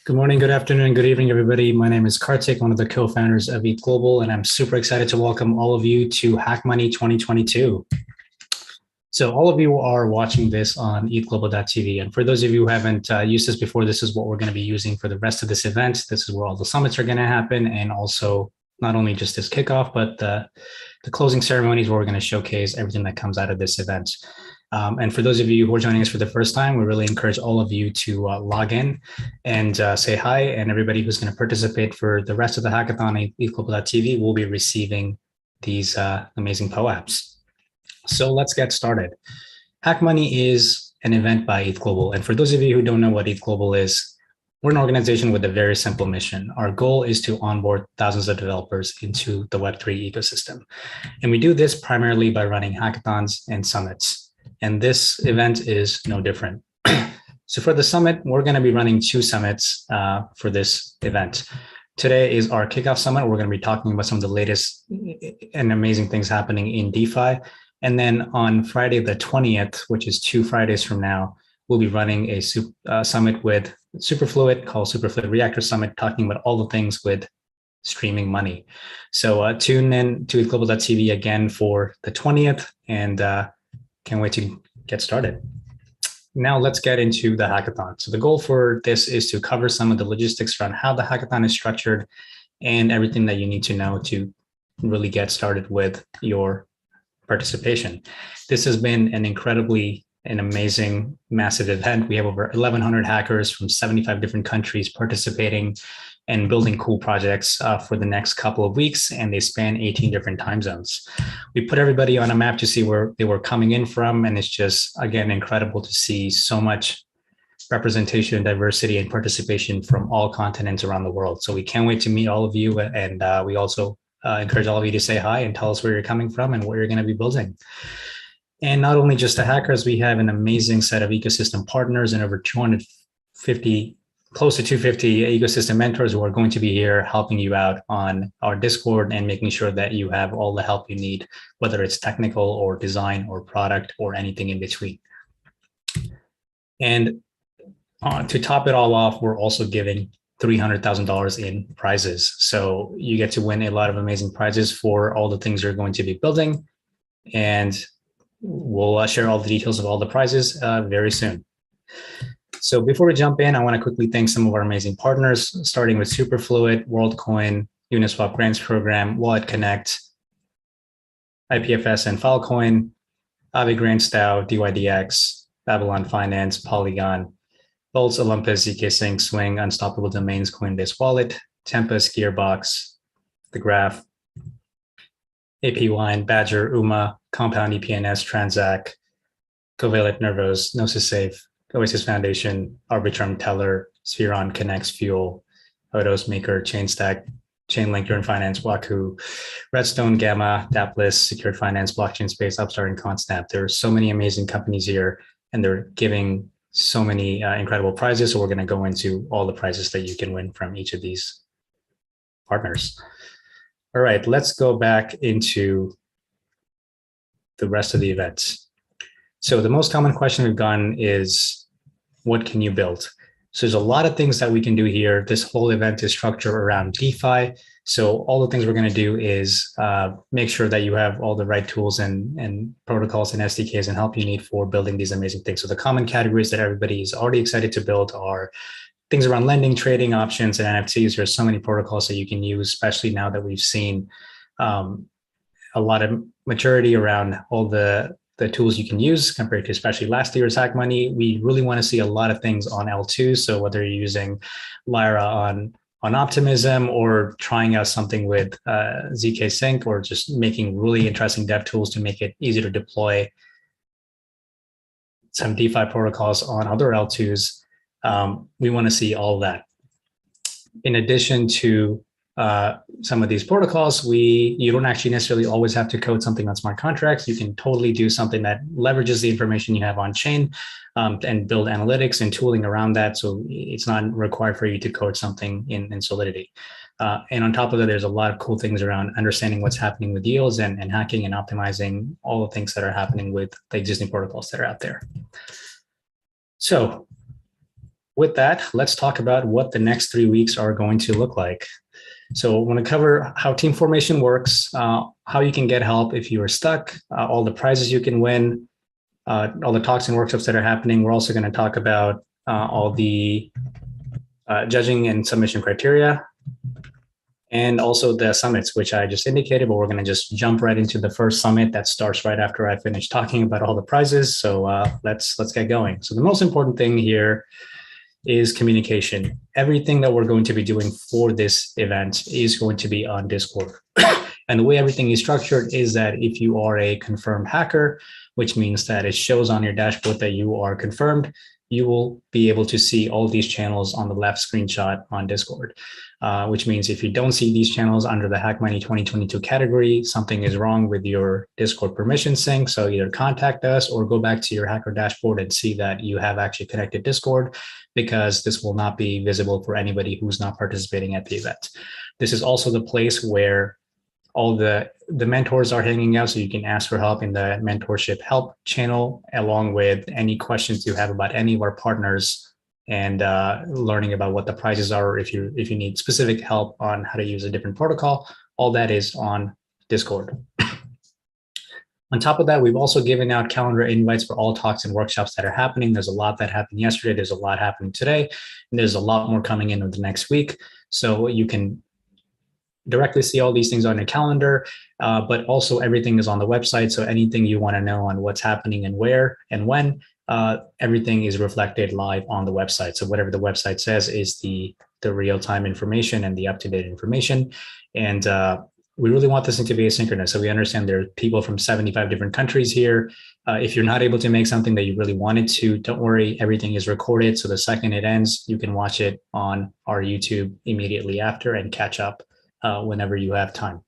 Good morning, good afternoon, good evening, everybody. My name is Kartik, one of the co-founders of ETH Global, and I'm super excited to welcome all of you to HackMoney 2022. So all of you are watching this on ethglobal.tv. And for those of you who haven't used this before, this is what we're going to be using for the rest of this event. This is where all the summits are going to happen. And also not only just this kickoff, but the closing ceremonies where we're going to showcase everything that comes out of this event. And for those of you who are joining us for the first time, we really encourage all of you to log in and say hi. And everybody who's going to participate for the rest of the hackathon at ethglobal.tv will be receiving these amazing POAPs. So let's get started. HackMoney is an event by ETH Global. And for those of you who don't know what ETH Global is, we're an organization with a very simple mission. Our goal is to onboard thousands of developers into the Web3 ecosystem. And we do this primarily by running hackathons and summits. And this event is no different. So for the summit, we're going to be running two summits for this event. Today is our Kickoff Summit. We're going to be talking about some of the latest and amazing things happening in DeFi. And then on Friday the 20th, which is 2 Fridays from now, we'll be running a summit with Superfluid called Superfluid Reactor Summit, talking about all the things with streaming money. So tune in to ethglobal.tv again for the 20th, and can't wait to get started. Now let's get into the hackathon. So the goal for this is to cover some of the logistics around how the hackathon is structured and everything that you need to know to really get started with your participation. This has been an amazing, massive event. We have over 1,100 hackers from 75 different countries participating and building cool projects for the next couple of weeks, and they span 18 different time zones. We put everybody on a map to see where they were coming in from, and it's just, again, incredible to see so much representation, diversity, and participation from all continents around the world. So we can't wait to meet all of you, and we also encourage all of you to say hi and tell us where you're coming from and what you're going to be building. And not only just the hackers, we have an amazing set of ecosystem partners and over 250, close to 250 ecosystem mentors who are going to be here helping you out on our Discord and making sure that you have all the help you need, whether it's technical or design or product or anything in between. And to top it all off, we're also giving $300,000 in prizes. So you get to win a lot of amazing prizes for all the things you're going to be building. And we'll share all the details of all the prizes very soon. So before we jump in, I want to quickly thank some of our amazing partners, starting with Superfluid, Worldcoin, Uniswap Grants Program, Wallet Connect, IPFS and Filecoin, Aave Grants DAO, DYDX, Babylon Finance, Polygon, Bolts, Olympus, ZK Sync, Swing, Unstoppable Domains, Coinbase Wallet, Tempest, Gearbox, The Graph, AP Wine, Badger, UMA, Compound, EPNS, Transact, Covalent, Nervos, Gnosis Safe, Oasis Foundation, Arbitrum, Teller, Spheron, Connects, Fuel, Odos, Maker, Chainstack, Chainlink, Ira Finance, Wahoo, Redstone, Gamma, Dapless, Secured Finance, Blockchain Space, Upstart, and Consnap. There are so many amazing companies here, and they're giving so many incredible prizes. So we're going to go into all the prizes that you can win from each of these partners. All right, let's go back into the rest of the events. So the most common question we've gotten is, what can you build? So there's a lot of things that we can do here. This whole event is structured around DeFi. So all the things we're going to do is make sure that you have all the right tools and protocols and SDKs and help you need for building these amazing things. So the common categories that everybody is already excited to build are things around lending, trading, options, and NFTs. There's so many protocols that you can use, especially now that we've seen a lot of maturity around all the tools you can use compared to especially last year's HackMoney. We really want to see a lot of things on L2. So whether you're using Lyra on Optimism or trying out something with ZK Sync or just making really interesting dev tools to make it easy to deploy some DeFi protocols on other L2s, we want to see all of that. In addition to some of these protocols, you don't actually necessarily always have to code something on smart contracts. You can totally do something that leverages the information you have on chain and build analytics and tooling around that. So it's not required for you to code something in Solidity. And on top of that, there's a lot of cool things around understanding what's happening with yields and hacking and optimizing all the things that are happening with the existing protocols that are out there. So with that, let's talk about what the next 3 weeks are going to look like. So I want to cover how team formation works, how you can get help if you are stuck, all the prizes you can win, all the talks and workshops that are happening. We're also going to talk about all the judging and submission criteria, and also the summits, which I just indicated, but we're going to just jump right into the first summit that starts right after I finish talking about all the prizes. So let's get going. So the most important thing here is communication. Everything that we're going to be doing for this event is going to be on Discord. And the way everything is structured is that if you are a confirmed hacker, which means that it shows on your dashboard that you are confirmed, you will be able to see all these channels on the left screenshot on Discord, which means if you don't see these channels under the HackMoney 2022 category, something is wrong with your Discord permission sync. So either contact us or go back to your hacker dashboard and see that you have actually connected Discord, because this will not be visible for anybody who's not participating at the event. This is also the place where all the mentors are hanging out, so you can ask for help in the mentorship help channel, along with any questions you have about any of our partners, and learning about what the prizes are, or if you need specific help on how to use a different protocol. All that is on Discord. On top of that, we've also given out calendar invites for all talks and workshops that are happening. There's a lot that happened yesterday. There's a lot happening today, and there's a lot more coming in over the next week. So you can directly see all these things on your calendar, but also everything is on the website. So anything you want to know on what's happening and where and when, everything is reflected live on the website. So whatever the website says is the real-time information and the up-to-date information. And we really want this thing to be asynchronous. So we understand there are people from 75 different countries here. If you're not able to make something that you really wanted to, don't worry, everything is recorded. So the second it ends, you can watch it on our YouTube immediately after and catch up whenever you have time.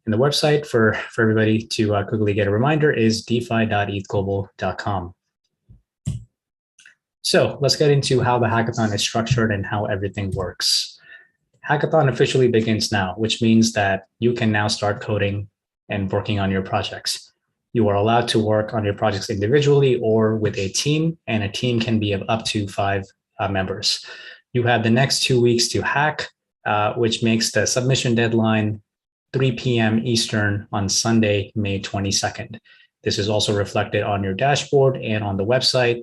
And the website for everybody to quickly get a reminder is defi.ethglobal.com. So let's get into how the hackathon is structured and how everything works. Hackathon officially begins now, which means that you can now start coding and working on your projects. You are allowed to work on your projects individually or with a team, and a team can be of up to 5 members. You have the next 2 weeks to hack, which makes the submission deadline 3 p.m. Eastern on Sunday, May 22nd. This is also reflected on your dashboard and on the website.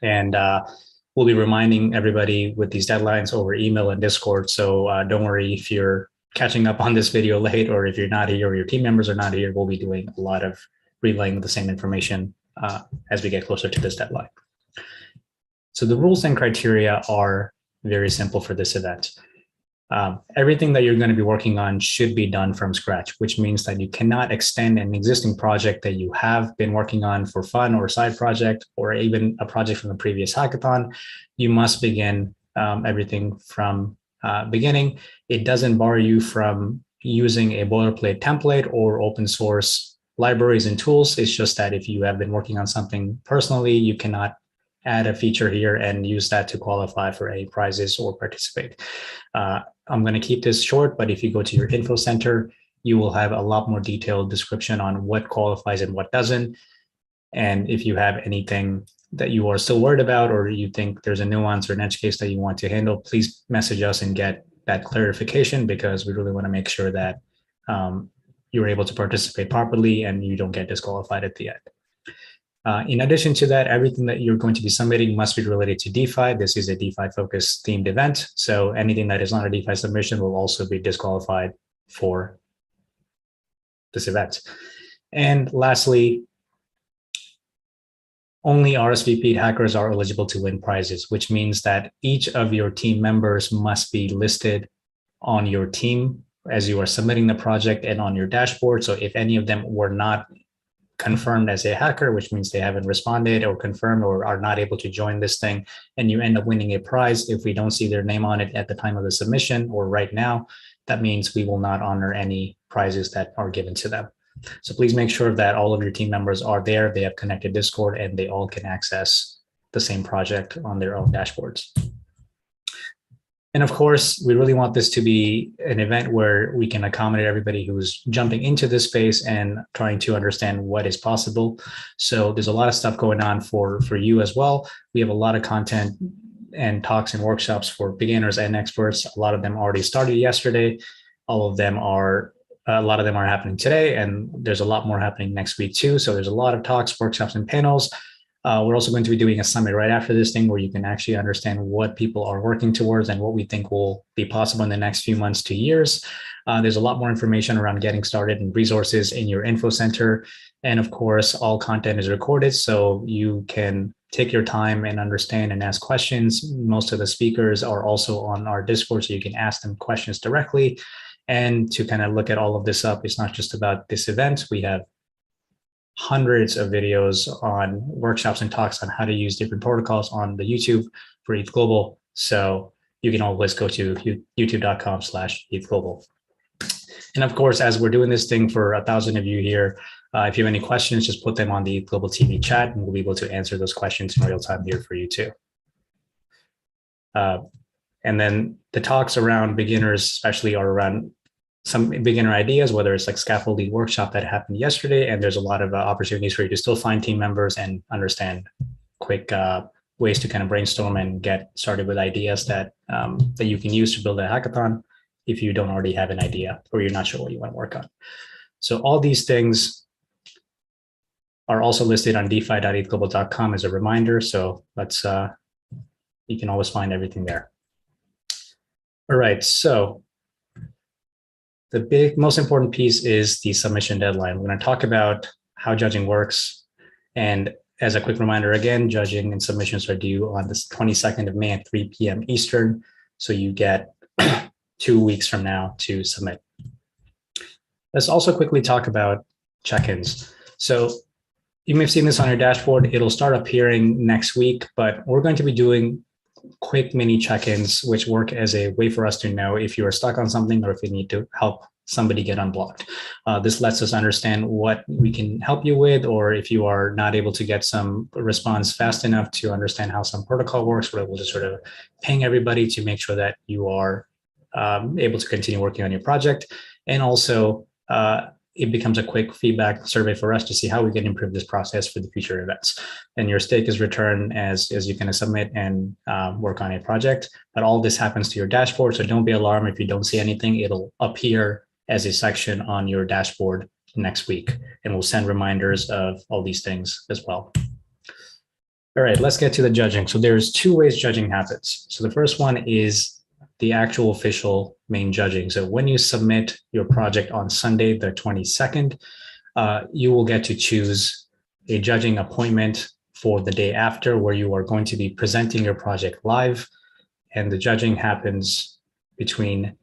And we'll be reminding everybody with these deadlines over email and Discord. So don't worry if you're catching up on this video late, or if you're not here or your team members are not here, we'll be doing a lot of relaying the same information as we get closer to this deadline. So the rules and criteria are very simple for this event. Everything that you're going to be working on should be done from scratch, which means that you cannot extend an existing project that you have been working on for fun or side project, or even a project from the previous hackathon. You must begin everything from beginning. It doesn't bar you from using a boilerplate template or open source libraries and tools. It's just that if you have been working on something personally, you cannot add a feature here and use that to qualify for any prizes or participate. I'm going to keep this short, but if you go to your info center, you will have a lot more detailed description on what qualifies and what doesn't. And if you have anything that you are still worried about, or you think there's a nuance or an edge case that you want to handle, please message us and get that clarification, because we really want to make sure that you're able to participate properly and you don't get disqualified at the end. In addition to that, everything that you're going to be submitting must be related to DeFi. This is a DeFi-focused themed event, so anything that is not a DeFi submission will also be disqualified for this event. And lastly, only RSVP'd hackers are eligible to win prizes, which means that each of your team members must be listed on your team as you are submitting the project and on your dashboard. So if any of them were not confirmed as a hacker, which means they haven't responded or confirmed or are not able to join this thing, and you end up winning a prize, if we don't see their name on it at the time of the submission or right now, that means we will not honor any prizes that are given to them. So please make sure that all of your team members are there, they have connected Discord, and they all can access the same project on their own dashboards. And of course, we really want this to be an event where we can accommodate everybody who's jumping into this space and trying to understand what is possible. So there's a lot of stuff going on for you as well. We have a lot of content and talks and workshops for beginners and experts. A lot of them already started yesterday. A lot of them are happening today, and there's a lot more happening next week too. So there's a lot of talks, workshops, and panels. We're also going to be doing a summit right after this thing where you can actually understand what people are working towards and what we think will be possible in the next few months to years. There's a lot more information around getting started and resources in your info center. And of course, all content is recorded, so you can take your time and understand and ask questions. Most of the speakers are also on our Discord, so you can ask them questions directly. And to kind of look at all of this up, it's not just about this event. We have hundreds of videos on workshops and talks on how to use different protocols on the YouTube for ETH Global. So you can always go to youtube.com/ETH Global. And of course, as we're doing this thing for 1,000 of you here, if you have any questions, just put them on the ETH Global TV chat, and we'll be able to answer those questions in real time here for you too. And then the talks around beginners, especially, are around some beginner ideas, whether it's like scaffolding workshop that happened yesterday, and there's a lot of opportunities for you to still find team members and understand quick ways to kind of brainstorm and get started with ideas that that you can use to build a hackathon if you don't already have an idea or you're not sure what you want to work on. So all these things are also listed on defi.ethglobal.com as a reminder. So let's you can always find everything there. All right, so the most important piece is the submission deadline. We're going to talk about how judging works. And as a quick reminder, again, judging and submissions are due on the 22nd of May at 3 p.m. Eastern. So you get 2 weeks from now to submit. Let's also quickly talk about check-ins. So you may have seen this on your dashboard. It'll start appearing next week, but we're going to be doing quick mini check-ins, which work as a way for us to know if you are stuck on something or if you need to help somebody get unblocked. This lets us understand what we can help you with, or if you are not able to get some response fast enough to understand how some protocol works, we're able to sort of ping everybody to make sure that you are able to continue working on your project. And also, it becomes a quick feedback survey for us to see how we can improve this process for the future events. And your stake is returned as you can submit and work on a project. But all this happens to your dashboard, so don't be alarmed if you don't see anything. It'll appear as a section on your dashboard next week, and we'll send reminders of all these things as well. All right, let's get to the judging. So there's 2 ways judging happens. So the first one is the actual official main judging. So when you submit your project on Sunday, the 22nd, you will get to choose a judging appointment for the day after, where you are going to be presenting your project live. And the judging happens between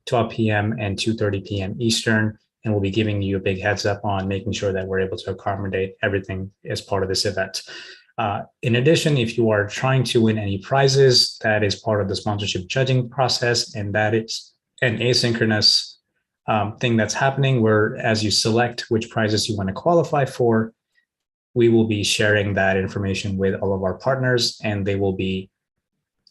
12 p.m. and 2:30 p.m. Eastern. And we'll be giving you a big heads up on making sure that we're able to accommodate everything as part of this event. In addition, if you are trying to win any prizes, that is part of the sponsorship judging process, and that is an asynchronous thing that's happening where, as you select which prizes you want to qualify for, we will be sharing that information with all of our partners, and they will be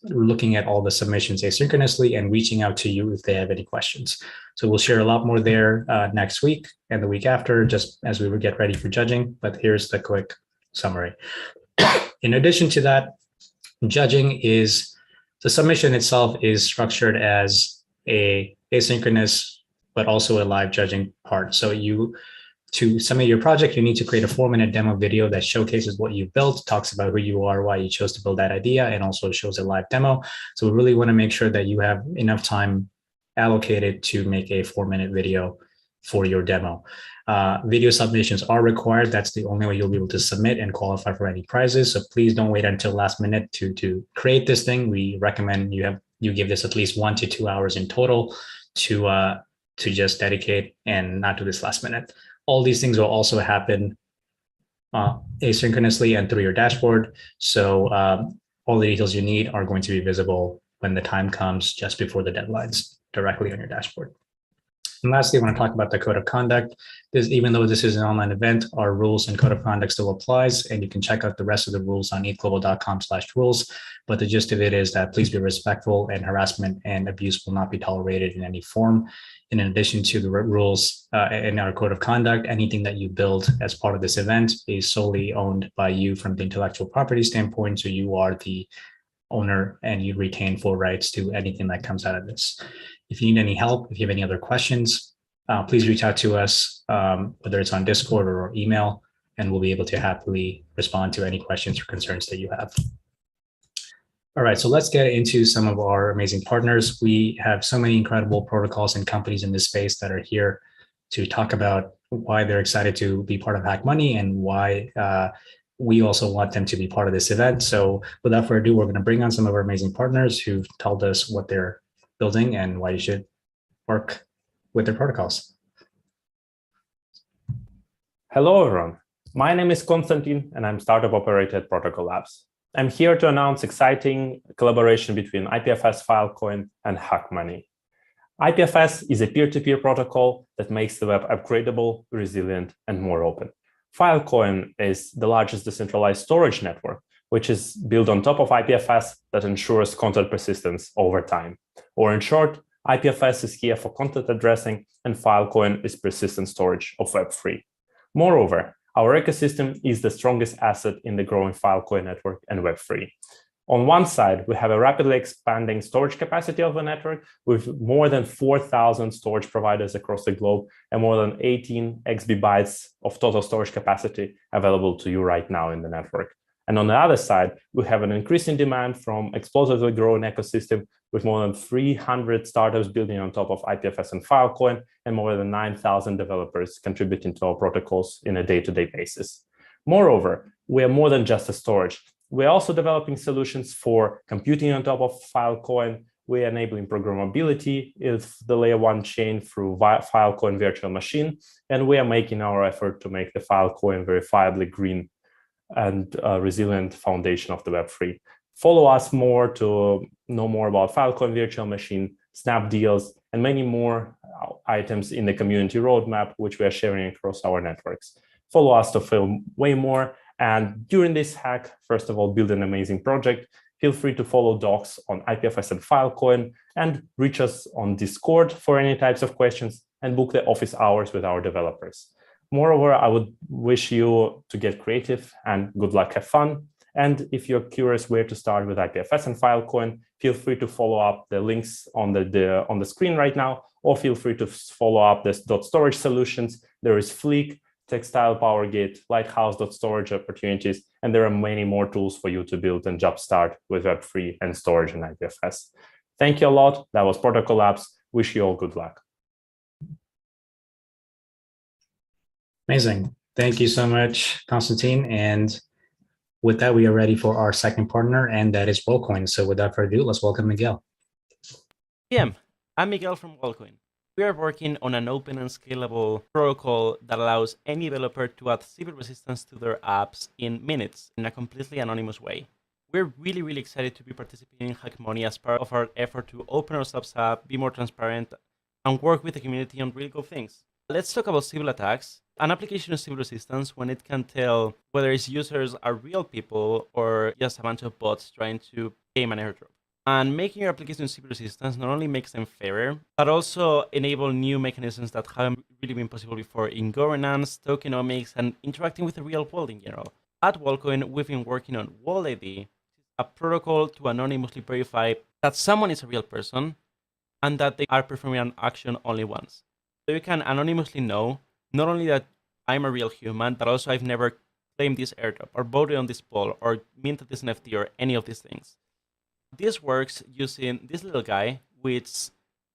looking at all the submissions asynchronously and reaching out to you if they have any questions. So we'll share a lot more there next week and the week after, just as we would get ready for judging. But here's the quick summary. In addition to that, judging is, the submission itself is structured as a asynchronous, but also a live judging part. So to submit your project, you need to create a 4-minute demo video that showcases what you built, talks about who you are, why you chose to build that idea, and also shows a live demo. So we really want to make sure that you have enough time allocated to make a 4-minute video for your demo. Video submissions are required. That's the only way you'll be able to submit and qualify for any prizes. So please don't wait until last minute to create this thing. We recommend you give this at least 1 to 2 hours in total to just dedicate and not do this last minute. All these things will also happen asynchronously and through your dashboard. So all the details you need are going to be visible when the time comes just before the deadlines directly on your dashboard. And lastly, I want to talk about the code of conduct. Even though this is an online event, our rules and code of conduct still applies, and you can check out the rest of the rules on ethglobal.com/rules. But the gist of it is that please be respectful, and harassment and abuse will not be tolerated in any form. And in addition to the rules in our code of conduct, anything that you build as part of this event is solely owned by you from the intellectual property standpoint. So you are the owner and you retain full rights to anything that comes out of this. If you need any help, if you have any other questions, please reach out to us, whether it's on Discord or email, and we'll be able to happily respond to any questions or concerns that you have. All right, so let's get into some of our amazing partners. We have so many incredible protocols and companies in this space that are here to talk about why they're excited to be part of HackMoney and why we also want them to be part of this event. So without further ado, we're going to bring on some of our amazing partners who've told us what they're building and why you should work with their protocols. Hello, everyone. My name is Konstantin, and I'm startup operator at Protocol Labs. I'm here to announce exciting collaboration between IPFS, Filecoin, and HackMoney. IPFS is a peer-to-peer protocol that makes the web upgradable, resilient, and more open. Filecoin is the largest decentralized storage network, which is built on top of IPFS that ensures content persistence over time. Or in short, IPFS is here for content addressing, and Filecoin is persistent storage of Web3. Moreover, our ecosystem is the strongest asset in the growing Filecoin network and Web3. On one side, we have a rapidly expanding storage capacity of the network with more than 4,000 storage providers across the globe and more than 18 exabytes of total storage capacity available to you right now in the network. And on the other side, we have an increasing demand from explosively growing ecosystem with more than 300 startups building on top of IPFS and Filecoin and more than 9,000 developers contributing to our protocols in a day-to-day basis. Moreover, we are more than just a storage. We're also developing solutions for computing on top of Filecoin. We're enabling programmability of the layer 1 chain through Filecoin virtual machine, and we are making our effort to make the Filecoin verifiably green and resilient foundation of the Web3. Follow us more to know more about Filecoin virtual machine, snap deals, and many more items in the community roadmap, which we are sharing across our networks. Follow us to feel way more. And during this hack, first of all, build an amazing project. Feel free to follow docs on IPFS and Filecoin and reach us on Discord for any types of questions and book the office hours with our developers. Moreover, I would wish you to get creative and good luck, have fun. And if you're curious where to start with IPFS and Filecoin, feel free to follow up the links on the screen right now, or feel free to follow up this .storage solutions. There is Fleek, Textile PowerGate, Lighthouse.storage opportunities, and there are many more tools for you to build and jumpstart with Web3 and storage and IPFS. Thank you a lot. That was Protocol Labs. Wish you all good luck. Amazing. Thank you so much, Konstantin. And with that, we are ready for our second partner, and that is Worldcoin. So without further ado, let's welcome Miguel. I'm Miguel from Worldcoin. We are working on an open and scalable protocol that allows any developer to add civil resistance to their apps in minutes in a completely anonymous way. We're really excited to be participating in HackMoney as part of our effort to open ourselves up, be more transparent, and work with the community on really cool things. Let's talk about civil attacks. An application is civil resistance when it can tell whether its users are real people or just a bunch of bots trying to game an airdrop. And making your application civil resistance not only makes them fairer, but also enable new mechanisms that haven't really been possible before in governance, tokenomics, and interacting with the real world in general. At Worldcoin, we've been working on World ID, a protocol to anonymously verify that someone is a real person and that they are performing an action only once. So you can anonymously know not only that I'm a real human, but also I've never claimed this airdrop or voted on this poll or minted this NFT or any of these things. This works using this little guy, which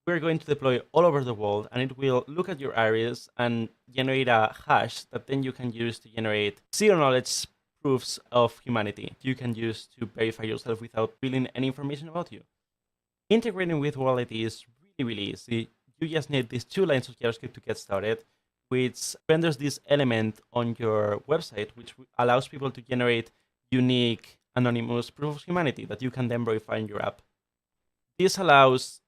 we're going to deploy all over the world, and it will look at your iris and generate a hash that then you can use to generate zero-knowledge proofs of humanity you can use to verify yourself without revealing any information about you. Integrating with World ID is really easy. You just need these 2 lines of JavaScript to get started, which renders this element on your website, which allows people to generate unique anonymous proof of humanity that you can then verify in your app. This allows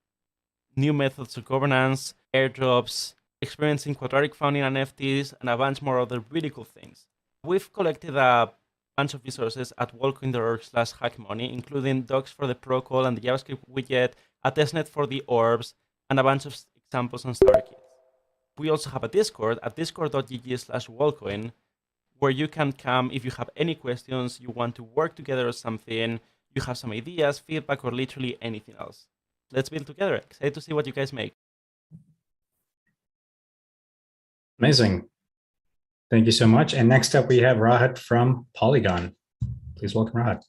new methods of governance, airdrops, experiencing quadratic funding NFTs, and a bunch more other really cool things. We've collected a bunch of resources at worldcoin.org/hackmoney, including docs for the protocol and the JavaScript widget, a testnet for the orbs, and a bunch of examples on starter kits. We also have a Discord at discord.gg/worldcoin, where you can come if you have any questions, you want to work together or something, you have some ideas, feedback, or literally anything else. Let's build together. Excited to see what you guys make. Amazing. Thank you so much. And next up, we have Rahat from Polygon. Please welcome Rahat.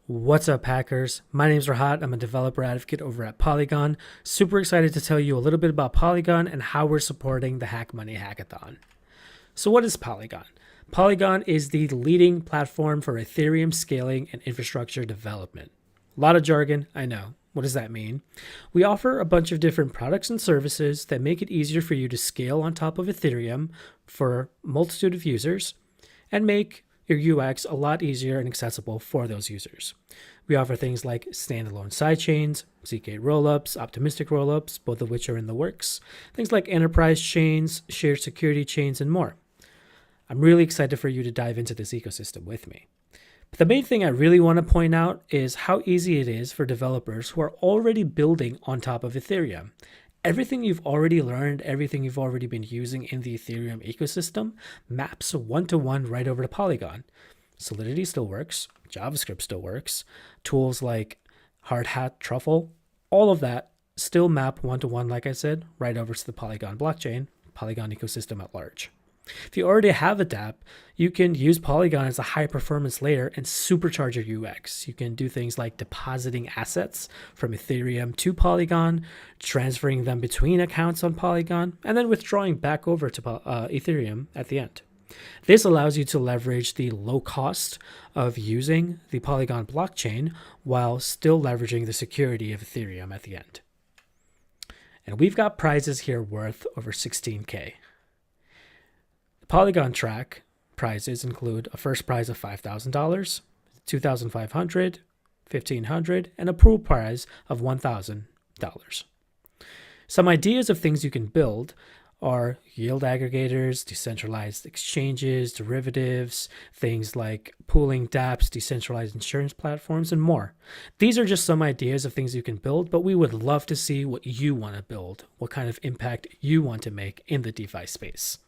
What's up, hackers? My name is Rahat. I'm a developer advocate over at Polygon. Super excited to tell you a little bit about Polygon and how we're supporting the HackMoney Hackathon. So what is Polygon? Polygon is the leading platform for Ethereum scaling and infrastructure development. A lot of jargon, I know. What does that mean? We offer a bunch of different products and services that make it easier for you to scale on top of Ethereum for a multitude of users and make your UX a lot easier and accessible for those users. We offer things like standalone sidechains, ZK rollups, optimistic rollups, both of which are in the works, things like enterprise chains, shared security chains, and more. I'm really excited for you to dive into this ecosystem with me. But the main thing I really want to point out is how easy it is for developers who are already building on top of Ethereum. Everything you've already learned, everything you've already been using in the Ethereum ecosystem maps one-to-one right over to Polygon. Solidity still works, JavaScript still works, tools like Hardhat, Truffle, all of that still map one-to-one, like I said, right over to the Polygon blockchain, Polygon ecosystem at large. If you already have a dApp, you can use Polygon as a high-performance layer and supercharge your UX. You can do things like depositing assets from Ethereum to Polygon, transferring them between accounts on Polygon, and then withdrawing back over to Ethereum at the end. This allows you to leverage the low cost of using the Polygon blockchain while still leveraging the security of Ethereum at the end. And we've got prizes here worth over 16K. Polygon track prizes include a first prize of $5,000, $2,500, $1,500, and a pool prize of $1,000. Some ideas of things you can build are yield aggregators, decentralized exchanges, derivatives, things like pooling dApps, decentralized insurance platforms, and more. These are just some ideas of things you can build, but we would love to see what you want to build, what kind of impact you want to make in the DeFi space.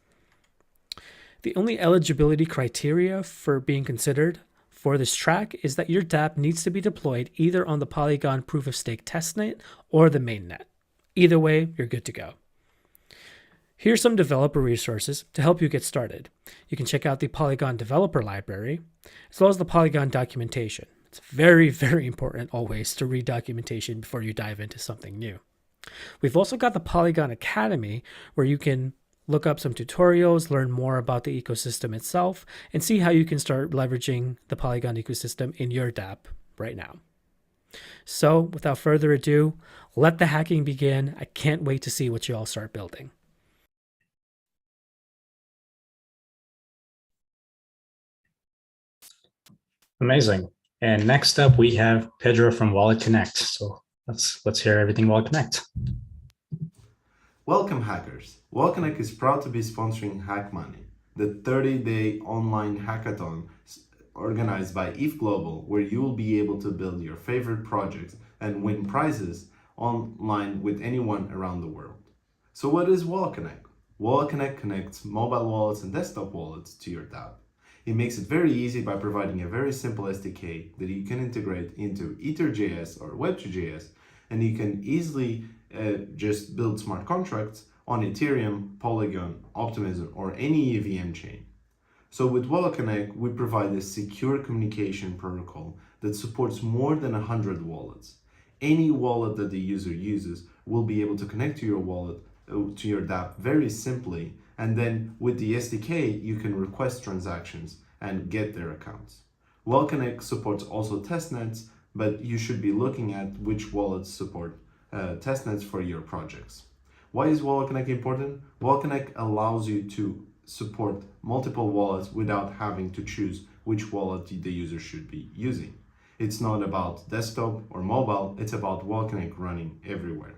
The only eligibility criteria for being considered for this track is that your dApp needs to be deployed either on the Polygon proof of stake testnet or the mainnet. Either way, you're good to go. Here's some developer resources to help you get started. You can check out the Polygon developer library, as well as the Polygon documentation. It's very, very important always to read documentation before you dive into something new. We've also got the Polygon Academy, where you can look up some tutorials, learn more about the ecosystem itself, and see how you can start leveraging the Polygon ecosystem in your dApp right now. So without further ado, let the hacking begin. I can't wait to see what you all start building. Amazing. And next up, we have Pedro from Wallet Connect. So let's hear everything Wallet Connect. Welcome, hackers. Worldcoin is proud to be sponsoring HackMoney, the 30-day online hackathon organized by ETH Global, where you will be able to build your favorite projects and win prizes online with anyone around the world. So what is Worldcoin? Worldcoin connects mobile wallets and desktop wallets to your dApp. It makes it very easy by providing a very simple SDK that you can integrate into Ether.js or Web2.js, and you can easily just build smart contracts on Ethereum, Polygon, Optimism, or any EVM chain. So with Wallet Connect, we provide a secure communication protocol that supports more than 100 wallets. Any wallet that the user uses will be able to connect to your wallet, to your dApp very simply, and then with the SDK, you can request transactions and get their accounts. Wallet Connect supports also testnets, but you should be looking at which wallets support testnets for your projects. Why is Wallet Connect important? Wallet Connect allows you to support multiple wallets without having to choose which wallet the user should be using. It's not about desktop or mobile, it's about WallConnect running everywhere.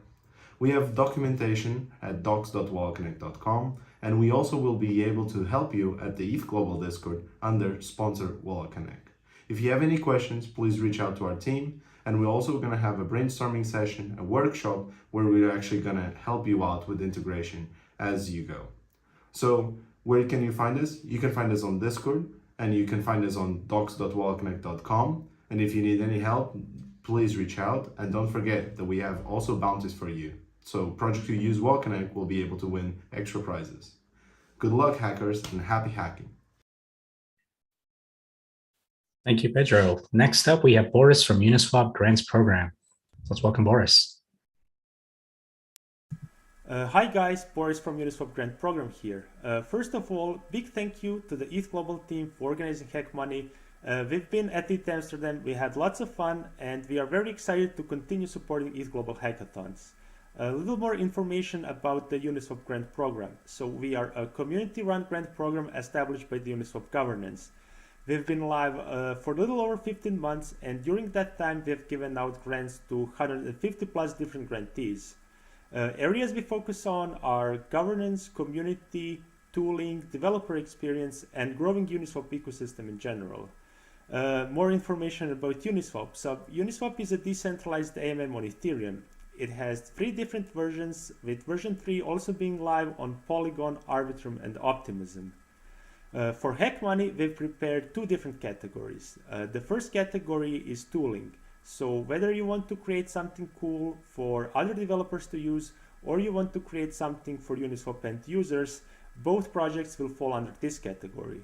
We have documentation at docs.wallconnect.com, and we also will be able to help you at the ETH Global Discord under sponsor WallConnect. If you have any questions, please reach out to our team, and we're also going to have a brainstorming session, a workshop, where we're actually going to help you out with integration as you go. So where can you find us? You can find us on Discord, and you can find us on docs.wallconnect.com. And if you need any help, please reach out. And don't forget that we have also bounties for you. So projects who use WallConnect will be able to win extra prizes. Good luck, hackers, and happy hacking. Thank you, Pedro. Next up, we have Boris from Uniswap Grants Program. Let's welcome Boris. Hi guys, Boris from Uniswap Grant Program here. First of all, big thank you to the ETH Global team for organizing HackMoney. We've been at ETH Amsterdam, we had lots of fun, and we are very excited to continue supporting ETH Global Hackathons. A little more information about the Uniswap Grant Program. So we are a community-run grant program established by the Uniswap governance. We've been live for a little over 15 months, and during that time we've given out grants to 150 plus different grantees. Areas we focus on are governance, community, tooling, developer experience, and growing Uniswap ecosystem in general. More information about Uniswap. So Uniswap is a decentralized AMM on Ethereum. It has 3 different versions, with version 3 also being live on Polygon, Arbitrum, and Optimism. For HackMoney, we've prepared 2 different categories. The first category is tooling. So whether you want to create something cool for other developers to use, or you want to create something for Uniswap end users, both projects will fall under this category.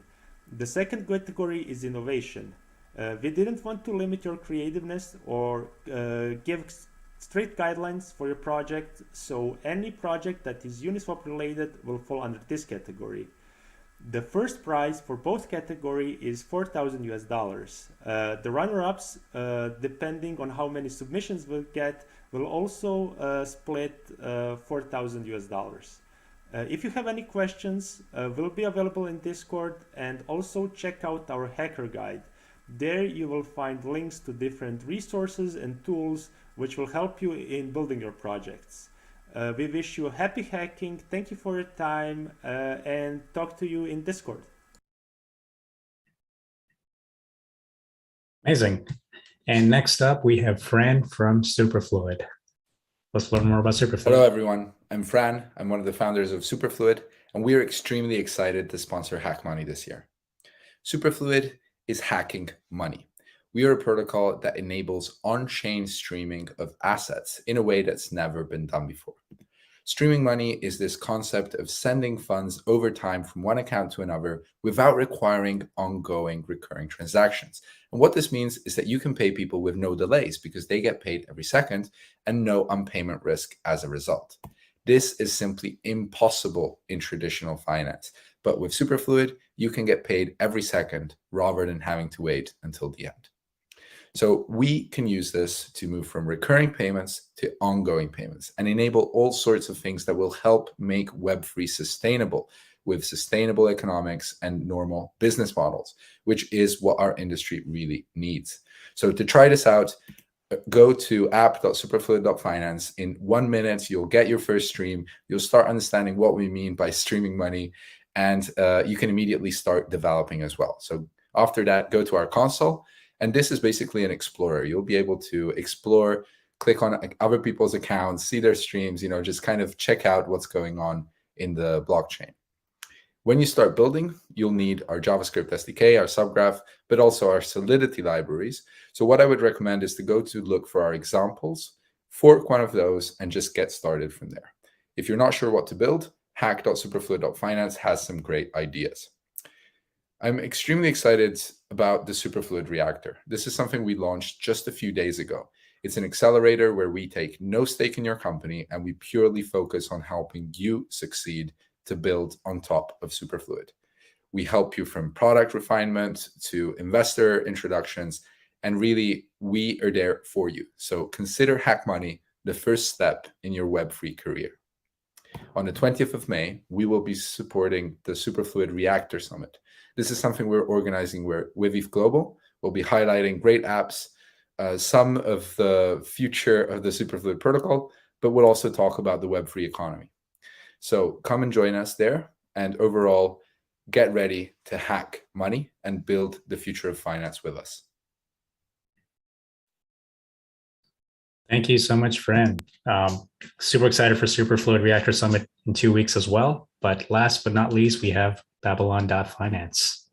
The second category is innovation. We didn't want to limit your creativeness or give strict guidelines for your project, so any project that is Uniswap related will fall under this category. The first prize for both category is $4,000. The runner-ups, depending on how many submissions we'll get, will also split $4,000. If you have any questions, we'll be available in Discord, and also check out our hacker guide. There you will find links to different resources and tools which will help you in building your projects. We wish you happy hacking. Thank you for your time, and talk to you in Discord. Amazing. And next up, we have Fran from Superfluid. Let's learn more about Superfluid. Hello, everyone. I'm Fran. I'm one of the founders of Superfluid, and we are extremely excited to sponsor HackMoney this year. Superfluid is hacking money. We are a protocol that enables on-chain streaming of assets in a way that's never been done before. Streaming money is this concept of sending funds over time from one account to another without requiring ongoing recurring transactions. And what this means is that you can pay people with no delays because they get paid every second and no unpayment risk as a result. This is simply impossible in traditional finance. But with Superfluid, you can get paid every second rather than having to wait until the end. So we can use this to move from recurring payments to ongoing payments and enable all sorts of things that will help make Web3 sustainable with sustainable economics and normal business models, which is what our industry really needs. So to try this out, go to app.superfluid.finance. In 1 minute, you'll get your first stream. You'll start understanding what we mean by streaming money, and you can immediately start developing as well. So after that, go to our console. And this is basically an explorer. You'll be able to explore, click on other people's accounts, see their streams, just kind of check out what's going on in the blockchain. When you start building, you'll need our JavaScript SDK, our subgraph, but also our Solidity libraries. So what I would recommend is to go to look for our examples, fork one of those, and just get started from there. If you're not sure what to build, hack.superfluid.finance has some great ideas. I'm extremely excited about the Superfluid Reactor. This is something we launched just a few days ago. It's an accelerator where we take no stake in your company and we purely focus on helping you succeed to build on top of Superfluid. We help you from product refinement to investor introductions, and really we are there for you. So consider HackMoney the first step in your Web3 career. On the 20th of May, we will be supporting the Superfluid Reactor Summit. This is something we're organizing with ETH Global. We'll be highlighting great apps some of the future of the Superfluid protocol, but we'll also talk about the Web3 economy. So come and join us there, and overall, get ready to hack money and build the future of finance with us. Thank you so much, Fran. Super excited for Superfluid Reactor Summit in 2 weeks as well. But last but not least, we have Babylon.finance.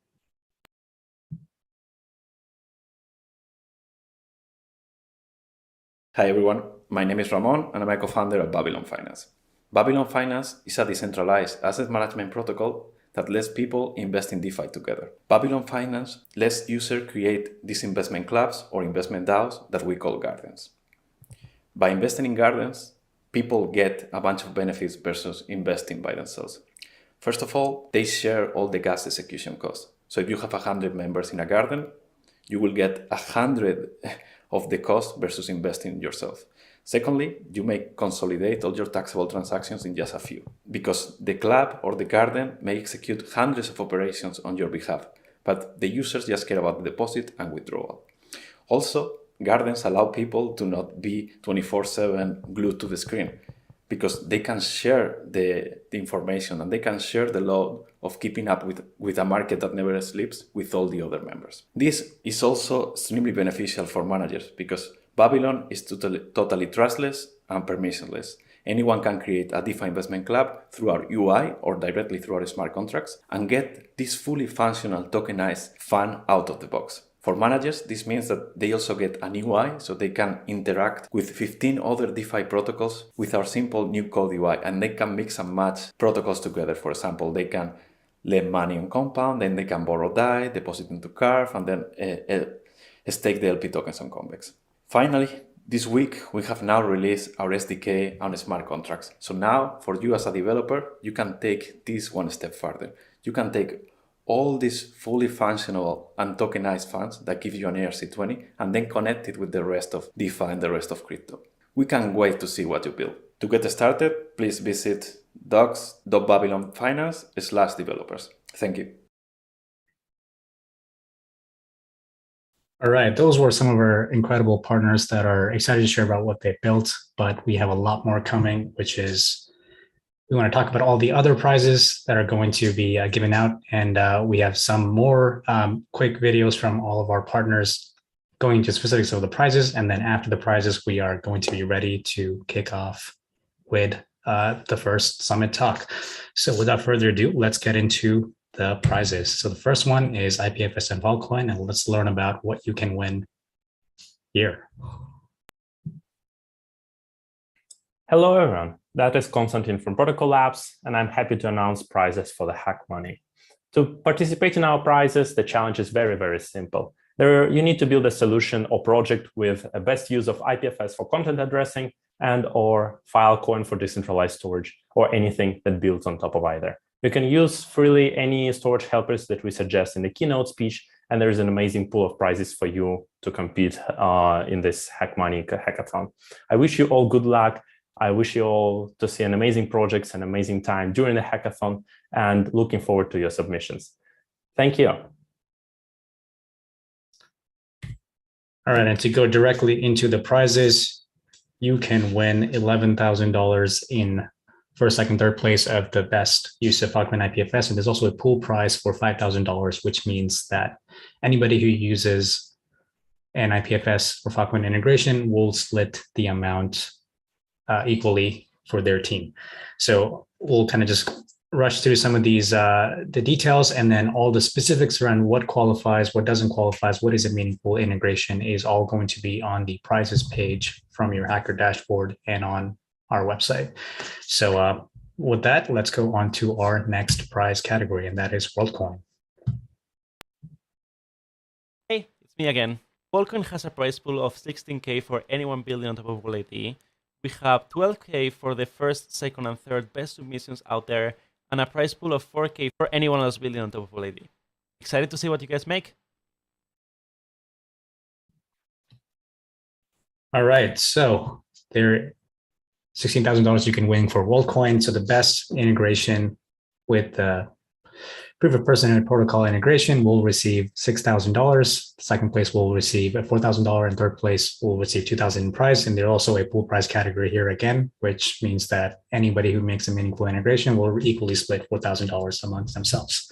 Hi everyone, my name is Ramon and I'm a co-founder of Babylon Finance. Babylon Finance is a decentralized asset management protocol that lets people invest in DeFi together. Babylon Finance lets users create these investment clubs or investment DAOs that we call gardens. By investing in gardens, people get a bunch of benefits versus investing by themselves. First of all, they share all the gas execution costs. So if you have 100 members in a garden, you will get 100 of the cost versus investing yourself. Secondly, you may consolidate all your taxable transactions in just a few, because the club or the garden may execute hundreds of operations on your behalf, but the users just care about the deposit and withdrawal. Also, gardens allow people to not be 24/7 glued to the screen, because they can share the information and they can share the load of keeping up with a market that never sleeps with all the other members. This is also extremely beneficial for managers because Babylon is totally trustless and permissionless. Anyone can create a DeFi investment club through our UI or directly through our smart contracts and get this fully functional tokenized fund out of the box. For managers, this means that they also get an UI so they can interact with 15 other DeFi protocols with our simple new code UI, and they can mix and match protocols together. For example, they can lend money on Compound, then they can borrow DAI, deposit into Carve, and then stake the LP tokens on Convex. Finally, this week, we have now released our SDK on smart contracts. So now, for you as a developer, you can take this one step further. You can take all these fully functional and tokenized funds that give you an ERC20 and then connect it with the rest of DeFi and the rest of crypto. We can't wait to see what you build. To get started, please visit docs.babylonfinance/developers. Thank you. All right, those were some of our incredible partners that are excited to share about what they built, but we have a lot more coming, which is we want to talk about all the other prizes that are going to be given out. And we have some more quick videos from all of our partners going into specifics of the prizes. And then after the prizes, we are going to be ready to kick off with the first summit talk. So without further ado, let's get into the prizes. So the first one is IPFS and Worldcoin, and let's learn about what you can win here. Hello, everyone. That is Konstantin from Protocol Labs, and I'm happy to announce prizes for the HackMoney. To participate in our prizes, the challenge is very, very simple. You need to build a solution or project with a best use of IPFS for content addressing and or Filecoin for decentralized storage, or anything that builds on top of either. You can use freely any storage helpers that we suggest in the keynote speech, and there is an amazing pool of prizes for you to compete in this HackMoney hackathon. I wish you all good luck. I wish you all to see an amazing projects and amazing time during the hackathon, and looking forward to your submissions. Thank you. All right, and to go directly into the prizes, you can win $11,000 in first, second, third place of the best use of Filecoin IPFS. And there's also a pool prize for $5,000, which means that anybody who uses an IPFS or Filecoin integration will split the amount equally for their team. So we'll kind of just rush through some of these, the details, and then all the specifics around what qualifies, what doesn't qualify, what is a meaningful integration is all going to be on the prizes page from your Hacker dashboard and on our website. So with that, let's go on to our next prize category, and that is Worldcoin. Hey, it's me again. Worldcoin has a prize pool of 16K for anyone building on top of Volatility. We have 12K for the first, second, and third best submissions out there, and a prize pool of 4K for anyone else building on top of Volatility. Excited to see what you guys make? All right, so there $16,000 you can win for Worldcoin. So the best integration with the Proof of Person Protocol integration will receive $6,000. Second place will receive $4,000, and third place will receive $2,000 in prize. And there's also a pool prize category here again, which means that anybody who makes a meaningful integration will equally split $4,000 amongst themselves.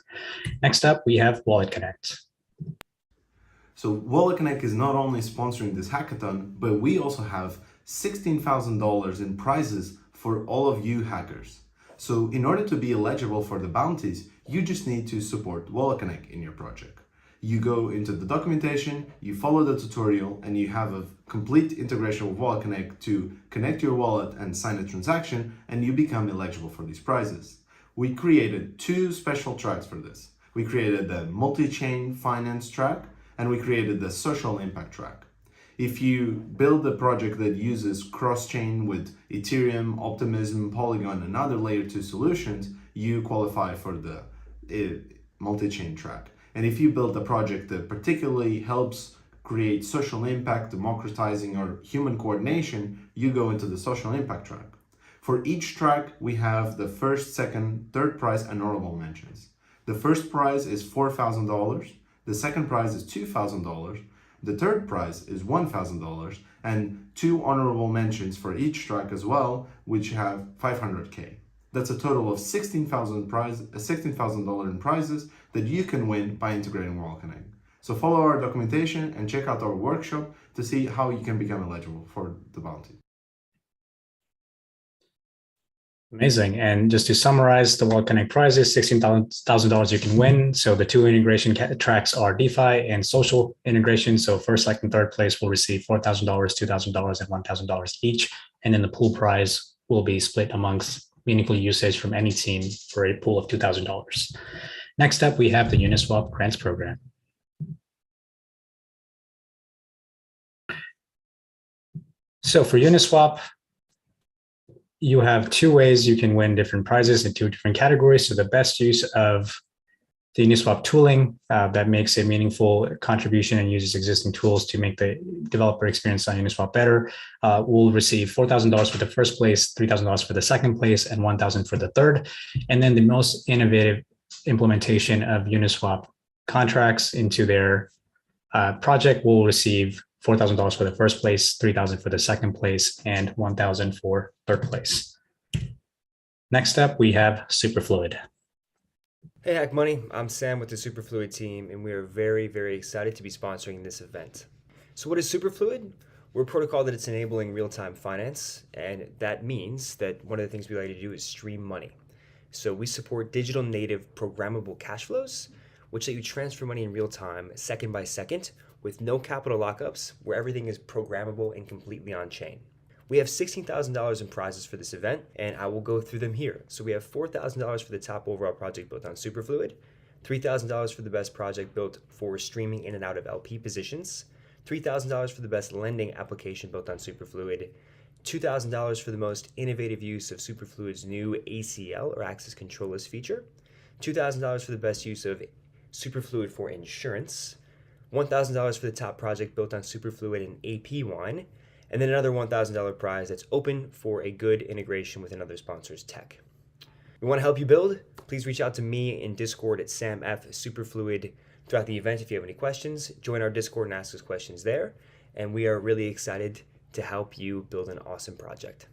Next up, we have Wallet Connect. So Wallet Connect is not only sponsoring this hackathon, but we also have $16,000 in prizes for all of you hackers. So in order to be eligible for the bounties, you just need to support Wallet Connect in your project. You go into the documentation, you follow the tutorial, and you have a complete integration with Wallet Connect to connect your wallet and sign a transaction, and you become eligible for these prizes. We created 2 special tracks for this. We created the multi-chain finance track, and we created the social impact track. If you build a project that uses cross-chain with Ethereum, Optimism, Polygon, and other layer 2 solutions, you qualify for the multi-chain track. And if you build a project that particularly helps create social impact, democratizing, or human coordination, you go into the social impact track. For each track, we have the first, second, third prize, and honorable mentions. The first prize is $4,000. The second prize is $2,000. The third prize is $1,000, and 2 honorable mentions for each track as well, which have $500K. That's a total of $16,000 in prizes that you can win by integrating Wallet Connect. So follow our documentation and check out our workshop to see how you can become eligible for the bounty. Amazing. And just to summarize, the Wallet Connect prizes, $16,000 you can win. So the 2 integration tracks are DeFi and social integration. So first, second, third place will receive $4,000, $2,000, and $1,000 each. And then the pool prize will be split amongst meaningful usage from any team for a pool of $2,000. Next up, we have the Uniswap grants program. So for Uniswap, you have 2 ways you can win different prizes in 2 different categories. So the best use of the Uniswap tooling that makes a meaningful contribution and uses existing tools to make the developer experience on Uniswap better will receive $4,000 for the first place, $3,000 for the second place, and $1,000 for the third. And then the most innovative implementation of Uniswap contracts into their project will receive $4,000 for the first place, $3,000 for the second place, and $1,000 for third place. Next up, we have Superfluid. Hey HackMoney, I'm Sam with the Superfluid team, and we are very, very excited to be sponsoring this event. So what is Superfluid? We're a protocol that it's enabling real-time finance, and that means that one of the things we like to do is stream money. So we support digital native programmable cash flows, which let you transfer money in real time, second by second, with no capital lockups, where everything is programmable and completely on-chain. We have $16,000 in prizes for this event, and I will go through them here. So we have $4,000 for the top overall project built on Superfluid, $3,000 for the best project built for streaming in and out of LP positions, $3,000 for the best lending application built on Superfluid, $2,000 for the most innovative use of Superfluid's new ACL, or Access Controllers feature, $2,000 for the best use of Superfluid for insurance, $1,000 for the top project built on Superfluid and AP1, and then another $1,000 prize that's open for a good integration with another sponsor's tech. We want to help you build. Please reach out to me in Discord at SamFSuperfluid throughout the event if you have any questions. Join our Discord and ask us questions there. And we are really excited to help you build an awesome project.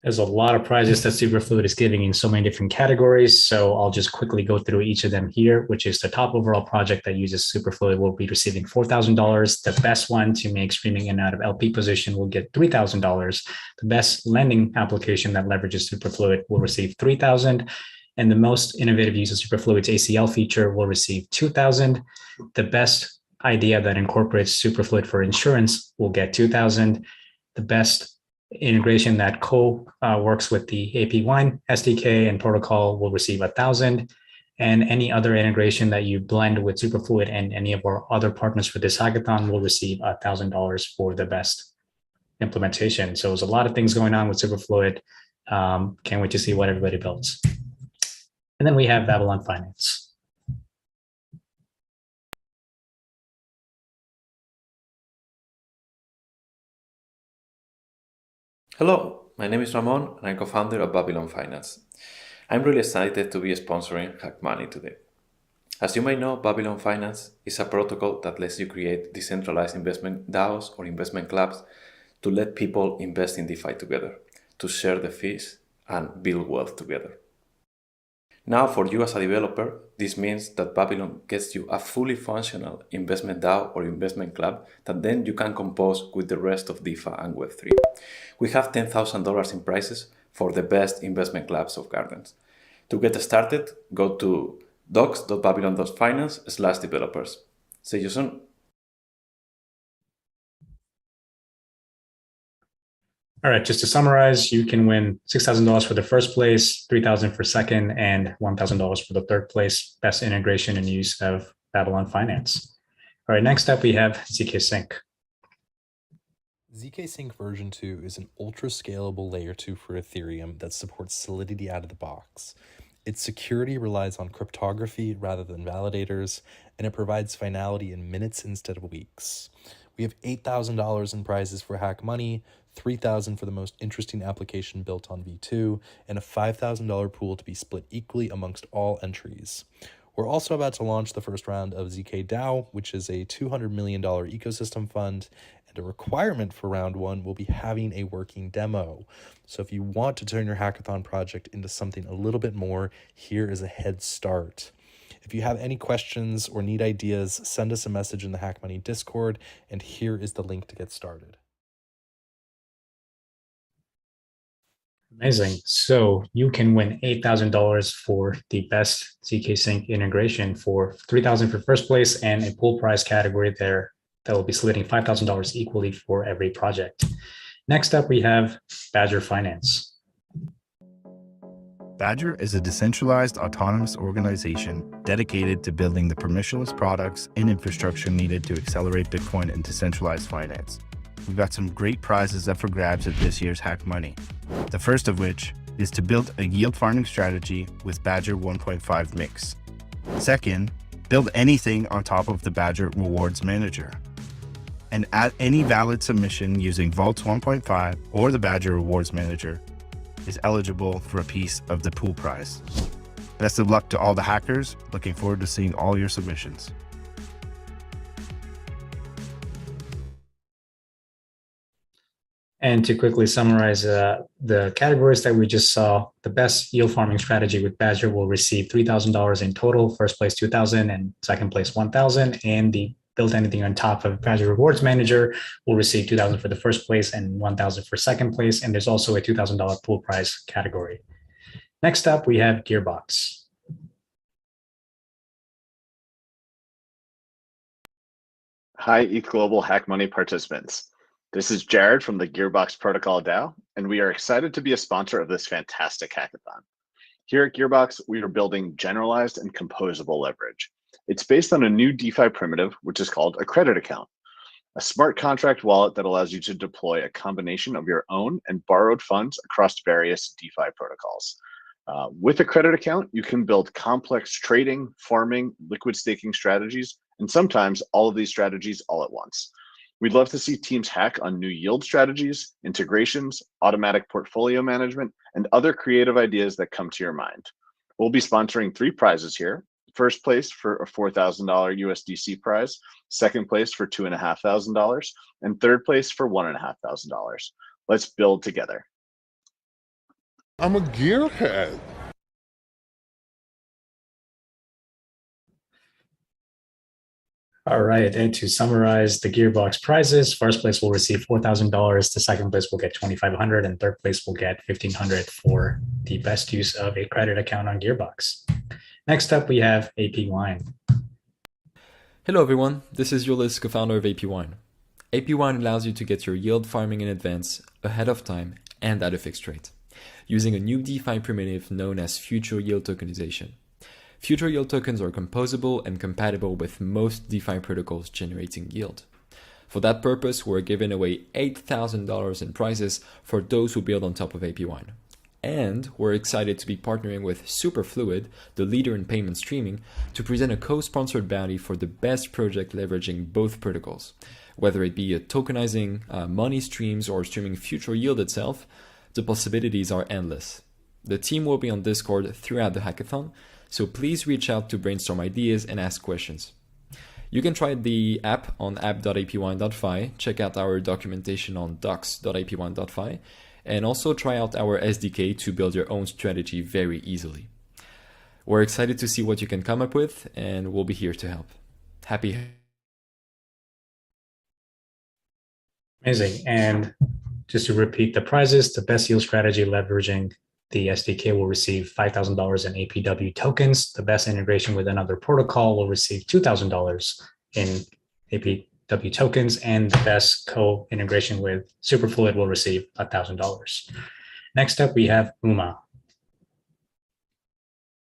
There's a lot of prizes that Superfluid is giving in so many different categories. So I'll just quickly go through each of them here, which is the top overall project that uses Superfluid will be receiving $4,000. The best one to make streaming in and out of LP position will get $3,000. The best lending application that leverages Superfluid will receive $3,000. And the most innovative use of Superfluid's ACL feature will receive $2,000. The best idea that incorporates Superfluid for insurance will get $2,000. The best integration that works with the AP1 SDK and protocol will receive $1,000, and any other integration that you blend with Superfluid and any of our other partners for this hackathon will receive $1,000 for the best implementation. So there's a lot of things going on with Superfluid. Can't wait to see what everybody builds. And then we have Babylon Finance. Hello, my name is Ramon and I'm co-founder of Babylon Finance. I'm really excited to be sponsoring HackMoney today. As you may know, Babylon Finance is a protocol that lets you create decentralized investment DAOs or investment clubs to let people invest in DeFi together, to share the fees and build wealth together. Now, for you as a developer, this means that Babylon gets you a fully functional investment DAO or investment club that then you can compose with the rest of DeFi and Web3. We have $10,000 in prizes for the best investment clubs of Gardens. To get started, go to docs.babylon.finance/developers. See you soon. All right, just to summarize, you can win $6,000 for the first place, $3,000 for second, and $1,000 for the third place. Best integration and use of Babylon Finance. All right, next up we have ZK Sync. ZK Sync version 2 is an ultra-scalable layer 2 for Ethereum that supports Solidity out of the box. Its security relies on cryptography rather than validators, and it provides finality in minutes instead of weeks. We have $8,000 in prizes for HackMoney, $3,000 for the most interesting application built on V2, and a $5,000 pool to be split equally amongst all entries. We're also about to launch the first round of ZK DAO, which is a $200 million ecosystem fund, and a requirement for round one will be having a working demo. So if you want to turn your hackathon project into something a little bit more, here is a head start. If you have any questions or need ideas, send us a message in the HackMoney Discord, and here is the link to get started. Amazing. So you can win $8,000 for the best ZK Sync integration, for $3,000 for first place, and a pool prize category there that will be splitting $5,000 equally for every project. Next up, we have Badger Finance. Badger is a decentralized autonomous organization dedicated to building the permissionless products and infrastructure needed to accelerate Bitcoin and decentralized finance. We've got some great prizes up for grabs at this year's HackMoney. The first of which is to build a yield farming strategy with Badger 1.5 mix. Second, build anything on top of the Badger Rewards Manager. And add any valid submission using Vaults 1.5 or the Badger Rewards Manager is eligible for a piece of the pool prize. Best of luck to all the hackers. Looking forward to seeing all your submissions. And to quickly summarize the categories that we just saw, the best yield farming strategy with Badger will receive $3,000 in total, first place $2,000 and second place $1,000. And the build anything on top of Badger Rewards Manager will receive $2,000 for the first place and $1,000 for second place. And there's also a $2,000 pool prize category. Next up, we have Gearbox. Hi, ETH Global HackMoney participants. This is Jared from the Gearbox Protocol DAO, and we are excited to be a sponsor of this fantastic hackathon. Here at Gearbox, we are building generalized and composable leverage. It's based on a new DeFi primitive, which is called a credit account, a smart contract wallet that allows you to deploy a combination of your own and borrowed funds across various DeFi protocols. With a credit account, you can build complex trading, farming, liquid staking strategies, and sometimes all of these strategies all at once. We'd love to see teams hack on new yield strategies, integrations, automatic portfolio management, and other creative ideas that come to your mind. We'll be sponsoring 3 prizes here. First place for a $4,000 USDC prize, second place for $2,500, and third place for $1,500. Let's build together. I'm a gearhead. All right, and to summarize the Gearbox prizes, first place will receive $4,000, the second place will get $2,500, and third place will get $1,500 for the best use of a credit account on Gearbox. Next up, we have AP Wine. Hello everyone, this is Julius, co-founder of AP Wine. AP Wine allows you to get your yield farming in advance, ahead of time, and at a fixed rate, using a new DeFi primitive known as future yield tokenization. Future yield tokens are composable and compatible with most DeFi protocols generating yield. For that purpose, we're giving away $8,000 in prizes for those who build on top of AP Wine. And we're excited to be partnering with Superfluid, the leader in payment streaming, to present a co-sponsored bounty for the best project leveraging both protocols, whether it be tokenizing money streams or streaming future yield itself. The possibilities are endless. The team will be on Discord throughout the hackathon, so please reach out to brainstorm ideas and ask questions. You can try the app on app.ap1.fi, check out our documentation on docs.ap1.fi, and also try out our SDK to build your own strategy very easily. We're excited to see what you can come up with, and we'll be here to help. Happy. Amazing. And just to repeat the prizes, the best yield strategy leveraging the SDK will receive $5,000 in APW tokens. The best integration with another protocol will receive $2,000 in APW tokens, and the best co-integration with Superfluid will receive $1,000. Next up, we have UMA.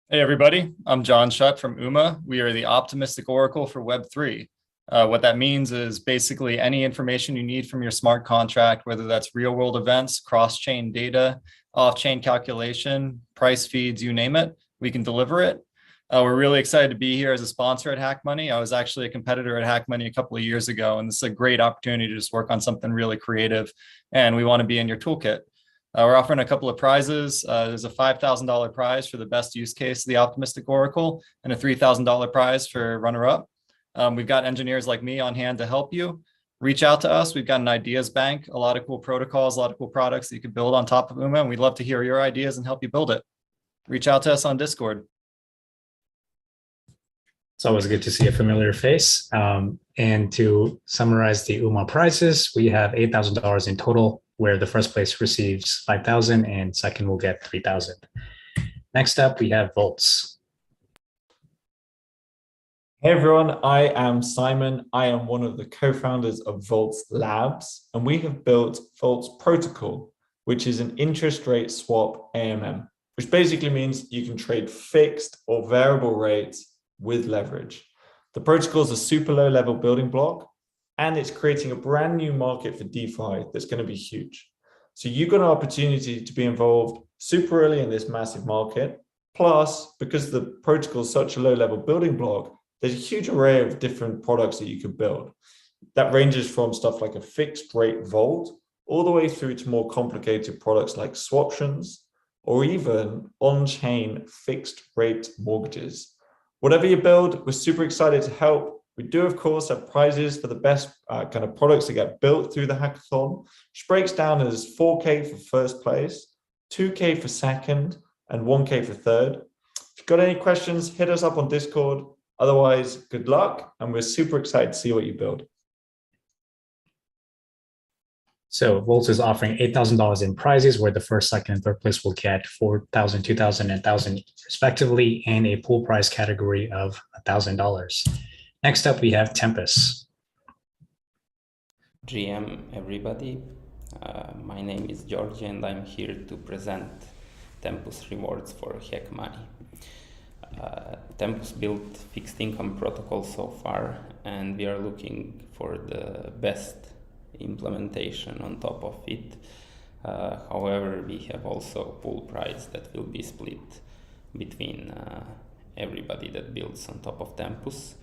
Hey everybody, I'm John Shutt from UMA. We are the optimistic oracle for Web3. What that means is basically any information you need from your smart contract, whether that's real world events, cross-chain data, off-chain calculation, price feeds, you name it, we can deliver it. We're really excited to be here as a sponsor at HackMoney. I was actually a competitor at HackMoney a couple of years ago, and this is a great opportunity to just work on something really creative, and we want to be in your toolkit. We're offering a couple of prizes. There's a $5,000 prize for the best use case of the optimistic oracle and a $3,000 prize for runner-up. We've got engineers like me on hand to help you. Reach out to us. We've got an ideas bank, a lot of cool protocols, a lot of cool products that you can build on top of UMA, and we'd love to hear your ideas and help you build it. Reach out to us on Discord. It's always good to see a familiar face. And to summarize the UMA prizes, we have $8,000 in total, where the first place receives $5,000 and second will get $3,000. Next up, we have Volts. Hey everyone, I am Simon. I am one of the co-founders of Volts Labs, and we have built Volts Protocol, which is an interest rate swap AMM, which basically means you can trade fixed or variable rates with leverage. The protocol is a super low level building block, and it's creating a brand new market for DeFi that's going to be huge. So you got an opportunity to be involved super early in this massive market. Plus, because the protocol is such a low level building block, there's a huge array of different products that you could build. That ranges from stuff like a fixed rate vault all the way through to more complicated products like swaptions or even on-chain fixed rate mortgages. Whatever you build, we're super excited to help. We do, of course, have prizes for the best kind of products that get built through the hackathon, which breaks down as 4K for first place, 2K for second, and 1K for third. If you've got any questions, hit us up on Discord. Otherwise, good luck, and we're super excited to see what you build. So Volts is offering $8,000 in prizes, where the first, second, and third place will get $4,000, $2,000, and $1,000 respectively, and a pool prize category of $1,000. Next up, we have Tempest. GM, everybody. My name is George, and I'm here to present Tempest rewards for HackMoney. Tempest built fixed income protocol so far, and we are looking for the best implementation on top of it. However, we have also a pool prize that will be split between everybody that builds on top of Tempest.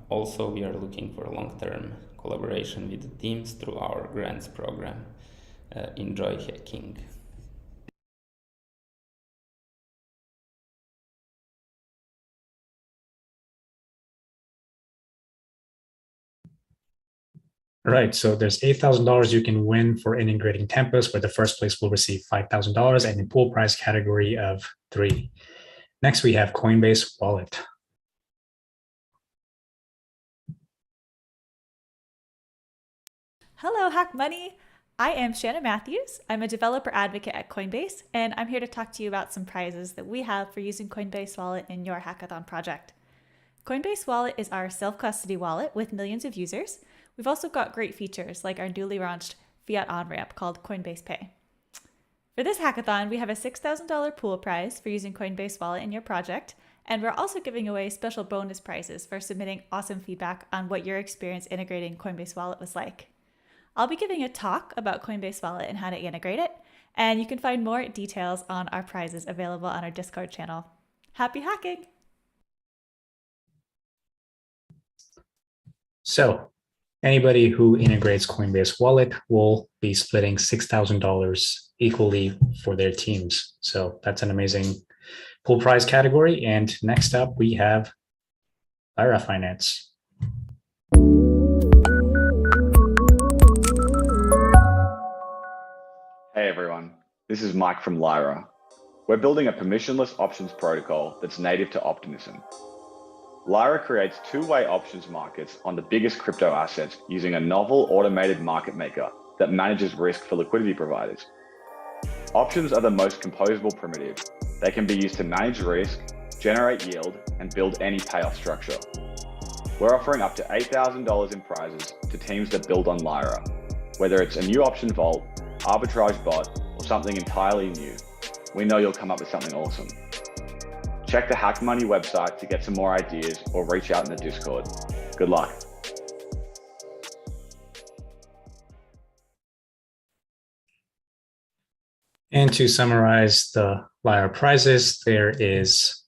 Also, we are looking for long-term collaboration with the teams through our grants program. Enjoy hacking. Right, so there's $8,000 you can win for integrating Tempest, where the first place will receive $5,000 and a pool prize category of $3,000. Next, we have Coinbase Wallet. Hello, HackMoney. I am Shanna Matthews. I'm a developer advocate at Coinbase, and I'm here to talk to you about some prizes that we have for using Coinbase Wallet in your hackathon project. Coinbase Wallet is our self-custody wallet with millions of users. We've also got great features like our newly launched fiat on-ramp called Coinbase Pay. For this hackathon, we have a $6,000 pool prize for using Coinbase Wallet in your project, and we're also giving away special bonus prizes for submitting awesome feedback on what your experience integrating Coinbase Wallet was like. I'll be giving a talk about Coinbase Wallet and how to integrate it, and you can find more details on our prizes available on our Discord channel. Happy hacking! So, Anybody who integrates Coinbase Wallet will be splitting $6,000 equally for their teams. So that's an amazing pool prize category. And next up, we have Ira Finance. Hey everyone, this is Mike from Lyra. We're building a permissionless options protocol that's native to Optimism. Lyra creates two-way options markets on the biggest crypto assets using a novel automated market maker that manages risk for liquidity providers. Options are the most composable primitive. They can be used to manage risk, generate yield, and build any payoff structure. We're offering up to $8,000 in prizes to teams that build on Lyra, whether it's a new option vault, arbitrage bot, or something entirely new. We know you'll come up with something awesome. Check the HackMoney website to get some more ideas or reach out in the Discord. Good luck. And to summarize the Lyra prizes, there is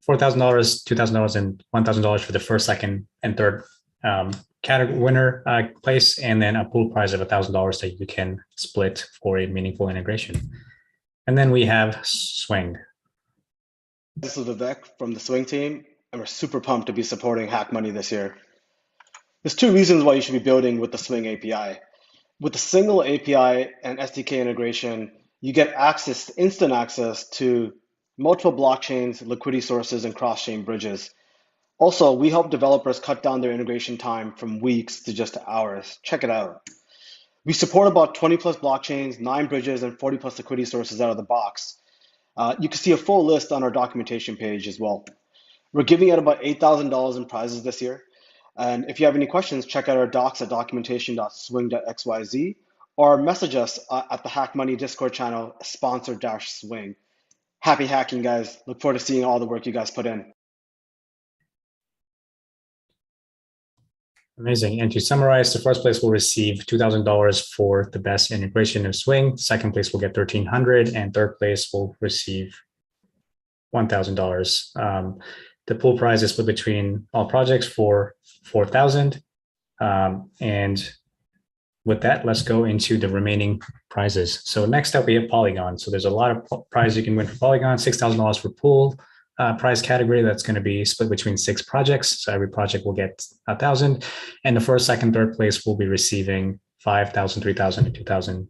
$4,000, $2,000, and $1,000 for the first, second, and third category winner place, and then a pool prize of $1,000 that you can split for a meaningful integration. And then we have Swing. This is Vivek from the Swing team, and we're super pumped to be supporting HackMoney this year. There's two reasons why you should be building with the Swing API. With a single API and SDK integration, you get instant access to multiple blockchains, liquidity sources, and cross-chain bridges. Also, we help developers cut down their integration time from weeks to just hours. Check it out. We support about 20 plus blockchains, 9 bridges, and 40 plus liquidity sources out of the box. You can see a full list on our documentation page as well. We're giving out about $8,000 in prizes this year. And if you have any questions, check out our docs at documentation.swing.xyz or message us at the HackMoney Discord channel, sponsor-swing. Happy hacking, guys. Look forward to seeing all the work you guys put in. Amazing. And to summarize, the first place will receive $2,000 for the best integration of Swing. Second place will get $1,300, and third place will receive $1,000. The pool prize is split between all projects for $4,000. And with that, let's go into the remaining prizes. So next up, we have Polygon. So there's a lot of prizes you can win for Polygon. $6,000 for pool prize category that's going to be split between 6 projects. So every project will get 1,000, and the first, second, third place will be receiving 5,000, 3,000, and 2,000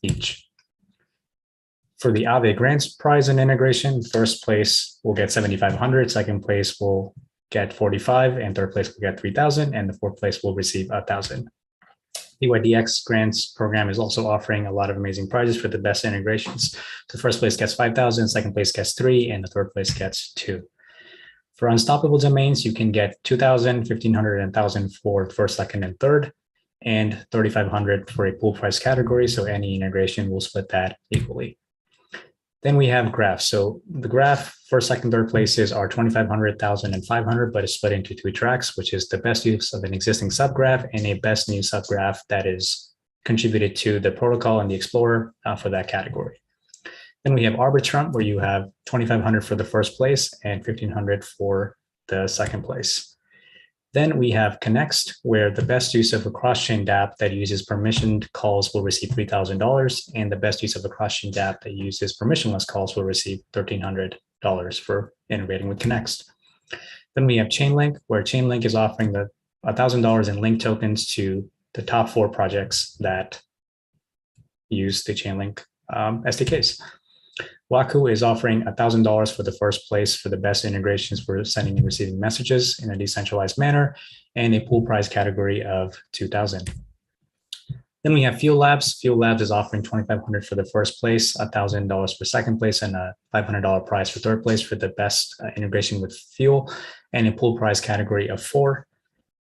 each. For the Aave Grants prize and integration, first place will get 7,500, second place will get 45, and third place will get 3,000, and the fourth place will receive 1,000. DYDX grants program is also offering a lot of amazing prizes for the best integrations. The first place gets 5,000, second place gets 3, and the third place gets 2. For unstoppable domains, you can get 2,000, 1,500, and 1,000 for first, second, and third, and 3,500 for a pool price category. So any integration will split that equally. Then we have graphs. So the graph first, second, third places are 2,500, 1,000, and 500, but it's split into 2 tracks, which is the best use of an existing subgraph and a best new subgraph that is contributed to the protocol and the Explorer for that category. Then we have Arbitrum, where you have 2,500 for the first place and 1,500 for the second place. Then we have Connext, where the best use of a cross-chain dApp that uses permissioned calls will receive $3,000, and the best use of a cross-chain dApp that uses permissionless calls will receive $1,300 for integrating with Connext. Then we have Chainlink, where Chainlink is offering the $1,000 in link tokens to the top 4 projects that use the Chainlink SDKs. Waku is offering $1,000 for the first place for the best integrations for sending and receiving messages in a decentralized manner, and a pool prize category of 2,000. Then we have Fuel Labs. Fuel Labs is offering $2,500 for the first place, $1,000 for second place, and a $500 prize for third place for the best integration with Fuel, and a pool prize category of 4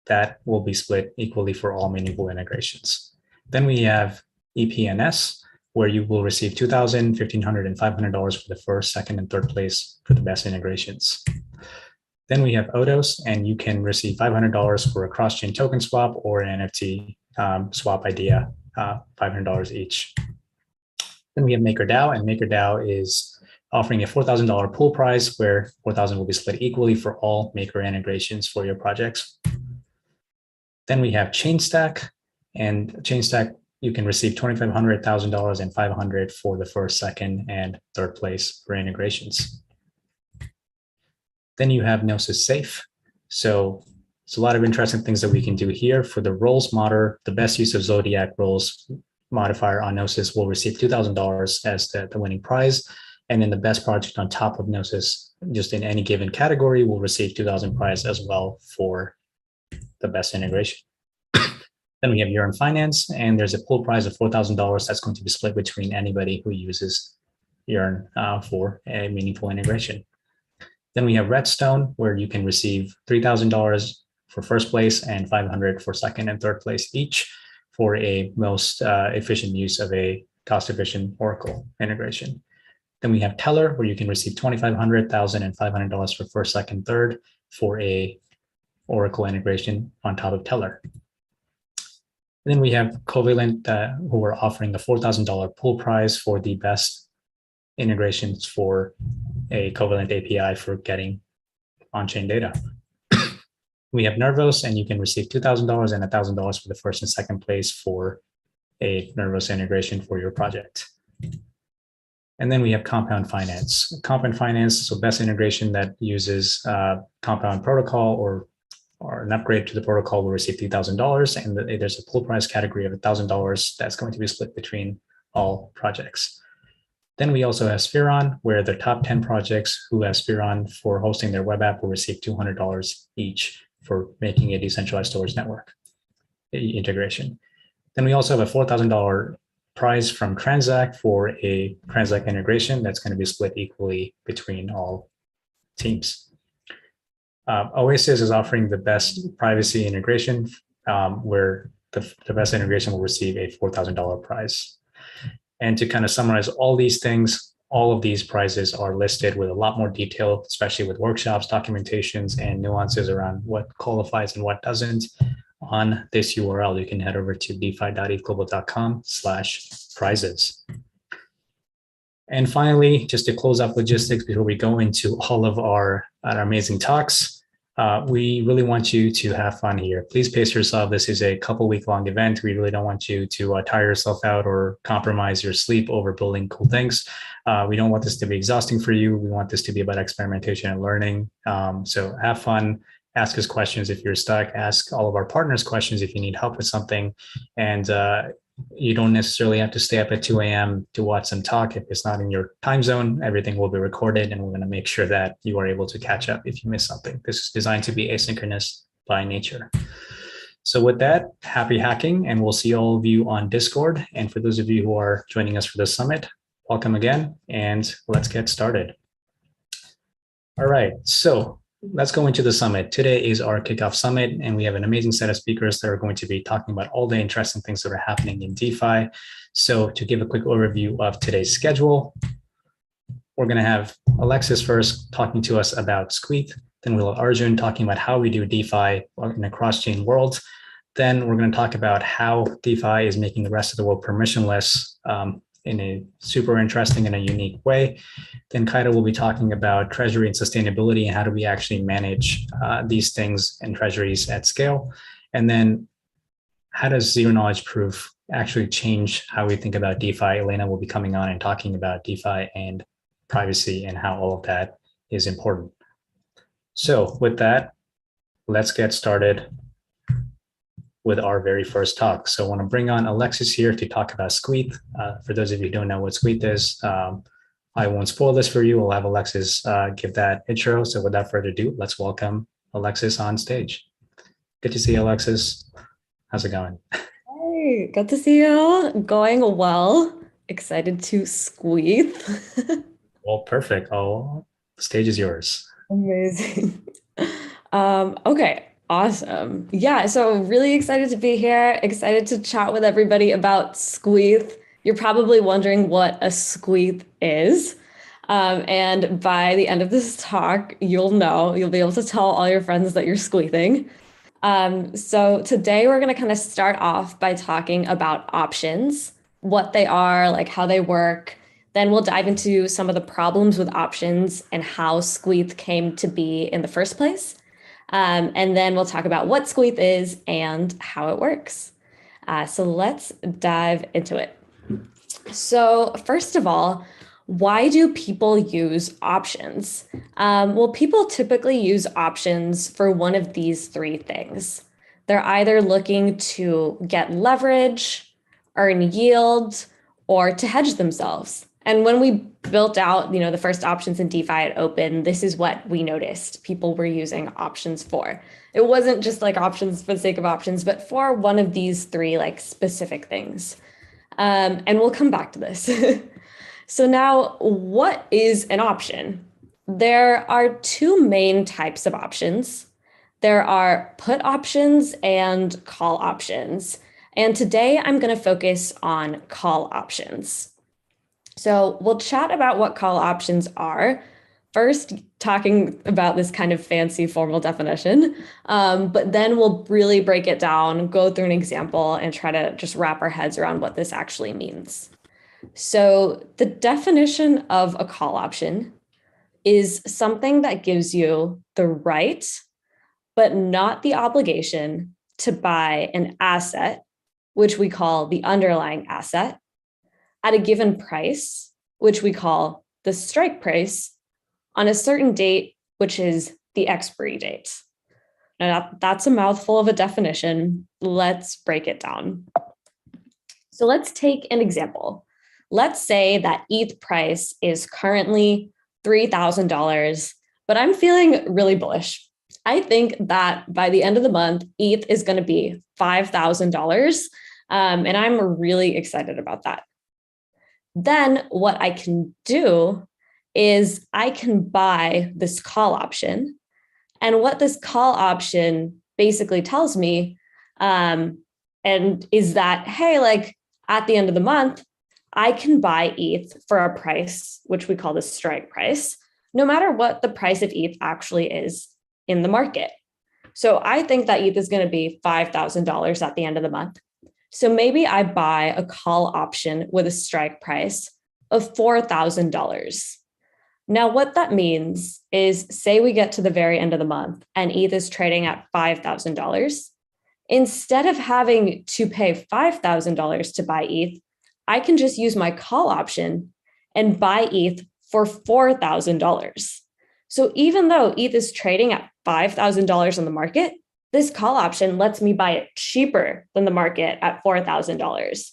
that will be split equally for all meaningful integrations. Then we have EPNS, where you will receive $2,000, $1,500, and $500 for the first, second, and third place for the best integrations. Then we have Odos, and you can receive $500 for a cross-chain token swap or an NFT swap idea, $500 each. Then we have MakerDAO, and MakerDAO is offering a $4,000 pool prize where $4,000 will be split equally for all Maker integrations for your projects. Then we have Chainstack, and Chainstack, you can receive $2,500, $1,000, and $500 for the first, second, and third place for integrations. Then you have Gnosis Safe. So it's a lot of interesting things that we can do here. For the roles modder, the best use of Zodiac roles modifier on Gnosis will receive $2,000 as the winning prize. And then the best project on top of Gnosis, just in any given category, will receive 2,000 prize as well for the best integration. Then we have Ira Finance, and there's a pool prize of $4,000 that's going to be split between anybody who uses Ira for a meaningful integration. Then we have Redstone, where you can receive $3,000 for first place and $500 for second and third place each for a most efficient use of a cost-efficient Oracle integration. Then we have Teller, where you can receive $2,500, $1,000, and $500 for first, second, third for a Oracle integration on top of Teller. And then we have Covalent, who are offering the $4,000 pool prize for the best integrations for a Covalent API for getting on-chain data. We have Nervos, and you can receive $2,000 and $1,000 for the first and second place for a Nervos integration for your project. And then we have Compound Finance. Compound Finance, so best integration that uses Compound protocol or an upgrade to the protocol will receive $3,000, and there's a pool prize category of $1,000 that's going to be split between all projects. Then we also have Spheron, where the top 10 projects who have Spheron for hosting their web app will receive $200 each for making a decentralized storage network integration. Then we also have a $4,000 prize from Transact for a Transact integration that's going to be split equally between all teams. Oasis is offering the best privacy integration, where the best integration will receive a $4,000 prize. And to kind of summarize all these things, all of these prizes are listed with a lot more detail, especially with workshops, documentations, and nuances around what qualifies and what doesn't. On this URL, you can head over to defi.ethglobal.com/prizes. And finally, just to close up logistics before we go into all of our amazing talks, we really want you to have fun here. Please pace yourself. This is a couple-week-long event. We really don't want you to tire yourself out or compromise your sleep over building cool things. We don't want this to be exhausting for you. We want this to be about experimentation and learning. So have fun. Ask us questions if you're stuck. Ask all of our partners questions if you need help with something. And you don't necessarily have to stay up at 2 a.m. to watch some talk. If it's not in your time zone, everything will be recorded, and we're going to make sure that you are able to catch up if you miss something. This is designed to be asynchronous by nature. So with that, happy hacking, and we'll see all of you on Discord. And for those of you who are joining us for the summit, welcome again, and let's get started. All right, so let's go into the summit. Today is our Kickoff Summit, and we have an amazing set of speakers that are going to be talking about all the interesting things that are happening in DeFi. So to give a quick overview of today's schedule, we're going to have Alexis first talking to us about Squeeth. Then we'll have Arjun talking about how we do DeFi in a cross-chain world. Then we're going to talk about how DeFi is making the rest of the world permissionless in a super interesting and a unique way. Then Kaito will be talking about treasury and sustainability and how do we actually manage these things and treasuries at scale. And then how does zero knowledge proof actually change how we think about DeFi? Elena will be coming on and talking about DeFi and privacy and how all of that is important. So with that, let's get started with our very first talk. So I want to bring on Alexis here to talk about Squeeth. For those of you who don't know what Squeeth is, I won't spoil this for you. I'll have Alexis give that intro. So without further ado, let's welcome Alexis on stage. Good to see you, Alexis. How's it going? Hey, good to see you. Going well. Excited to Squeeth. Well, perfect. Oh, the stage is yours. Amazing. Okay. Awesome. Yeah, so really excited to be here, excited to chat with everybody about Squeeth. You're probably wondering what a Squeeth is. And by the end of this talk, you'll be able to tell all your friends that you're squeething. So today we're going to kind of start off by talking about options, what they are, like how they work. Then we'll dive into some of the problems with options and how Squeeth came to be in the first place. And then we'll talk about what Squeeth is and how it works. So let's dive into it. So first of all, why do people use options? Well, people typically use options for one of these three things. They're either looking to get leverage, earn yield, or to hedge themselves. And when we built out, the first options in DeFi at Open, this is what we noticed people were using options for. It wasn't just like options for the sake of options, but for one of these three like specific things. And we'll come back to this. So now, what is an option? There are two main types of options. There are put options and call options. And today I'm going to focus on call options. So we'll chat about what call options are. First, talking about this kind of fancy formal definition, but then we'll really break it down, go through an example, and try to just wrap our heads around what this actually means. So the definition of a call option is something that gives you the right, but not the obligation to buy an asset, which we call the underlying asset, at a given price, which we call the strike price, on a certain date, which is the expiry date. Now, that's a mouthful of a definition. Let's break it down. So let's take an example. Let's say that ETH price is currently $3,000, but I'm feeling really bullish. I think that by the end of the month, ETH is going to be $5,000, and I'm really excited about that. Then what I can do is I can buy this call option. And what this call option basically tells me and is that, hey, like at the end of the month, I can buy ETH for a price, which we call the strike price, no matter what the price of ETH actually is in the market. So I think that ETH is going to be $5,000 at the end of the month. So maybe I buy a call option with a strike price of $4,000. Now, what that means is, say we get to the very end of the month and ETH is trading at $5,000. Instead of having to pay $5,000 to buy ETH, I can just use my call option and buy ETH for $4,000. So even though ETH is trading at $5,000 on the market, this call option lets me buy it cheaper than the market at $4,000.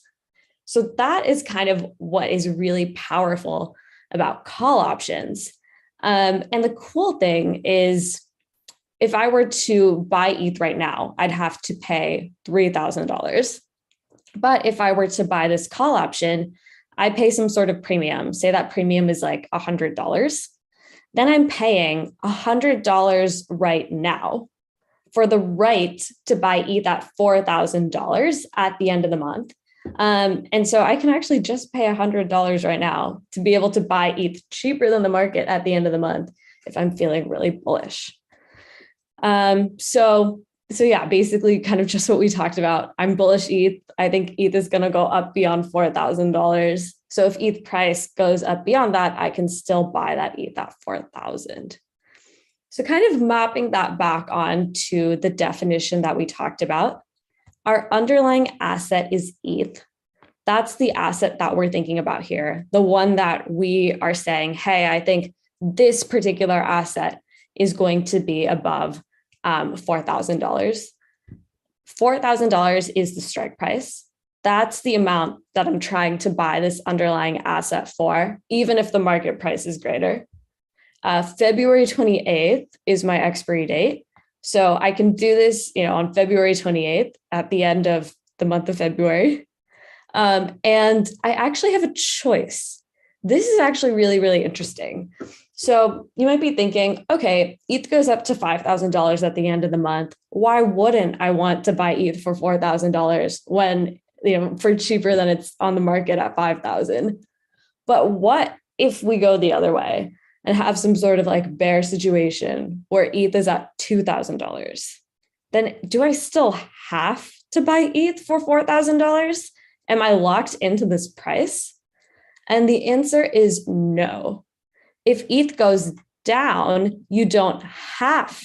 So that is kind of what is really powerful about call options. And the cool thing is, if I were to buy ETH right now, I'd have to pay $3,000. But if I were to buy this call option, I pay some sort of premium. Say that premium is like $100. Then I'm paying $100 right now for the right to buy ETH at $4,000 at the end of the month. And so I can actually just pay $100 right now to be able to buy ETH cheaper than the market at the end of the month if I'm feeling really bullish. So yeah, basically kind of just what we talked about. I'm bullish ETH. I think ETH is going to go up beyond $4,000. So if ETH price goes up beyond that, I can still buy that ETH at $4,000. So kind of mapping that back on to the definition that we talked about, our underlying asset is ETH. That's the asset that we're thinking about here. The one that we are saying, hey, I think this particular asset is going to be above $4,000. $4,000 is the strike price. That's the amount that I'm trying to buy this underlying asset for, even if the market price is greater. February 28th is my expiry date. So I can do this, on February 28th at the end of the month of February. And I actually have a choice. This is actually really, really interesting. So you might be thinking, okay, ETH goes up to $5,000 at the end of the month. Why wouldn't I want to buy ETH for $4,000 when, for cheaper than it's on the market at $5,000? But what if we go the other way and have some sort of like bear situation where ETH is at $2,000? Then do I still have to buy ETH for $4,000? Am I locked into this price? And the answer is no. If ETH goes down, you don't have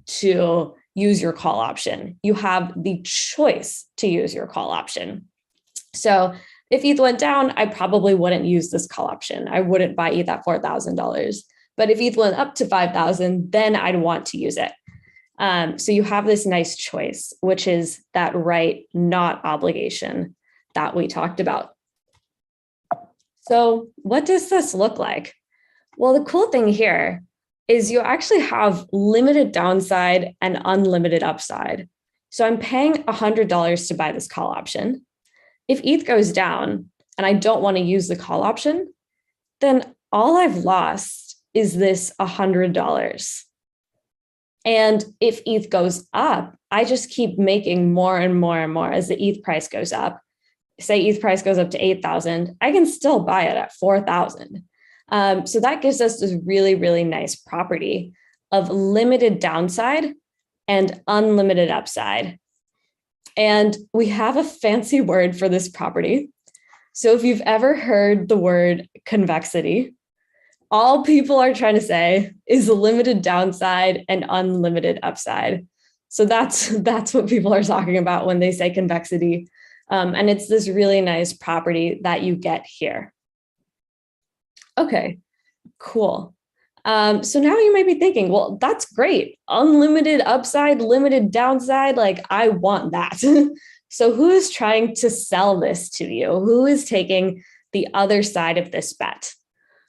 to use your call option. You have the choice to use your call option. So if ETH went down, I probably wouldn't use this call option. I wouldn't buy ETH at $4,000. But if ETH went up to 5,000, then I'd want to use it. So you have this nice choice, which is that right, not obligation that we talked about. So what does this look like? Well, the cool thing here is you actually have limited downside and unlimited upside. So I'm paying $100 to buy this call option. If ETH goes down and I don't want to use the call option, then all I've lost is this $100. And if ETH goes up, I just keep making more and more and more as the ETH price goes up. Say ETH price goes up to 8,000, I can still buy it at 4,000. So that gives us this really, really nice property of limited downside and unlimited upside. And we have a fancy word for this property. So if you've ever heard the word convexity, all people are trying to say is limited downside and unlimited upside. So that's what people are talking about when they say convexity. And it's this really nice property that you get here. Okay, cool. So now you might be thinking, well, that's great. Unlimited upside, limited downside, like I want that. So who is trying to sell this to you? Who is taking the other side of this bet?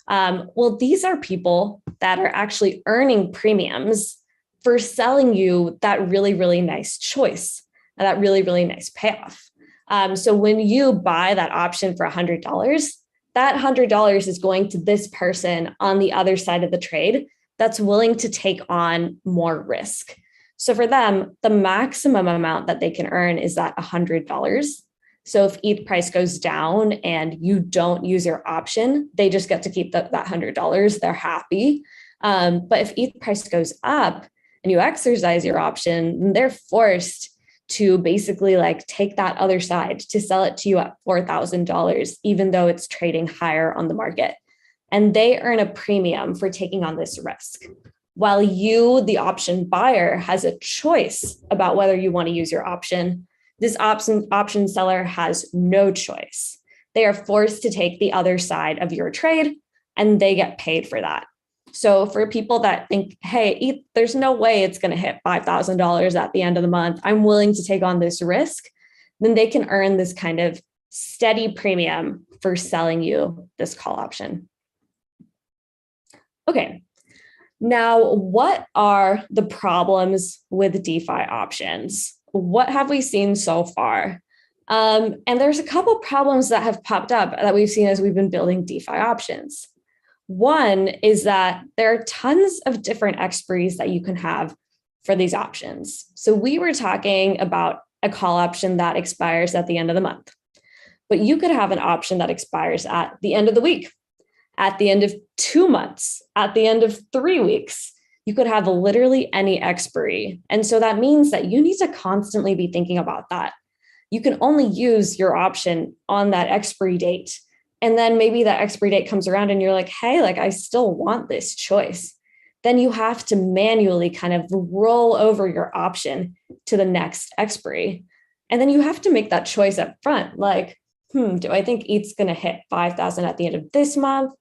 Well, these are people that are actually earning premiums for selling you that really, really nice choice and that really, really nice payoff. So when you buy that option for $100, that $100 is going to this person on the other side of the trade that's willing to take on more risk. So for them, the maximum amount that they can earn is that $100. So if ETH price goes down and you don't use your option, they just get to keep that $100. They're happy. But if ETH price goes up and you exercise your option, then they're forced to basically like take that other side to sell it to you at $4,000, even though it's trading higher on the market. And they earn a premium for taking on this risk. While you, the option buyer, has a choice about whether you want to use your option, this option seller has no choice. They are forced to take the other side of your trade and they get paid for that. So for people that think, hey, there's no way it's going to hit $5,000 at the end of the month, I'm willing to take on this risk, then they can earn this kind of steady premium for selling you this call option. Okay, now what are the problems with DeFi options? What have we seen so far? And there's a couple problems that have popped up that we've seen as we've been building DeFi options. One is that there are tons of different expiries that you can have for these options. So we were talking about a call option that expires at the end of the month, but you could have an option that expires at the end of the week, at the end of 2 months, at the end of 3 weeks. You could have literally any expiry. And so that means that you need to constantly be thinking about that. You can only use your option on that expiry date. And then maybe that expiry date comes around and you're like, hey, like I still want this choice. Then you have to manually kind of roll over your option to the next expiry. And then you have to make that choice up front. Like, do I think ETH's going to hit 5,000 at the end of this month?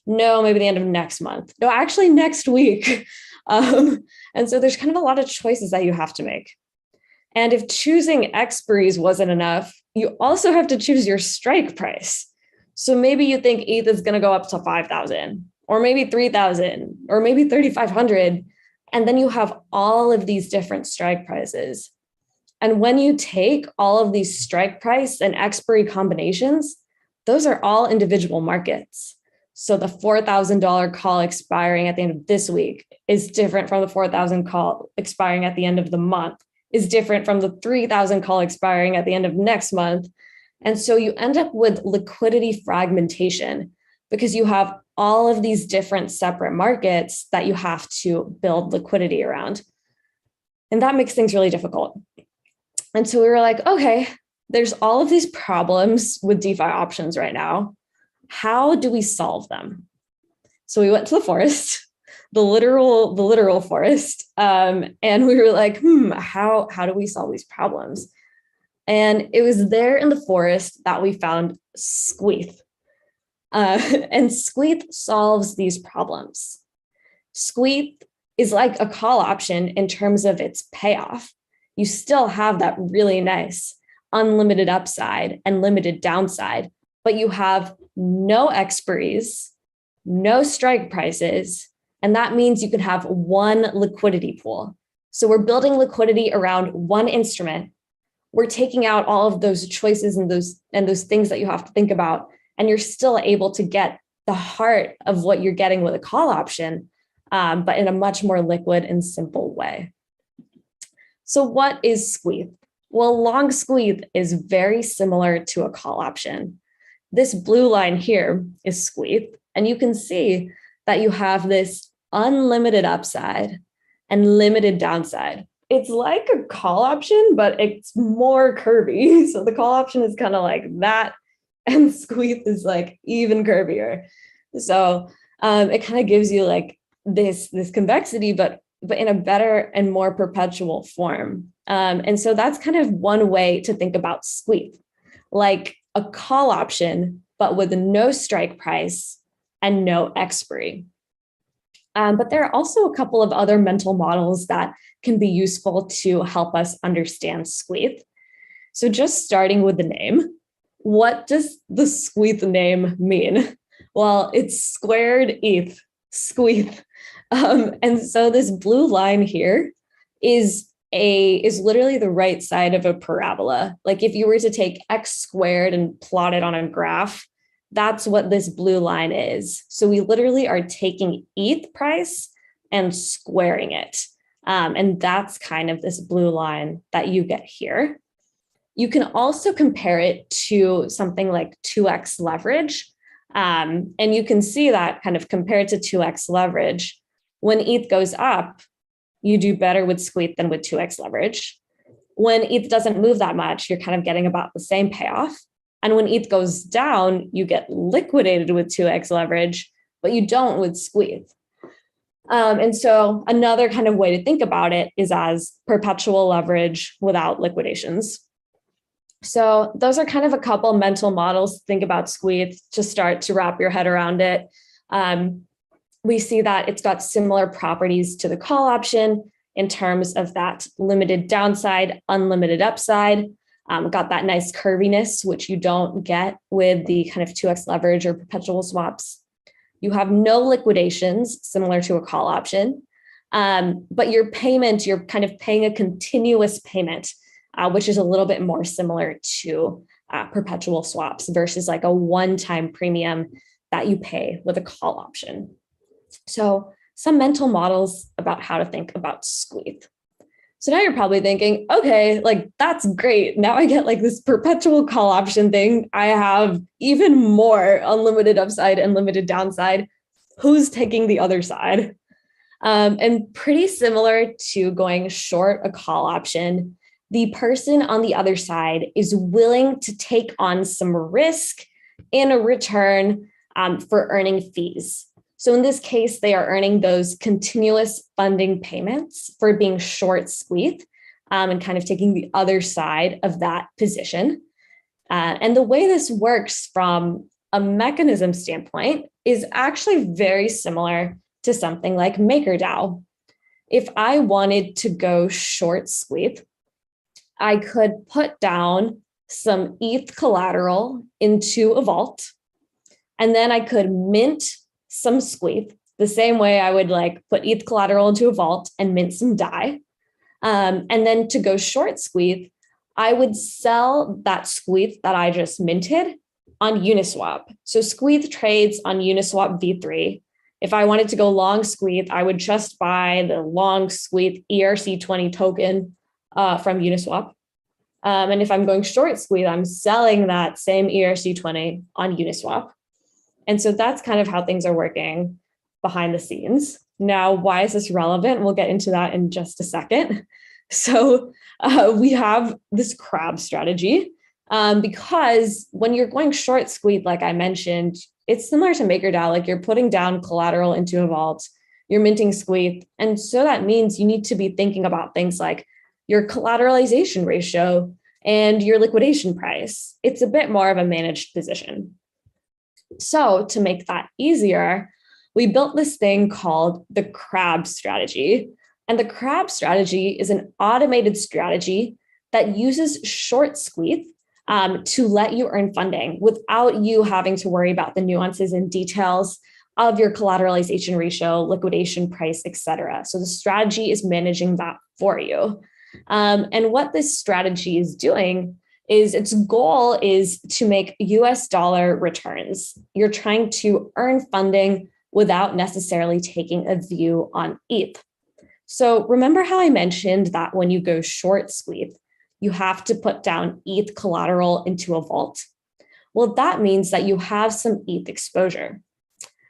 No, maybe the end of next month. No, actually next week. And so there's kind of a lot of choices that you have to make. And if choosing expiries wasn't enough, you also have to choose your strike price. So maybe you think ETH is going to go up to 5,000 or maybe 3,000 or maybe 3,500. And then you have all of these different strike prices. And when you take all of these strike price and expiry combinations, those are all individual markets. So the $4,000 call expiring at the end of this week is different from the 4,000 call expiring at the end of the month, is different from the 3,000 call expiring at the end of next month. And so you end up with liquidity fragmentation because you have all of these different separate markets that you have to build liquidity around. And that makes things really difficult. And so we were like, okay, there's all of these problems with DeFi options right now. How do we solve them? So we went to the forest. literal forest. And we were like, how do we solve these problems? And it was there in the forest that we found Squeeth. And Squeeth solves these problems. Squeeth is like a call option in terms of its payoff. You still have that really nice unlimited upside and limited downside, but you have no expiries, no strike prices, and that means you can have one liquidity pool. So we're building liquidity around one instrument. We're taking out all of those choices and those things that you have to think about, and you're still able to get the heart of what you're getting with a call option, but in a much more liquid and simple way. So what is Squeeth? Well, long Squeeth is very similar to a call option. This blue line here is Squeeth, and you can see that you have this unlimited upside and limited downside. It's like a call option, but it's more curvy. So the call option is kind of like that, and Squeeth is like even curvier. So it kind of gives you like this convexity, but in a better and more perpetual form. And so that's kind of one way to think about Squeeth, like a call option, but with no strike price and no expiry. But there are also a couple of other mental models that can be useful to help us understand Squeeth. So just starting with the name, what does the Squeeth name mean? Well, it's squared ETH, Squeeth. And so this blue line here is literally the right side of a parabola. Like if you were to take x squared and plot it on a graph, that's what this blue line is. So we literally are taking ETH price and squaring it. And that's kind of this blue line that you get here. You can also compare it to something like 2x leverage. And you can see that kind of compared to 2x leverage, when ETH goes up, you do better with Squeeth than with 2x leverage. When ETH doesn't move that much, you're kind of getting about the same payoff. And when ETH goes down, you get liquidated with 2x leverage, but you don't with Squeeth. And so another kind of way to think about it is as perpetual leverage without liquidations. So those are kind of a couple mental models to think about Squeeth to start to wrap your head around it. We see that it's got similar properties to the call option in terms of that limited downside, unlimited upside. Got that nice curviness, which you don't get with the kind of 2x leverage or perpetual swaps. You have no liquidations, similar to a call option, but your payment, you're kind of paying a continuous payment, which is a little bit more similar to perpetual swaps versus like a one-time premium that you pay with a call option. So some mental models about how to think about Squeeth. So now you're probably thinking, okay, like that's great. Now I get like this perpetual call option thing. I have even more unlimited upside and limited downside. Who's taking the other side? And pretty similar to going short a call option, the person on the other side is willing to take on some risk in a return for earning fees. So in this case, they are earning those continuous funding payments for being short Squeeth and kind of taking the other side of that position. And the way this works from a mechanism standpoint is actually very similar to something like MakerDAO. If I wanted to go short Squeeth, I could put down some ETH collateral into a vault, and then I could mint some Squeeth the same way I would like put ETH collateral into a vault and mint some DAI. And then to go short Squeeth, I would sell that Squeeth that I just minted on Uniswap. So Squeeth trades on Uniswap v3. If I wanted to go long Squeeth, I would just buy the long Squeeth ERC20 token from Uniswap. And if I'm going short Squeeth, I'm selling that same ERC20 on Uniswap. And so that's kind of how things are working behind the scenes. Now, why is this relevant? We'll get into that in just a second. So we have this crab strategy because when you're going short Squeeth, like I mentioned, it's similar to MakerDAO. Like you're putting down collateral into a vault. you're minting squeeze. And so that means you need to be thinking about things like your collateralization ratio and your liquidation price. It's a bit more of a managed position. So to make that easier, we built this thing called the crab strategy. And the crab strategy is an automated strategy that uses short squeeze to let you earn funding without you having to worry about the nuances and details of your collateralization ratio, liquidation price, etc. So the strategy is managing that for you. And what this strategy is doing is its goal is to make US dollar returns. You're trying to earn funding without necessarily taking a view on ETH. So remember how I mentioned that when you go short squeeze, you have to put down ETH collateral into a vault? Well, that means that you have some ETH exposure.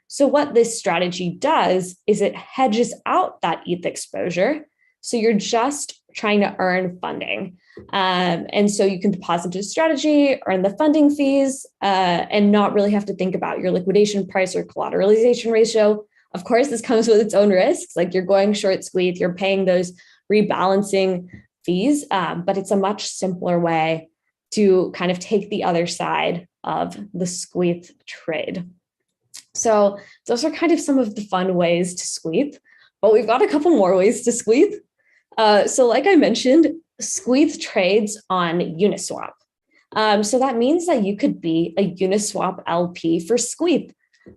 So what this strategy does is it hedges out that ETH exposure. So you're just trying to earn funding. And so you can deposit to strategy, earn the funding fees, and not really have to think about your liquidation price or collateralization ratio. Of course, this comes with its own risks, like you're going short squeeze, you're paying those rebalancing fees, but it's a much simpler way to kind of take the other side of the squeeze trade. So those are kind of some of the fun ways to squeeze, but we've got a couple more ways to squeeze. So like I mentioned, squeeze trades on Uniswap. So that means that you could be a Uniswap LP for squeeze.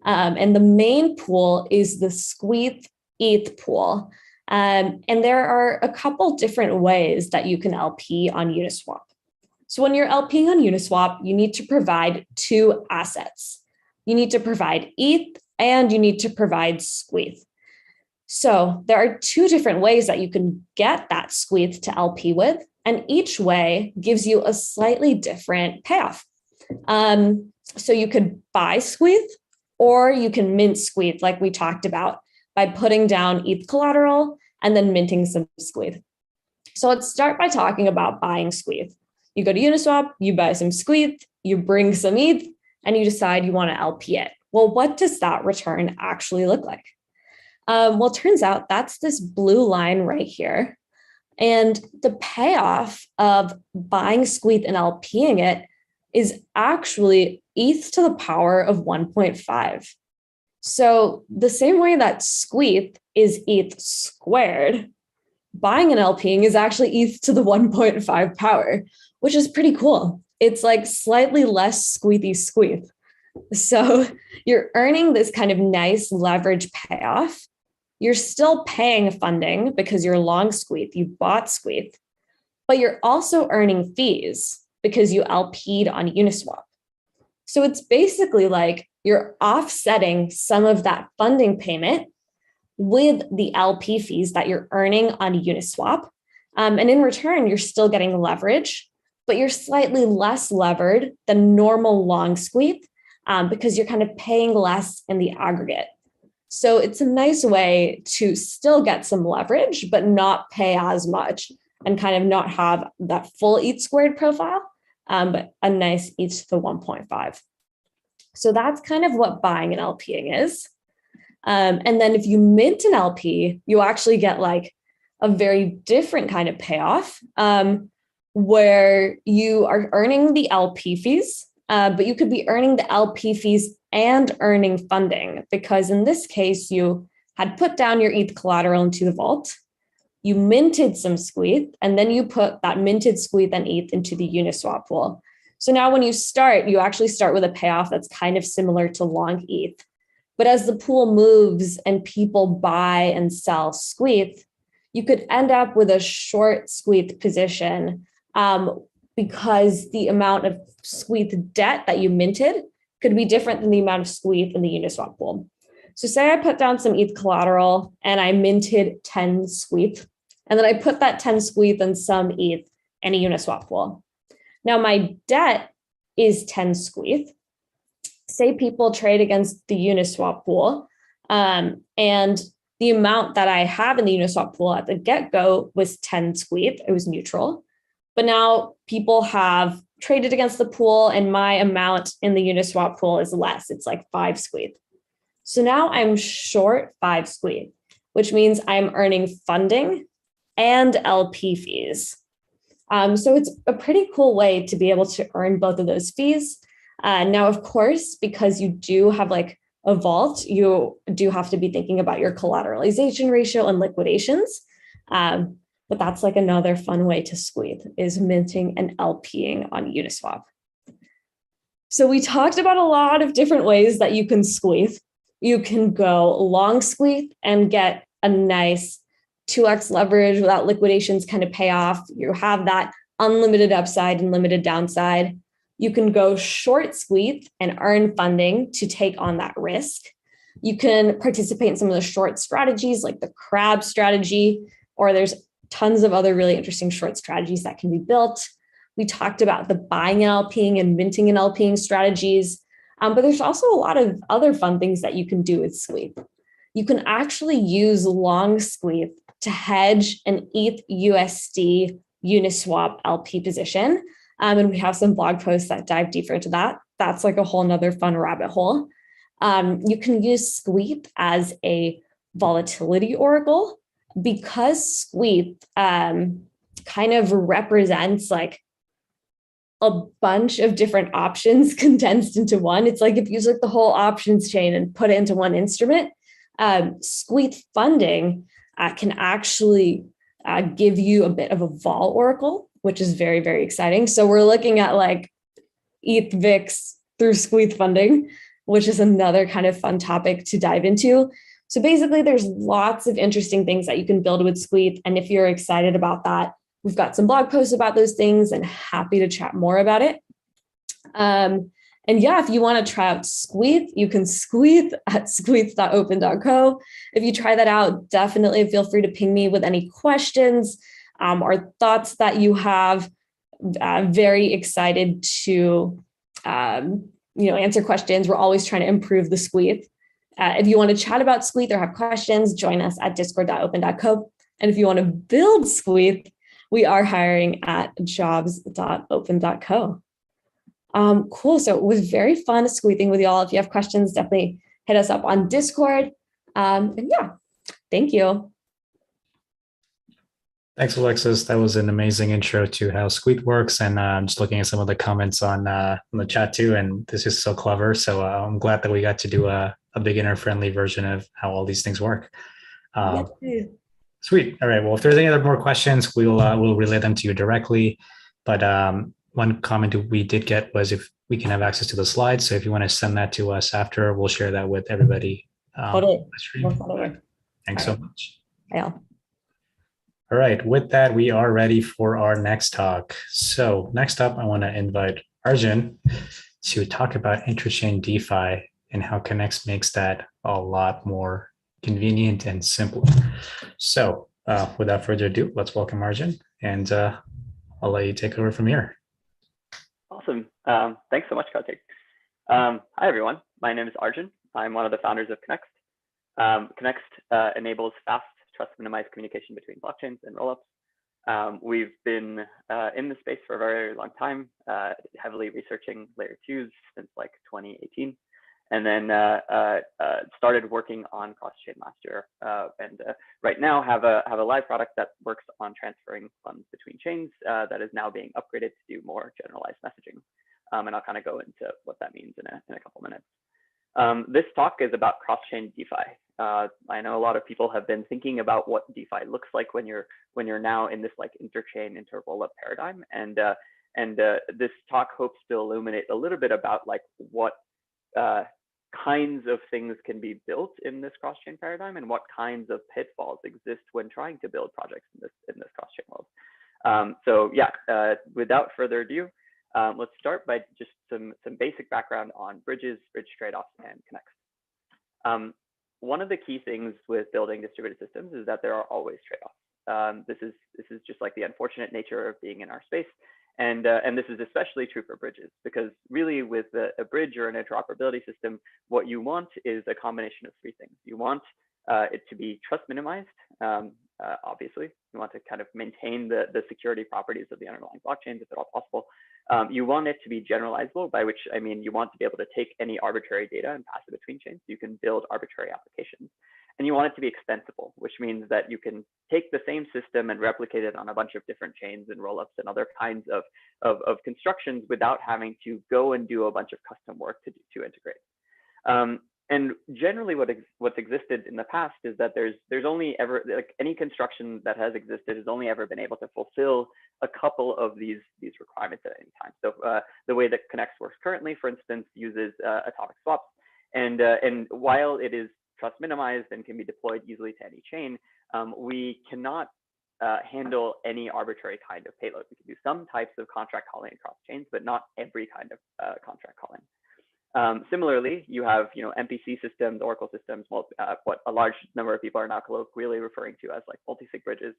And the main pool is the squeeze ETH pool. And there are a couple different ways that you can LP on Uniswap. So when you're LPing on Uniswap, you need to provide two assets. You need to provide ETH and you need to provide squeeze. So there are two different ways that you can get that squeeze to LP with, and each way gives you a slightly different payoff. So you could buy squeeze or you can mint squeeze like we talked about by putting down ETH collateral and then minting some squeeze. So let's start by talking about buying squeeze. You go to Uniswap, you buy some squeeze, you bring some ETH, and you decide you want to LP it. Well, what does that return actually look like? Well, it turns out that's this blue line right here. And the payoff of buying squeeze and LPing it is actually ETH to the power of 1.5. So the same way that squeeze is ETH squared, buying and LPing is actually ETH to the 1.5 power, which is pretty cool. It's like slightly less squeezy squeeze. So you're earning this kind of nice leverage payoff. You're still paying funding because you're long squeeze, you bought squeeze, but you're also earning fees because you LP'd on Uniswap. So it's basically like you're offsetting some of that funding payment with the LP fees that you're earning on Uniswap. And in return, you're still getting leverage, but you're slightly less levered than normal long squeeze because you're kind of paying less in the aggregate. So it's a nice way to still get some leverage, but not pay as much and kind of not have that full ETH squared profile, but a nice ETH to the 1.5. So that's kind of what buying an LPing is. And then if you mint an LP, you actually get like a very different kind of payoff where you are earning the LP fees, but you could be earning the LP fees and earning funding, because in this case, you had put down your ETH collateral into the vault, you minted some squeeze, and then you put that minted squeeze and ETH into the Uniswap pool. So now when you start, you actually start with a payoff that's kind of similar to long ETH. But as the pool moves and people buy and sell squeeze, you could end up with a short squeeze position because the amount of squeeze debt that you minted could be different than the amount of squeeze in the Uniswap pool. So say I put down some ETH collateral and I minted 10 squeeze, and then I put that 10 squeeze and some ETH in a Uniswap pool. Now my debt is 10 squeeze. Say people trade against the Uniswap pool, and the amount that I have in the Uniswap pool at the get-go was 10 squeeze. It was neutral. But now people have traded against the pool and my amount in the Uniswap pool is less. It's like 5 squeeze. So now I'm short 5 squeeze. which means I'm earning funding and LP fees. So it's a pretty cool way to be able to earn both of those fees. Now, of course, because you do have like a vault, you do have to be thinking about your collateralization ratio and liquidations. But that's like another fun way to squeeze, is minting and LPing on Uniswap. So we talked about a lot of different ways that you can squeeze. You can go long squeeze and get a nice 2x leverage without liquidations kind of pay off. You have that unlimited upside and limited downside. You can go short squeeze and earn funding to take on that risk. You can participate in some of the short strategies like the crab strategy, or there's tons of other really interesting short strategies that can be built. We talked about the buying and LPing and minting and LPing strategies, but there's also a lot of other fun things that you can do with squeeze. You can actually use long squeeze to hedge an ETH USD Uniswap LP position. And we have some blog posts that dive deeper into that. That's like a whole nother fun rabbit hole. You can use squeeze as a volatility oracle, because squeeze kind of represents like a bunch of different options condensed into one. It's like if you took the whole options chain and put it into one instrument, squeeze funding can actually give you a bit of a vol oracle, which is very, very exciting. So we're looking at like ETH VIX through squeeze funding, which is another kind of fun topic to dive into. So basically, there's lots of interesting things that you can build with squeeze. And if you're excited about that, we've got some blog posts about those things and happy to chat more about it. And yeah, if you want to try out squeeze, you can squeeze at squeeze.open.co. If you try that out, definitely feel free to ping me with any questions or thoughts that you have. Very excited to answer questions. We're always trying to improve the squeeze. If you want to chat about squeeze or have questions, join us at discord.open.co. And if you want to build squeeze, we are hiring at jobs.open.co. Cool. So it was very fun squeezing with y'all. If you have questions, definitely hit us up on Discord. And yeah, thank you. Thanks, Alexis. That was an amazing intro to how Squeeze works. And I'm just looking at some of the comments on the chat too. And this is so clever. So I'm glad that we got to do a beginner-friendly version of how all these things work. Sweet. All right. Well, if there's any other more questions, we'll relay them to you directly. But one comment we did get was if we can have access to the slides. So if you want to send that to us after, we'll share that with everybody. Thanks so much. Yeah. All right. With that, we are ready for our next talk. So next up, I want to invite Arjun to talk about interchain DeFi and how Connex makes that a lot more convenient and simple. So without further ado, let's welcome Arjun, and I'll let you take over from here. Awesome. Thanks so much, Kartik. Hi, everyone. My name is Arjun. I'm one of the founders of Connext. Connext enables fast, trust-minimized communication between blockchains and rollups. We've been in the space for a very long time, heavily researching layer 2s since like 2018. And then started working on cross-chain last year, and right now have a live product that works on transferring funds between chains that is now being upgraded to do more generalized messaging. And I'll kind of go into what that means in a couple minutes. This talk is about cross-chain DeFi. I know a lot of people have been thinking about what DeFi looks like when you're now in this like interchain interroll-up paradigm, and this talk hopes to illuminate a little bit about like what kinds of things can be built in this cross-chain paradigm and what kinds of pitfalls exist when trying to build projects in this cross-chain world. So yeah, without further ado, let's start by just some basic background on bridges, bridge trade-offs, and Connext. One of the key things with building distributed systems is that there are always trade-offs. This is just like the unfortunate nature of being in our space. And this is especially true for bridges, because really with a bridge or an interoperability system, what you want is a combination of three things. You want it to be trust minimized, obviously. You want to kind of maintain the security properties of the underlying blockchains if at all possible. You want it to be generalizable, by which I mean you want to be able to take any arbitrary data and pass it between chains. So you can build arbitrary applications. And you want it to be extensible, which means that you can take the same system and replicate it on a bunch of different chains and rollups and other kinds of constructions without having to go and do a bunch of custom work to integrate. And generally what's existed in the past is that there's only ever, like any construction that has existed has only ever been able to fulfill a couple of these requirements at any time. So the way that Connext works currently, for instance, uses atomic swaps. And while it is trust minimized and can be deployed easily to any chain, we cannot handle any arbitrary kind of payload. We can do some types of contract calling across chains, but not every kind of contract calling. Similarly, you have MPC systems, Oracle systems, what a large number of people are now colloquially referring to as like multi-sig bridges,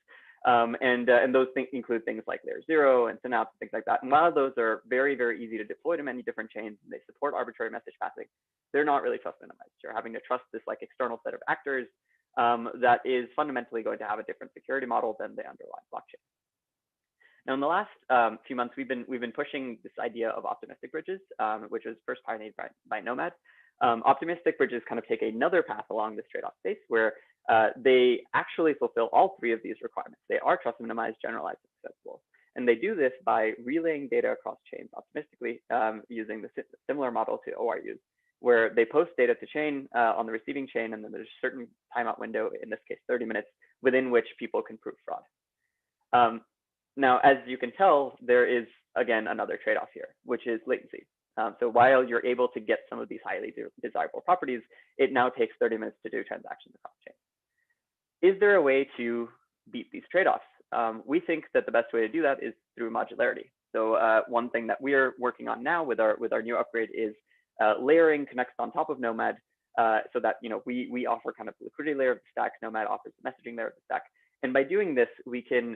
and those include things like Layer 0 and Synapse and things like that. And while those are very, very easy to deploy to many different chains, and they support arbitrary message passing, they're not really trust minimized. You're having to trust this like external set of actors that is fundamentally going to have a different security model than the underlying blockchain. Now, in the last few months, we've been pushing this idea of optimistic bridges, which was first pioneered by Nomad. Optimistic bridges kind of take another path along this trade-off space where they actually fulfill all three of these requirements. They are trust minimized, generalized, and accessible. And they do this by relaying data across chains optimistically using the similar model to ORUs, where they post data to chain on the receiving chain, and then there's a certain timeout window, in this case 30 minutes, within which people can prove fraud. Now, as you can tell, there is, again, another trade-off here, which is latency. So while you're able to get some of these highly desirable properties, it now takes 30 minutes to do transactions across chain. Is there a way to beat these trade-offs? We think that the best way to do that is through modularity. So one thing that we're working on now with our new upgrade is layering Connext on top of Nomad, so that we offer kind of the liquidity layer of the stack, Nomad offers the messaging layer of the stack. And by doing this, we can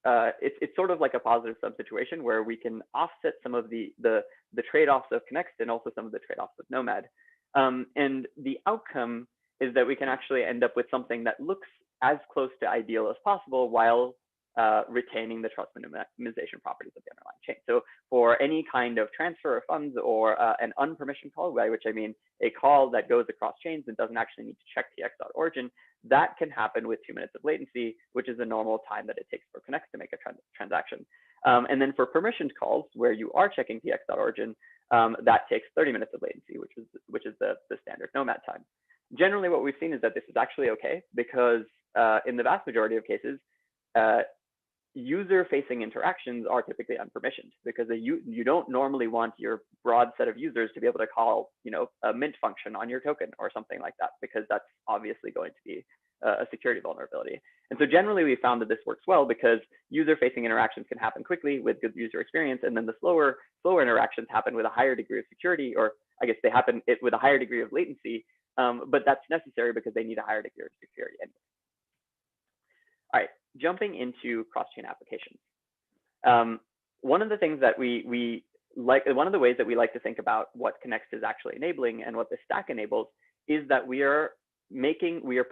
it's sort of like a positive sum situation where we can offset some of the trade-offs of Connext and also some of the trade-offs of Nomad. And the outcome is that we can actually end up with something that looks as close to ideal as possible while retaining the trust minimization properties of the underlying chain. So for any kind of transfer of funds or an unpermissioned call, by which I mean a call that goes across chains and doesn't actually need to check tx.origin, that can happen with 2 minutes of latency, which is the normal time that it takes for Connext to make a transaction. And then for permissioned calls, where you are checking tx.origin, that takes 30 minutes of latency, which is the standard Nomad time. Generally, what we've seen is that this is actually okay, because in the vast majority of cases, user-facing interactions are typically unpermissioned, because you don't normally want your broad set of users to be able to call a mint function on your token or something like that, because that's obviously going to be a security vulnerability. And so generally we found that this works well because user-facing interactions can happen quickly with good user experience, and then the slower interactions happen with a higher degree of security, or I guess they happen with a higher degree of latency, but that's necessary because they need a higher degree of security anyway. All right, jumping into cross-chain applications. One of the things that we like, one of the ways that we like to think about what Connext is actually enabling and what the stack enables is that we are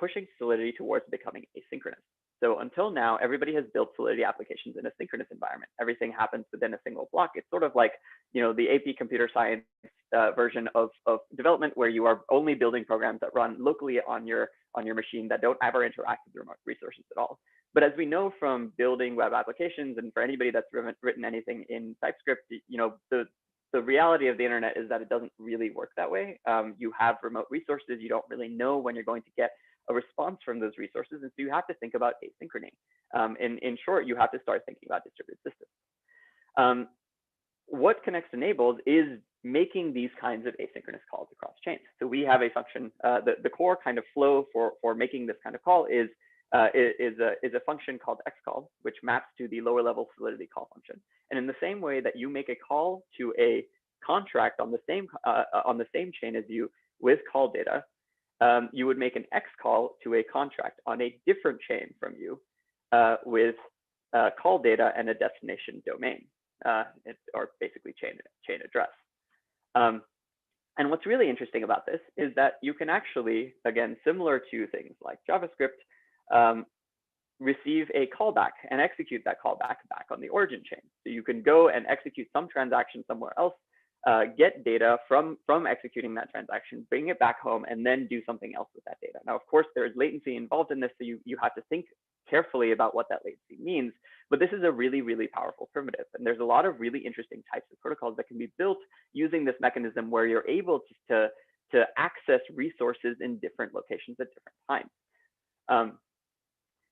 pushing Solidity towards becoming asynchronous. So until now, everybody has built Solidity applications in a synchronous environment. Everything happens within a single block. It's sort of like the AP computer science version of development, where you are only building programs that run locally on your machine that don't ever interact with remote resources at all. But as we know from building web applications, and for anybody that's written anything in TypeScript, the reality of the internet is that it doesn't really work that way. You have remote resources. You don't really know when you're going to get a response from those resources. And so you have to think about asynchrony. In short, you have to start thinking about distributed systems. What Connext enables is making these kinds of asynchronous calls across chains. So we have a function, the core kind of flow for making this kind of call is a function called xcall, which maps to the lower level Solidity call function. And in the same way that you make a call to a contract on the same chain as you with call data, you would make an xcall to a contract on a different chain from you with call data and a destination domain, or basically chain address. And what's really interesting about this is that you can actually, again, similar to things like JavaScript, receive a callback and execute that callback back on the origin chain. So you can go and execute some transaction somewhere else get data from executing that transaction, bring it back home, and then do something else with that data. Now, of course, there's latency involved in this, so you have to think carefully about what that latency means. But this is a really, really powerful primitive. And there's a lot of really interesting types of protocols that can be built using this mechanism where you're able to access resources in different locations at different times.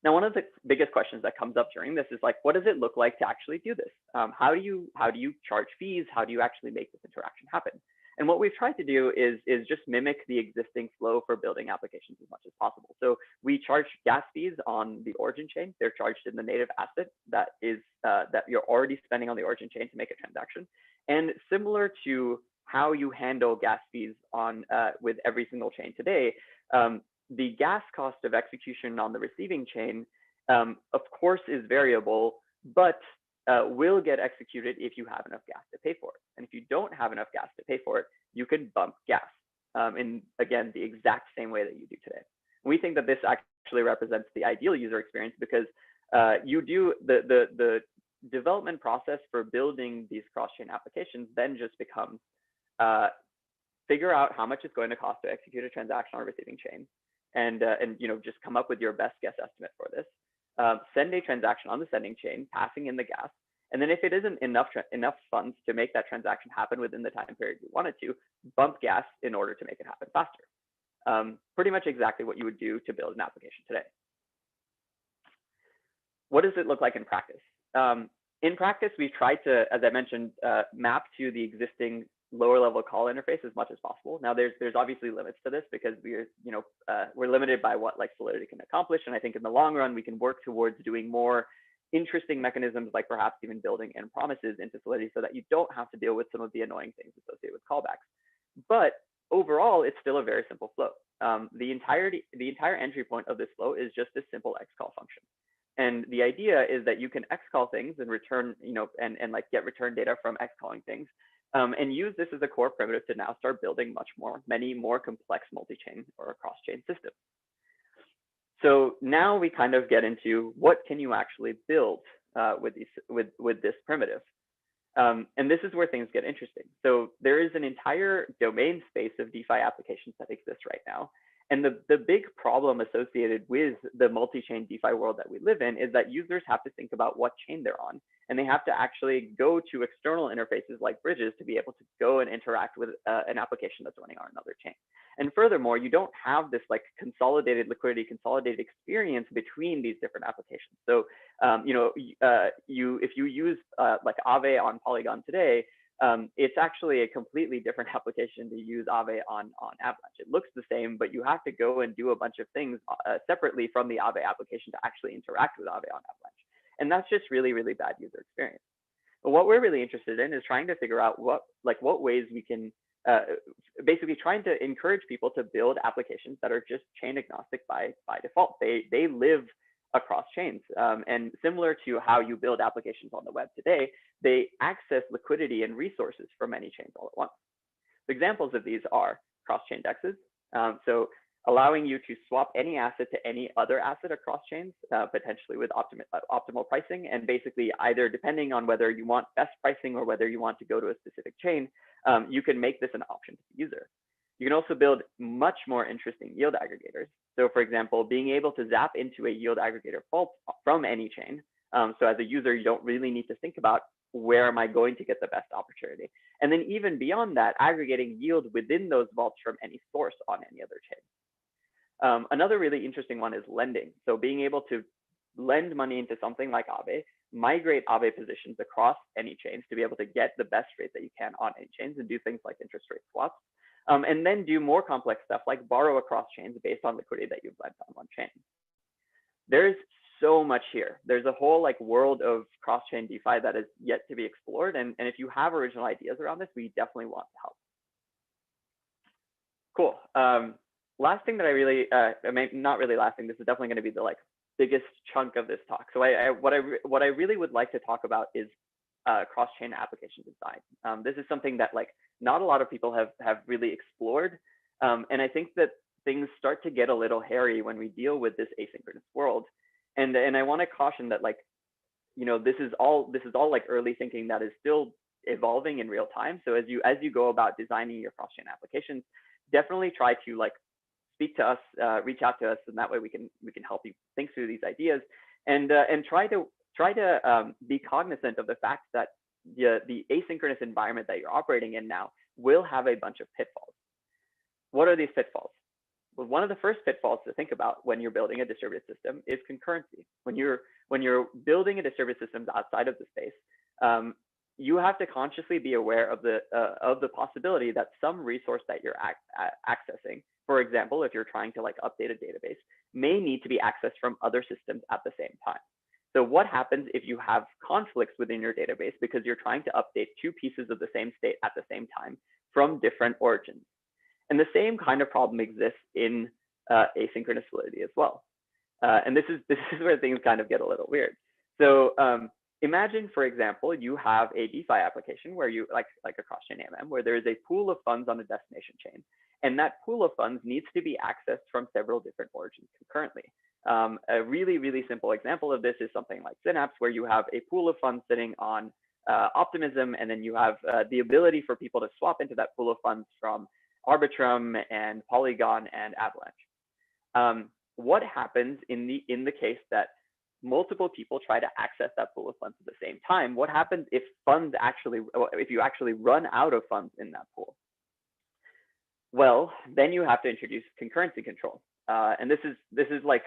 Now, one of the biggest questions that comes up during this is like, what does it look like to actually do this? How do you charge fees? How do you actually make this interaction happen? And what we've tried to do is just mimic the existing flow for building applications as much as possible. So we charge gas fees on the origin chain. They're charged in the native asset that you're already spending on the origin chain to make a transaction. And similar to how you handle gas fees on with every single chain today, the gas cost of execution on the receiving chain, of course, is variable, but will get executed if you have enough gas to pay for it. And if you don't have enough gas to pay for it, you can bump gas in, again, the exact same way that you do today. We think that this actually represents the ideal user experience because you do the development process for building these cross-chain applications then just becomes figure out how much it's going to cost to execute a transaction on a receiving chain, and just come up with your best guess estimate for this. Send a transaction on the sending chain, passing in the gas, and then if it isn't enough funds to make that transaction happen within the time period you want it to, bump gas in order to make it happen faster. Pretty much exactly what you would do to build an application today. What does it look like in practice? In practice, we've tried to, as I mentioned, map to the existing lower level call interface as much as possible. Now, there's obviously limits to this because we're limited by what Solidity can accomplish. And I think in the long run, we can work towards doing more interesting mechanisms, like perhaps even building in promises into Solidity so that you don't have to deal with some of the annoying things associated with callbacks. But overall, it's still a very simple flow. The entire entry point of this flow is just a simple xcall function. And the idea is that you can xcall things and return, and get return data from xcalling things. And use this as a core primitive to now start building many more complex multi-chain or cross-chain systems. So now we kind of get into what can you actually build with this primitive. And this is where things get interesting. So there is an entire domain space of DeFi applications that exists right now. And the big problem associated with the multi-chain DeFi world that we live in is that users have to think about what chain they're on. And they have to actually go to external interfaces like bridges to be able to go and interact with an application that's running on another chain. And furthermore, you don't have this consolidated liquidity, consolidated experience between these different applications. So, if you use Aave on Polygon today, it's actually a completely different application to use Aave on Avalanche. It looks the same, but you have to go and do a bunch of things separately from the Aave application to actually interact with Aave on Avalanche. And that's just really, really bad user experience. But what we're really interested in is trying to figure out what ways we can basically trying to encourage people to build applications that are just chain agnostic by default. They live across chains. And similar to how you build applications on the web today, they access liquidity and resources from many chains all at once. Examples of these are cross-chain dexes. So allowing you to swap any asset to any other asset across chains, potentially with optimal pricing. And basically either depending on whether you want best pricing or whether you want to go to a specific chain, you can make this an option to the user. You can also build much more interesting yield aggregators. So for example, being able to zap into a yield aggregator vault from any chain. So as a user, you don't really need to think about where am I going to get the best opportunity. And then even beyond that, aggregating yield within those vaults from any source on any other chain. Another really interesting one is lending. So being able to lend money into something like Aave, migrate Aave positions across any chains to be able to get the best rate that you can on any chains and do things like interest rate swaps. And then do more complex stuff like borrow across chains based on liquidity that you've lent on one chain. There's so much here. There's a whole world of cross-chain DeFi that is yet to be explored. And if you have original ideas around this, we definitely want to help. Cool. Last thing that I really, not really last thing, this is definitely going to be the biggest chunk of this talk. So what I really would like to talk about is cross-chain application design. This is something that not a lot of people have really explored. And I think that things start to get a little hairy when we deal with this asynchronous world. And I want to caution that this is all early thinking that is still evolving in real time. So as you go about designing your cross-chain applications, definitely try to like speak to us, reach out to us, and that way we can help you think through these ideas, and try to be cognizant of the fact that the asynchronous environment that you're operating in now will have a bunch of pitfalls. What are these pitfalls? Well, one of the first pitfalls to think about when you're building a distributed system is concurrency. When you're building a distributed system outside of the space, you have to consciously be aware of the possibility that some resource that you're accessing, for example, if you're trying to like update a database, may need to be accessed from other systems at the same time. So what happens if you have conflicts within your database because you're trying to update two pieces of the same state at the same time from different origins? And the same kind of problem exists in asynchronous validity as well. And this is where things kind of get a little weird. So imagine, for example, you have a DeFi application where you like a cross-chain AMM, where there is a pool of funds on a destination chain, and that pool of funds needs to be accessed from several different origins concurrently. A really, really simple example of this is something like Synapse, where you have a pool of funds sitting on Optimism, and then you have the ability for people to swap into that pool of funds from Arbitrum and Polygon and Avalanche. What happens in the case that multiple people try to access that pool of funds at the same time? What happens if you actually run out of funds in that pool? Well, then you have to introduce concurrency control, and this is like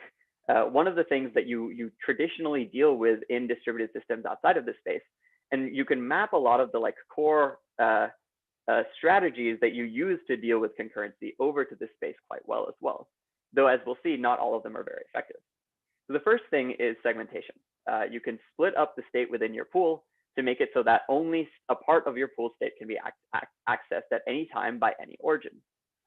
one of the things that you traditionally deal with in distributed systems outside of this space, and you can map a lot of the like core strategies that you use to deal with concurrency over to this space quite well as well. Though, as we'll see, not all of them are very effective. So the first thing is segmentation. You can split up the state within your pool to make it so that only a part of your pool state can be accessed at any time by any origin.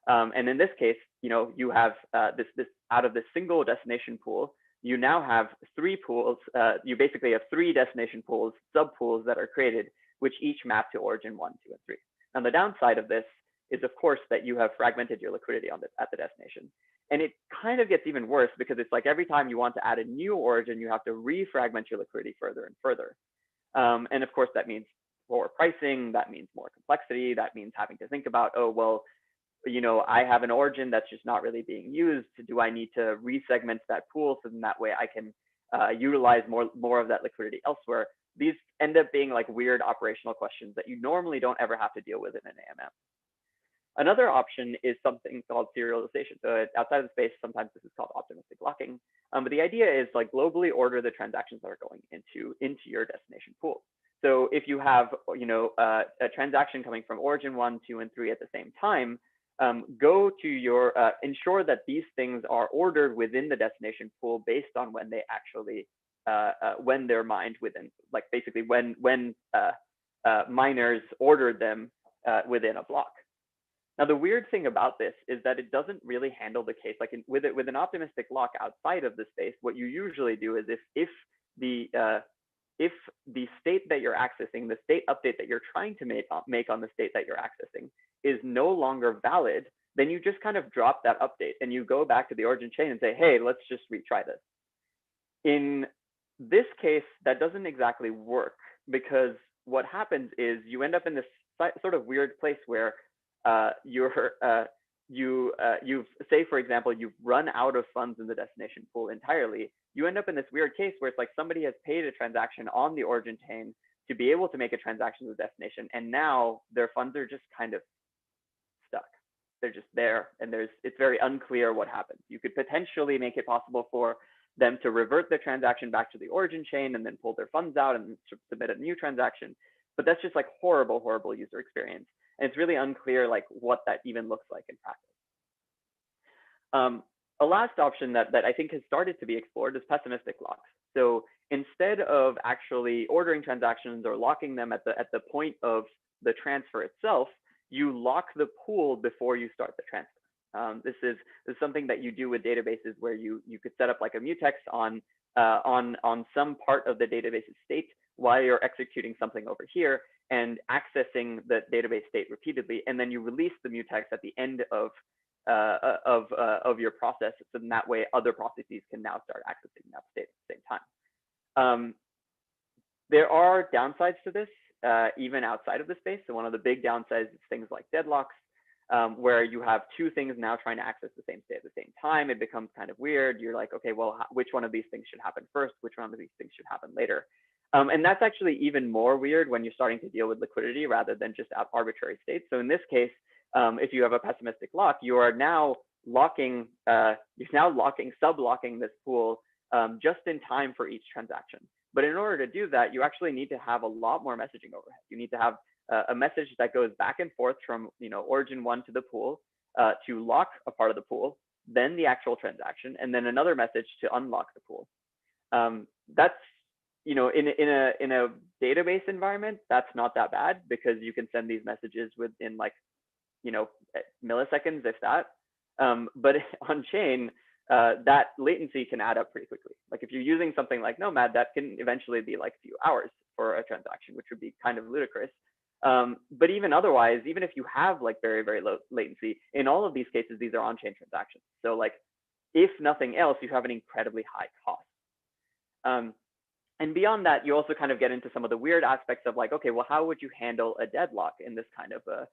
And in this case, you have this out of this single destination pool, you now have three pools. You basically have three destination pools, sub-pools that are created, which each map to origin 1, 2, and 3. And the downside of this is, of course, that you have fragmented your liquidity at the destination. And it kind of gets even worse because it's like every time you want to add a new origin, you have to refragment your liquidity further and further. And of course, that means lower pricing, that means more complexity, that means having to think about, oh, well, I have an origin that's just not really being used. Do I need to resegment that pool so then that way I can utilize more of that liquidity elsewhere? These end up being like weird operational questions that you normally don't ever have to deal with in an AMM. Another option is something called serialization. So outside of the space, sometimes this is called optimistic locking. But the idea is like globally order the transactions that are going into your destination pool. So if you have a transaction coming from origin 1, 2, and 3 at the same time, go to your ensure that these things are ordered within the destination pool based on when they actually when they're mined within, like basically when miners ordered them within a block. Now, the weird thing about this is that it doesn't really handle the case like with an optimistic lock outside of the space. What you usually do is if the state that you're accessing, the state update that you're trying to make on the state that you're accessing is no longer valid, then you just kind of drop that update and you go back to the origin chain and say, hey, let's just retry this. In this case, that doesn't exactly work, because what happens is you end up in this sort of weird place where you've say, for example, you've run out of funds in the destination pool entirely. You end up in this weird case where it's like somebody has paid a transaction on the origin chain to be able to make a transaction to the destination, and now their funds are just kind of stuck. They're just there, and it's very unclear what happens. You could potentially make it possible for them to revert the transaction back to the origin chain and then pull their funds out and submit a new transaction. But that's just like horrible, horrible user experience. And it's really unclear like what that even looks like in practice. A last option that I think has started to be explored is pessimistic locks. So instead of actually ordering transactions or locking them at the point of the transfer itself, you lock the pool before you start the transfer. This is something that you do with databases where you could set up like a mutex on some part of the database's state while you're executing something over here and accessing the database state repeatedly, and then you release the mutex at the end of your process, so in that way other processes can now start accessing that state at the same time. There are downsides to this. even outside of the space. So one of the big downsides is things like deadlocks, where you have two things now trying to access the same state at the same time. It becomes kind of weird. You're like, okay, well, which one of these things should happen first? Which one of these things should happen later? And that's actually even more weird when you're starting to deal with liquidity rather than just arbitrary states. So in this case, if you have a pessimistic lock, you are now locking, sublocking this pool just in time for each transaction. But in order to do that, you actually need to have a lot more messaging overhead. You need to have a message that goes back and forth from origin 1 to the pool to lock a part of the pool, then the actual transaction, and then another message to unlock the pool. That's in a database environment, that's not that bad because you can send these messages within like milliseconds, if that. But on chain, that latency can add up pretty quickly. Like if you're using something like Nomad, that can eventually be like a few hours for a transaction, which would be kind of ludicrous. But even otherwise, even if you have like very, very low latency, in all of these cases, these are on-chain transactions. So like, if nothing else, you have an incredibly high cost. And beyond that, you also kind of get into some of the weird aspects of like, okay, well, how would you handle a deadlock in this kind of a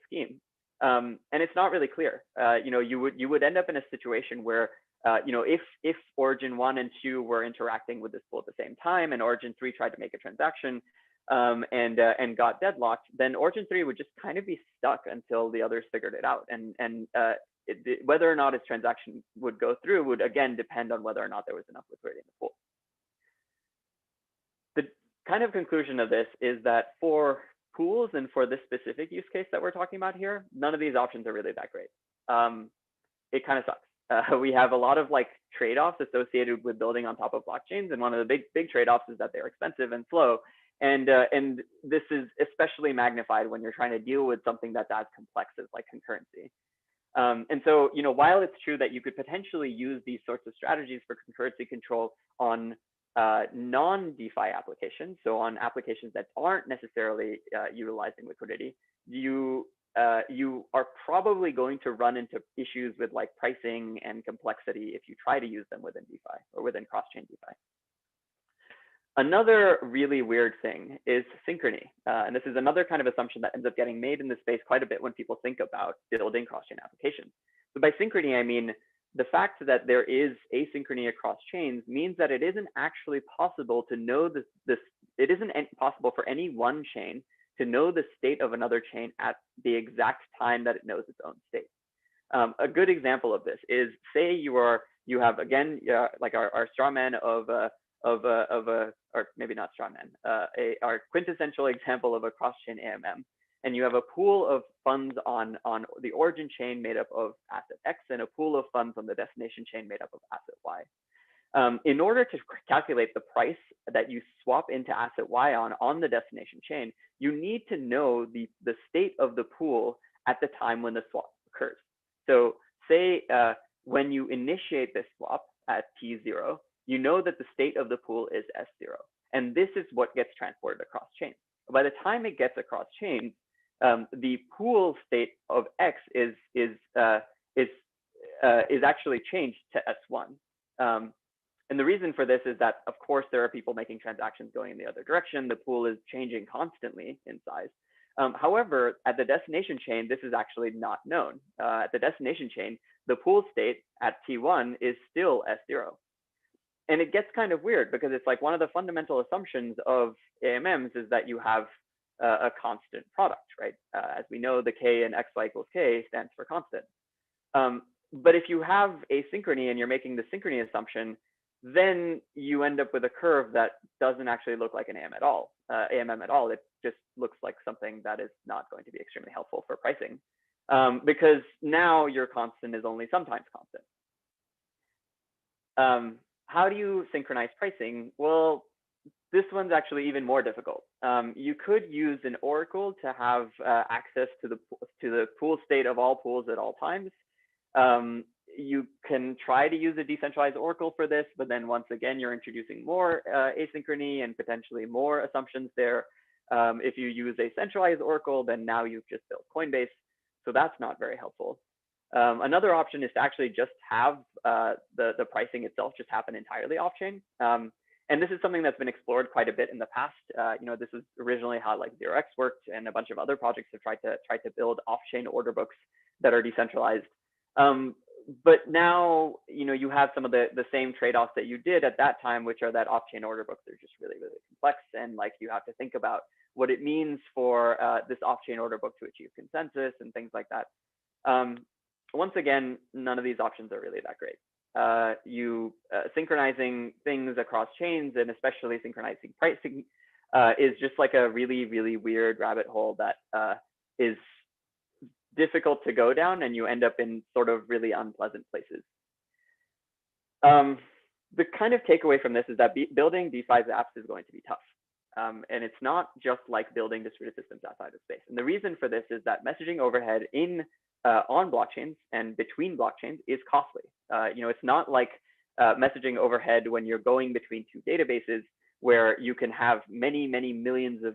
scheme? And it's not really clear. You would end up in a situation where if origin 1 and 2 were interacting with this pool at the same time, and origin 3 tried to make a transaction and got deadlocked, then origin 3 would just kind of be stuck until the others figured it out. And whether or not its transaction would go through would again depend on whether or not there was enough liquidity in the pool. The kind of conclusion of this is that for pools and for this specific use case that we're talking about here, none of these options are really that great. It kind of sucks. We have a lot of like trade-offs associated with building on top of blockchains, and one of the big trade-offs is that they're expensive and slow. And this is especially magnified when you're trying to deal with something that's as complex as like concurrency. And so, while it's true that you could potentially use these sorts of strategies for concurrency control on non-DeFi applications, so on applications that aren't necessarily utilizing liquidity, you are probably going to run into issues with like pricing and complexity if you try to use them within DeFi or within cross-chain DeFi. Another really weird thing is synchrony. And this is another kind of assumption that ends up getting made in this space quite a bit when people think about building cross-chain applications. So by synchrony, I mean the fact that there is asynchrony across chains means that it isn't actually possible to know it isn't possible for any one chain to know the state of another chain at the exact time that it knows its own state. A good example of this is, say you have again like our straw man or maybe not straw man, our quintessential example of a cross-chain AMM. And you have a pool of funds on the origin chain made up of asset X and a pool of funds on the destination chain made up of asset Y. In order to calculate the price that you swap into asset Y on the destination chain, you need to know the state of the pool at the time when the swap occurs. So say when you initiate this swap at T0, you know that the state of the pool is S0. And this is what gets transported across chain. By the time it gets across chain, the pool state of X is actually changed to S1. And the reason for this is that, of course, there are people making transactions going in the other direction. The pool is changing constantly in size. However, at the destination chain, this is actually not known. At the destination chain, the pool state at T1 is still S0. And it gets kind of weird because it's like one of the fundamental assumptions of AMMs is that you have a constant product, right? As we know, the K in XY equals K stands for constant. But if you have asynchrony and you're making the synchrony assumption, then you end up with a curve that doesn't actually look like an AMM at all. It just looks like something that is not going to be extremely helpful for pricing because now your constant is only sometimes constant. How do you synchronize pricing? Well, this one's actually even more difficult. You could use an oracle to have access to the pool state of all pools at all times. You can try to use a decentralized oracle for this, but then once again, you're introducing more asynchrony and potentially more assumptions there. If you use a centralized oracle, then now you've just built Coinbase. So that's not very helpful. Another option is to actually just have the pricing itself just happen entirely off-chain. And this is something that's been explored quite a bit in the past. This is originally how like 0x worked, and a bunch of other projects have tried to build off-chain order books that are decentralized. But now, you have some of the same trade-offs that you did at that time, which are that off-chain order books are just really, really complex. And like, you have to think about what it means for this off-chain order book to achieve consensus and things like that. Once again, none of these options are really that great. Synchronizing things across chains, and especially synchronizing pricing, is just like a really, really weird rabbit hole that is difficult to go down, and you end up in sort of really unpleasant places. The kind of takeaway from this is that building DeFi apps is going to be tough. And it's not just like building distributed systems outside of space. And the reason for this is that messaging overhead on blockchains and between blockchains is costly. It's not like messaging overhead when you're going between two databases where you can have many, many millions of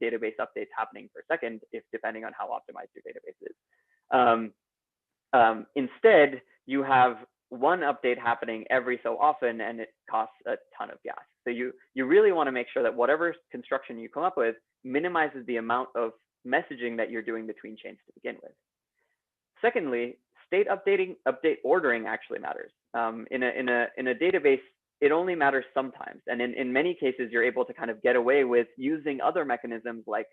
database updates happening per second, depending on how optimized your database is. Instead, you have one update happening every so often, and it costs a ton of gas. So you really want to make sure that whatever construction you come up with minimizes the amount of messaging that you're doing between chains to begin with. Secondly, state update ordering actually matters. In a database, it only matters sometimes. And in many cases, you're able to kind of get away with using other mechanisms like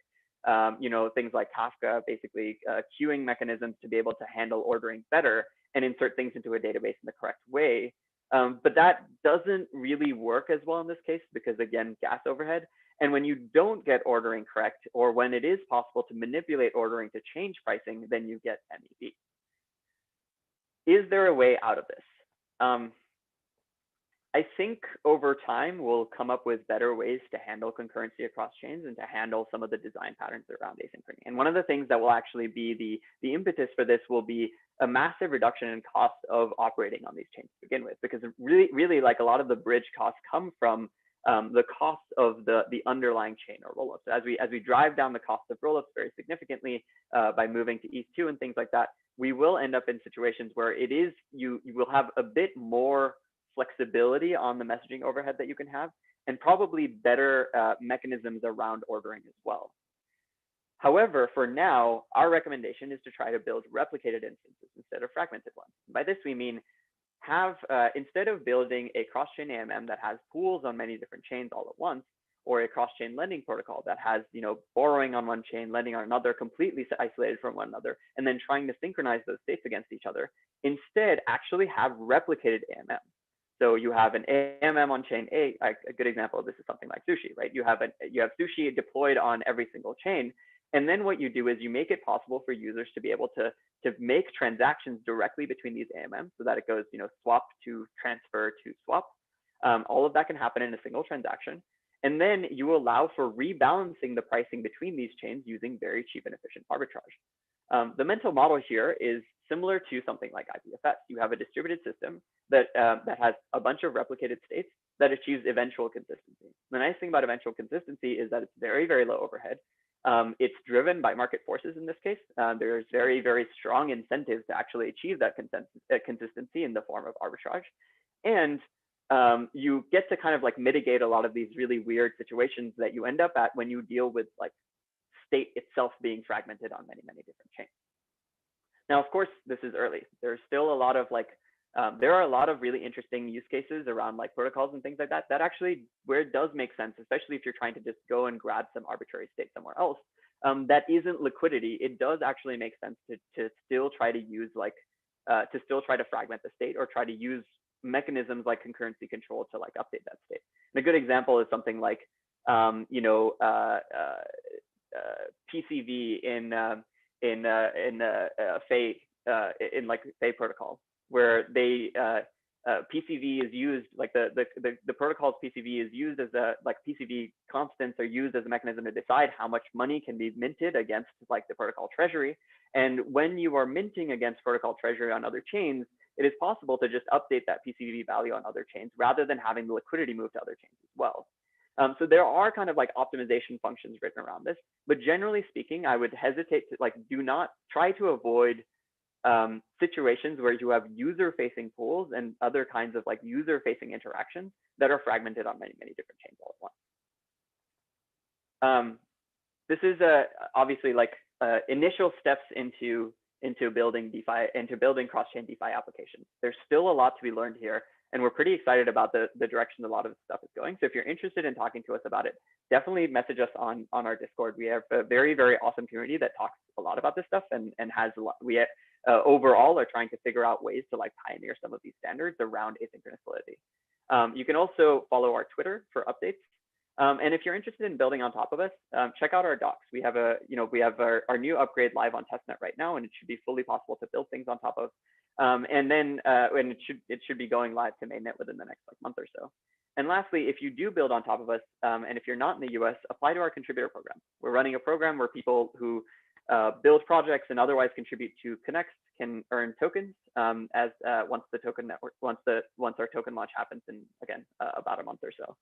things like Kafka, basically queuing mechanisms to be able to handle ordering better and insert things into a database in the correct way. But that doesn't really work as well in this case because, again, gas overhead. And when you don't get ordering correct, or when it is possible to manipulate ordering to change pricing, then you get MEV. Is there a way out of this? I think over time, we'll come up with better ways to handle concurrency across chains and to handle some of the design patterns around asynchrony. And one of the things that will actually be the impetus for this will be a massive reduction in cost of operating on these chains to begin with, because really like a lot of the bridge costs come from the cost of the underlying chain or rollups. So as we drive down the cost of rollups very significantly by moving to ETH2 and things like that, we will end up in situations where you will have a bit more flexibility on the messaging overhead that you can have, and probably better mechanisms around ordering as well. However, for now, our recommendation is to try to build replicated instances instead of fragmented ones. By this, we mean instead of building a cross-chain AMM that has pools on many different chains all at once, or a cross-chain lending protocol that has borrowing on one chain, lending on another, completely isolated from one another, and then trying to synchronize those states against each other, instead actually have replicated AMM. So you have an AMM on chain A. A good example of this is something like Sushi, right? You have Sushi deployed on every single chain. And then what you do is you make it possible for users to be able to make transactions directly between these AMMs so that it goes, swap to transfer to swap. All of that can happen in a single transaction. And then you allow for rebalancing the pricing between these chains using very cheap and efficient arbitrage. The mental model here is similar to something like IPFS. You have a distributed system that has a bunch of replicated states that achieves eventual consistency. The nice thing about eventual consistency is that it's very, very low overhead. It's driven by market forces in this case. There's very, very strong incentives to actually achieve that consistency in the form of arbitrage. And you get to kind of like mitigate a lot of these really weird situations that you end up at when you deal with like state itself being fragmented on many, many different chains. Now, of course, this is early. There's still a lot of there are a lot of really interesting use cases around like protocols and things like that, that actually where it does make sense, especially if you're trying to just go and grab some arbitrary state somewhere else, that isn't liquidity. It does actually make sense to still try to use to still try to fragment the state or try to use mechanisms like concurrency control to like update that state. And a good example is something like, PCV in Fei protocol, where PCV is used, like the protocol's PCV is used as PCV constants are used as a mechanism to decide how much money can be minted against like the protocol treasury. And when you are minting against protocol treasury on other chains, it is possible to just update that PCV value on other chains rather than having the liquidity move to other chains as well. So there are kind of like optimization functions written around this, but generally speaking, I would hesitate to do not try to avoid situations where you have user-facing pools and other kinds of like user-facing interactions that are fragmented on many, many different chains all at once. This is obviously like initial steps into building DeFi, into building cross-chain DeFi applications. There's still a lot to be learned here, and we're pretty excited about the direction a lot of this stuff is going. So if you're interested in talking to us about it, definitely message us on our Discord. We have a very, very awesome community that talks a lot about this stuff and has a lot. We overall are trying to figure out ways to like pioneer some of these standards around asynchronous validity. You can also follow our Twitter for updates. And if you're interested in building on top of us, check out our docs. We have our new upgrade live on testnet right now, and it should be fully possible to build things on top of. And it should be going live to mainnet within the next like month or so. And lastly, if you do build on top of us, and if you're not in the US, apply to our contributor program. We're running a program where people who build projects and otherwise contribute to Connext can earn tokens once our token launch happens in about a month or so.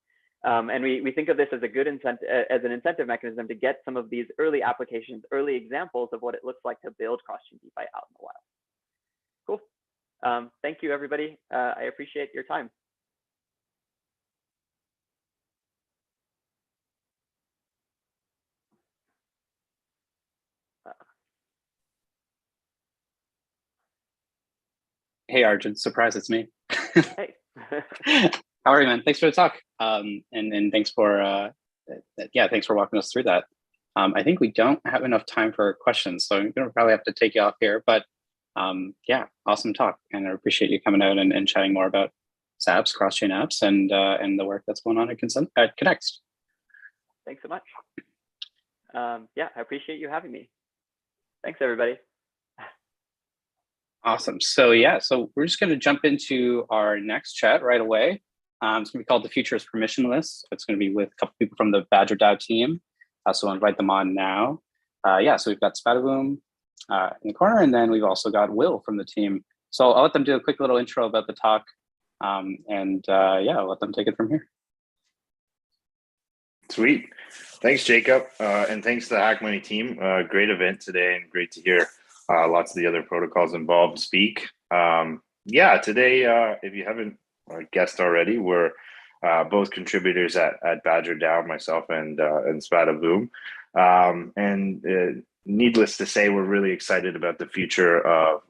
And we think of this as a good incentive, as an incentive mechanism to get some of these early applications, early examples of what it looks like to build cross-chain DeFi out in the wild. Cool. Thank you, everybody. I appreciate your time. Hey, Arjun, surprise, it's me. Hey. How are you, man? Thanks for the talk. And thanks for, thanks for walking us through that. I think we don't have enough time for questions, so I'm gonna probably have to take you off here, but yeah, awesome talk. And I appreciate you coming out and chatting more about apps, cross-chain apps, and the work that's going on at Connext. Thanks so much. Yeah, I appreciate you having me. Thanks, everybody. Awesome. So yeah, so we're just going to jump into our next chat right away. It's going to be called The Future is Permissionless. It's going to be with a couple people from the Badger DAO team. So I'll invite them on now. Yeah, so we've got Spadaboom in the corner, and then we've also got Will from the team. So I'll let them do a quick little intro about the talk, yeah, I'll let them take it from here. Sweet. Thanks, Jacob. And thanks to the HackMoney team. Great event today, and great to hear lots of the other protocols involved speak. Yeah, today, if you haven't guessed already, we're both contributors at Badger DAO, myself and Spadaboom. And needless to say, we're really excited about the future of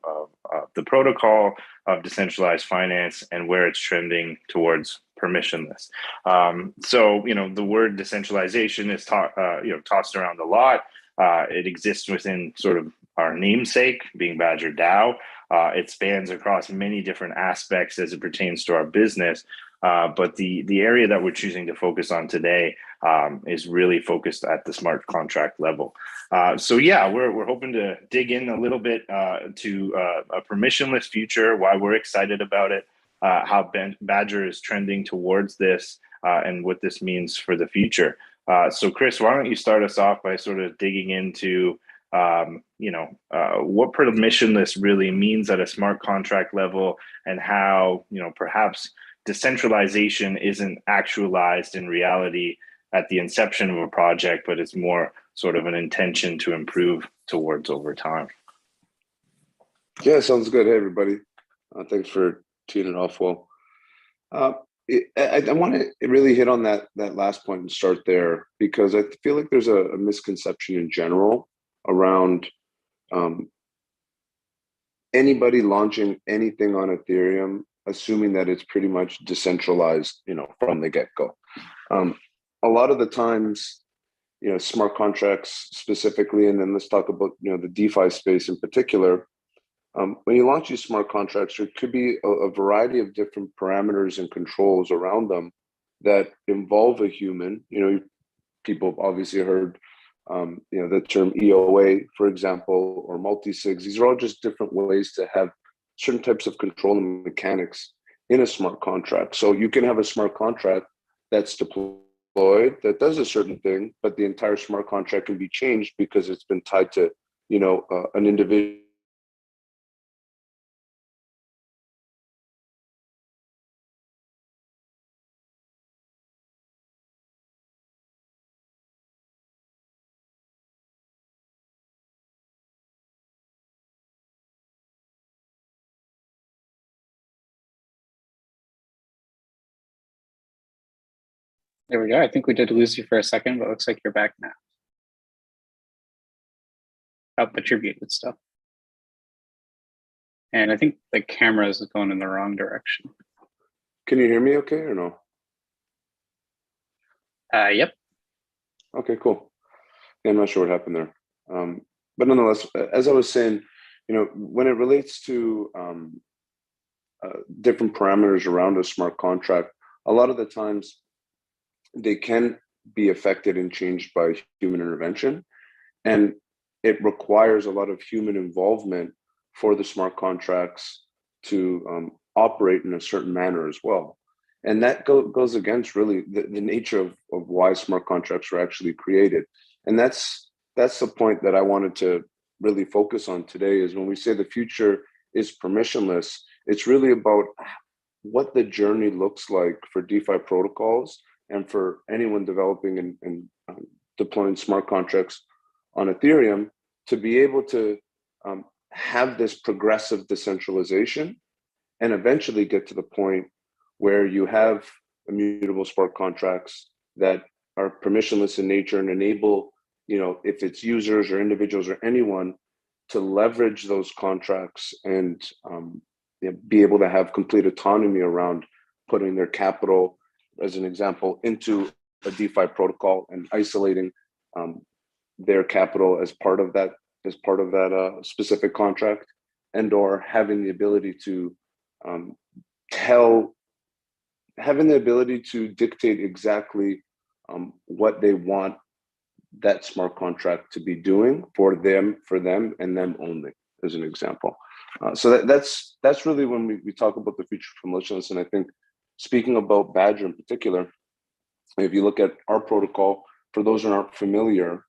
the protocol of decentralized finance and where it's trending towards permissionless. So, the word decentralization is tossed around a lot. It exists within sort of our namesake, being Badger DAO. It spans across many different aspects as it pertains to our business. But the area that we're choosing to focus on today is really focused at the smart contract level. So yeah, we're hoping to dig in a little bit to a permissionless future, why we're excited about it, how Badger is trending towards this, and what this means for the future. So Chris, why don't you start us off by sort of digging into what permissionless really means at a smart contract level, and how perhaps decentralization isn't actualized in reality at the inception of a project, but it's more sort of an intention to improve towards over time. Yeah, sounds good. Hey, everybody. Thanks for teeing it off well. I want to really hit on that last point and start there, because I feel like there's a misconception in general around anybody launching anything on Ethereum, assuming that it's pretty much decentralized, from the get-go. A lot of the times, smart contracts specifically, and then let's talk about, the DeFi space in particular. When you launch these smart contracts, there could be a variety of different parameters and controls around them that involve a human. People have obviously heard, the term EOA, for example, or multi-sigs. These are all just different ways to have certain types of control and mechanics in a smart contract. So you can have a smart contract that's deployed that does a certain thing, but the entire smart contract can be changed because it's been tied to, an individual There we go. I think we did lose you for a second, but it looks like you're back now. Oh, but you're muted still. And I think the camera is going in the wrong direction. Can you hear me okay or no? Yep. Okay, cool. Yeah, I'm not sure what happened there. But nonetheless, as I was saying, when it relates to different parameters around a smart contract, a lot of the times they can be affected and changed by human intervention. And it requires a lot of human involvement for the smart contracts to operate in a certain manner as well. And that goes against really the nature of why smart contracts were actually created. And that's the point that I wanted to really focus on today, is when we say the future is permissionless, it's really about what the journey looks like for DeFi protocols and for anyone developing and deploying smart contracts on Ethereum to be able to have this progressive decentralization and eventually get to the point where you have immutable smart contracts that are permissionless in nature and enable, if it's users or individuals or anyone, to leverage those contracts and be able to have complete autonomy around putting their capital, as an example, into a DeFi protocol and isolating their capital as part of that specific contract, and or having the ability to dictate exactly what they want that smart contract to be doing for them and them only, as an example. So that's really when we talk about the future of permissionless. And I think, speaking about Badger in particular, if you look at our protocol, for those who aren't familiar,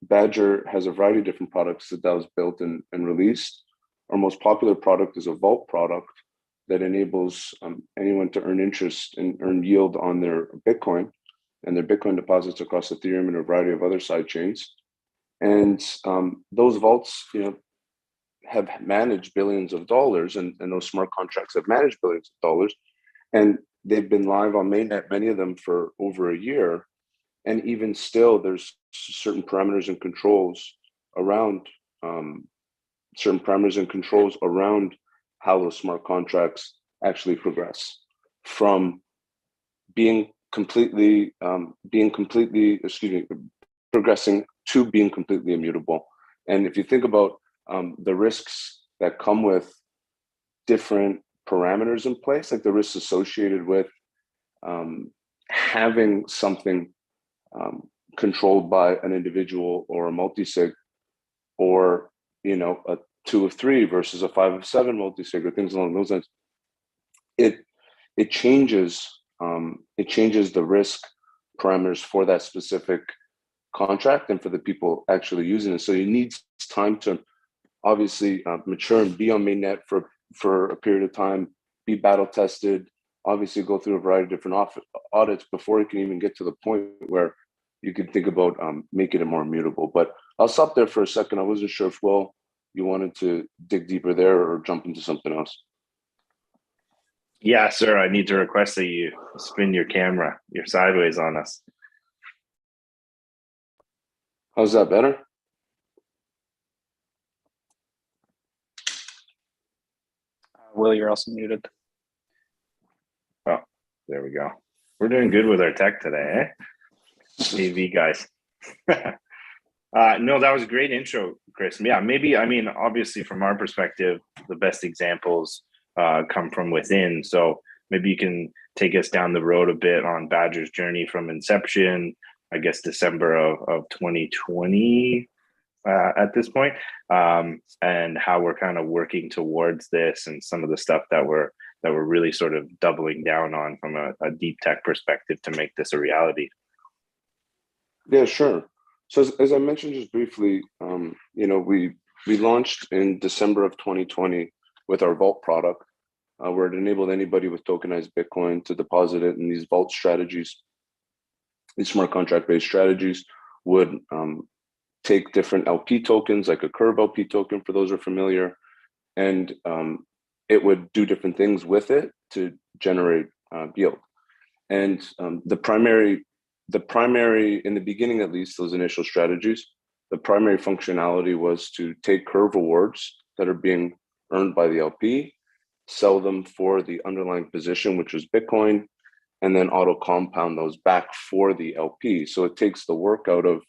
Badger has a variety of different products that was built and released. Our most popular product is a vault product that enables anyone to earn interest and earn yield on their Bitcoin and their Bitcoin deposits across Ethereum and a variety of other side chains. And those vaults, have managed billions of dollars, and those smart contracts have managed billions of dollars. And they've been live on mainnet, many of them for over a year. And even still, there's certain parameters and controls around how those smart contracts actually progress from progressing to being completely immutable. And if you think about the risks that come with different parameters in place, like the risks associated with having something controlled by an individual or a multi-sig, or a 2 of 3 versus a 5 of 7 multi-sig, or things along those lines, it changes the risk parameters for that specific contract and for the people actually using it. So you need time to obviously mature and be on mainnet for a period of time, be battle tested, obviously go through a variety of different audits before it can even get to the point where you can think about making it more immutable. But I'll stop there for a second. I wasn't sure if, Will, you wanted to dig deeper there or jump into something else. Yeah, sir. I need to request that you spin your camera. You're sideways on us. How's that better? Will, you're also muted. Oh, there we go. We're doing good with our tech today, eh? AV guys. No, that was a great intro, Chris. Yeah, maybe, obviously from our perspective, the best examples come from within. So maybe you can take us down the road a bit on Badger's journey from inception, I guess December of 2020 at this point, and how we're kind of working towards this and some of the stuff that we're really sort of doubling down on from a deep tech perspective to make this a reality. Yeah, sure. So as I mentioned just briefly, we launched in December of 2020 with our Vault product, where it enabled anybody with tokenized Bitcoin to deposit it in these Vault strategies. These smart contract-based strategies would take different LP tokens, like a Curve LP token, for those who are familiar, and it would do different things with it to generate yield. And the primary, in the beginning at least, those initial strategies, the primary functionality was to take curve rewards that are being earned by the LP, sell them for the underlying position, which was Bitcoin, and then auto compound those back for the LP. So it takes the work out of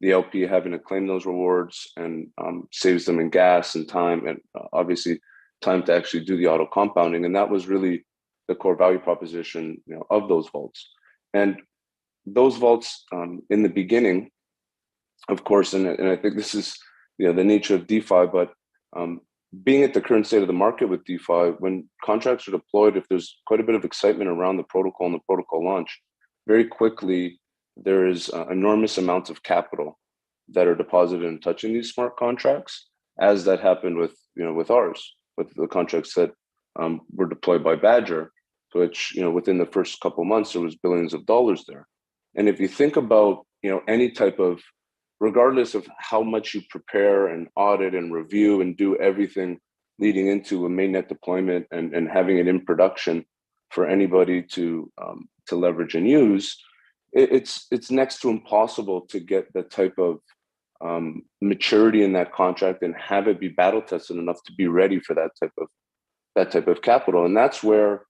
the LP having to claim those rewards and saves them in gas and time, and obviously time to actually do the auto compounding. And that was really the core value proposition, of those vaults. And those vaults in the beginning, of course, and I think this is the nature of DeFi, but being at the current state of the market with DeFi, when contracts are deployed, if there's quite a bit of excitement around the protocol and the protocol launch, very quickly there is enormous amounts of capital that are deposited in touching these smart contracts, as that happened with ours, with the contracts that were deployed by Badger, which within the first couple of months there was billions of dollars there. And if you think about any type of, regardless of how much you prepare and audit and review and do everything leading into a mainnet deployment and having it in production for anybody to leverage and use, it's next to impossible to get the type of maturity in that contract and have it be battle tested enough to be ready for that type of capital. And that's where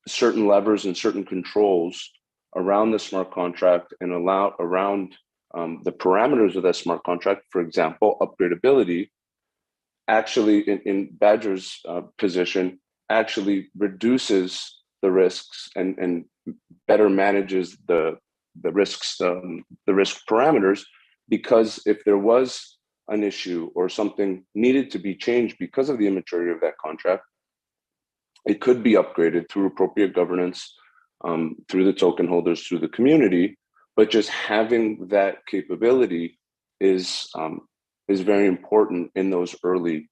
certain levers and certain controls around the smart contract and around the parameters of that smart contract, for example, upgradability, actually in Badger's position, actually reduces the risks and better manages the risks, the risk parameters, because if there was an issue or something needed to be changed because of the immaturity of that contract, it could be upgraded through appropriate governance, through the token holders, through the community. But just having that capability is very important in those early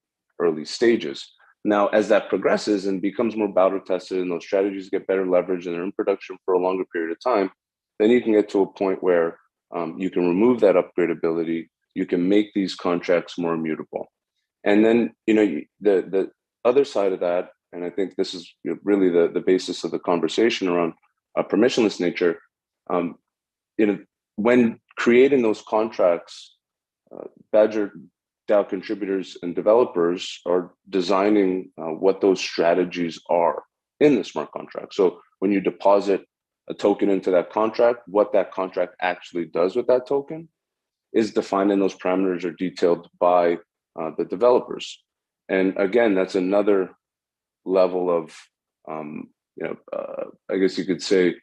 stages. Now, as that progresses and becomes more battle tested and those strategies get better leverage and they're in production for a longer period of time, then you can get to a point where you can remove that upgradability. You can make these contracts more immutable. And then, the other side of that, and I think this is really the basis of the conversation around permissionless nature, when creating those contracts, Badger DAO contributors and developers are designing what those strategies are in the smart contract. So when you deposit a token into that contract, what that contract actually does with that token is defined, and those parameters are detailed by the developers. And again, that's another level of, I guess you could say,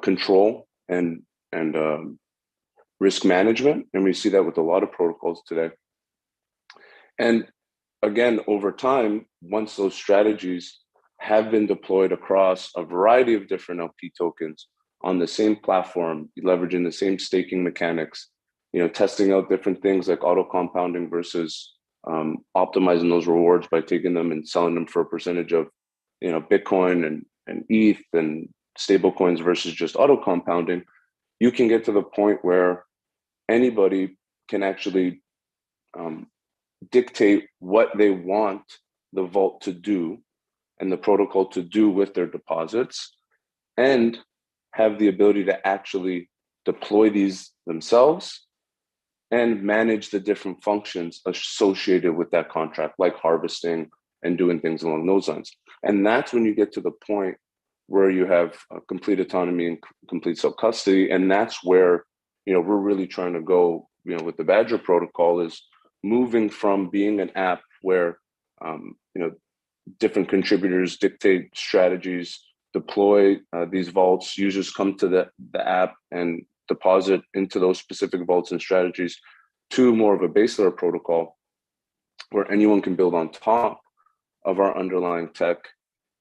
control and risk management. And we see that with a lot of protocols today. And again, over time, once those strategies have been deployed across a variety of different LP tokens on the same platform, leveraging the same staking mechanics, testing out different things like auto compounding versus optimizing those rewards by taking them and selling them for a percentage of, Bitcoin and ETH and stable coins versus just auto compounding, you can get to the point where anybody can actually dictate what they want the vault to do and the protocol to do with their deposits, and have the ability to actually deploy these themselves and manage the different functions associated with that contract, like harvesting and doing things along those lines. And that's when you get to the point where you have complete autonomy and complete self-custody. And that's where, we're really trying to go, with the Badger protocol, is moving from being an app where, different contributors dictate strategies, deploy these vaults, users come to the app and deposit into those specific vaults and strategies, to more of a base layer protocol where anyone can build on top of our underlying tech,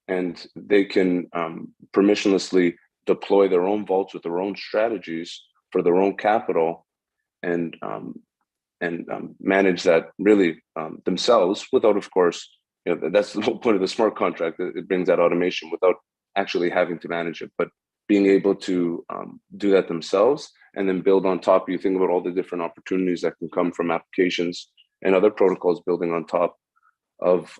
and they can permissionlessly deploy their own vaults with their own strategies for their own capital, and manage that really themselves without, of course, that's the whole point of the smart contract. It brings that automation without actually having to manage it, but being able to do that themselves and then build on top. You think about all the different opportunities that can come from applications and other protocols building on top of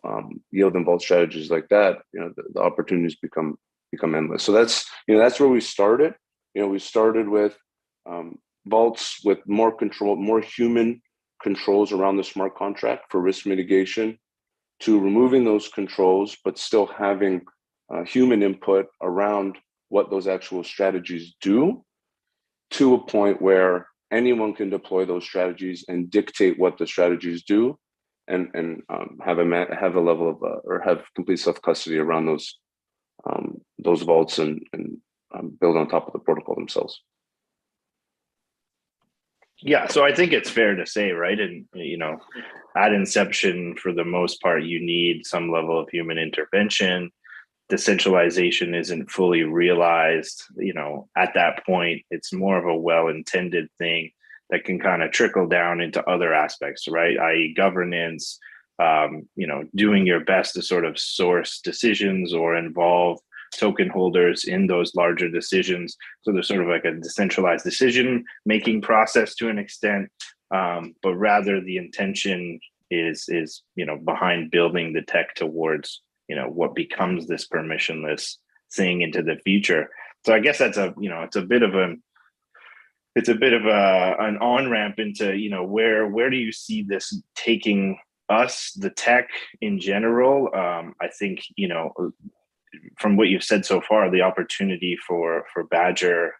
yield and vault strategies like that. The opportunities become become endless. So that's that's where we started. We started with vaults with more control, more human controls around the smart contract for risk mitigation, to removing those controls but still having human input around what those actual strategies do, to a point where anyone can deploy those strategies and dictate what the strategies do, and have a level of or have complete self-custody around those vaults, and build on top of the protocol themselves. Yeah, so I think it's fair to say, right? And at inception, for the most part, you need some level of human intervention. Decentralization isn't fully realized. At that point, it's more of a well-intended thing that can kind of trickle down into other aspects, right? I.e., governance, doing your best to sort of source decisions or involve token holders in those larger decisions. So there's sort of like a decentralized decision-making process to an extent, but rather the intention is behind building the tech towards what becomes this permissionless thing into the future. So I guess that's it's a bit of an on-ramp into where do you see this taking us, the tech in general? I think from what you've said so far, the opportunity for Badger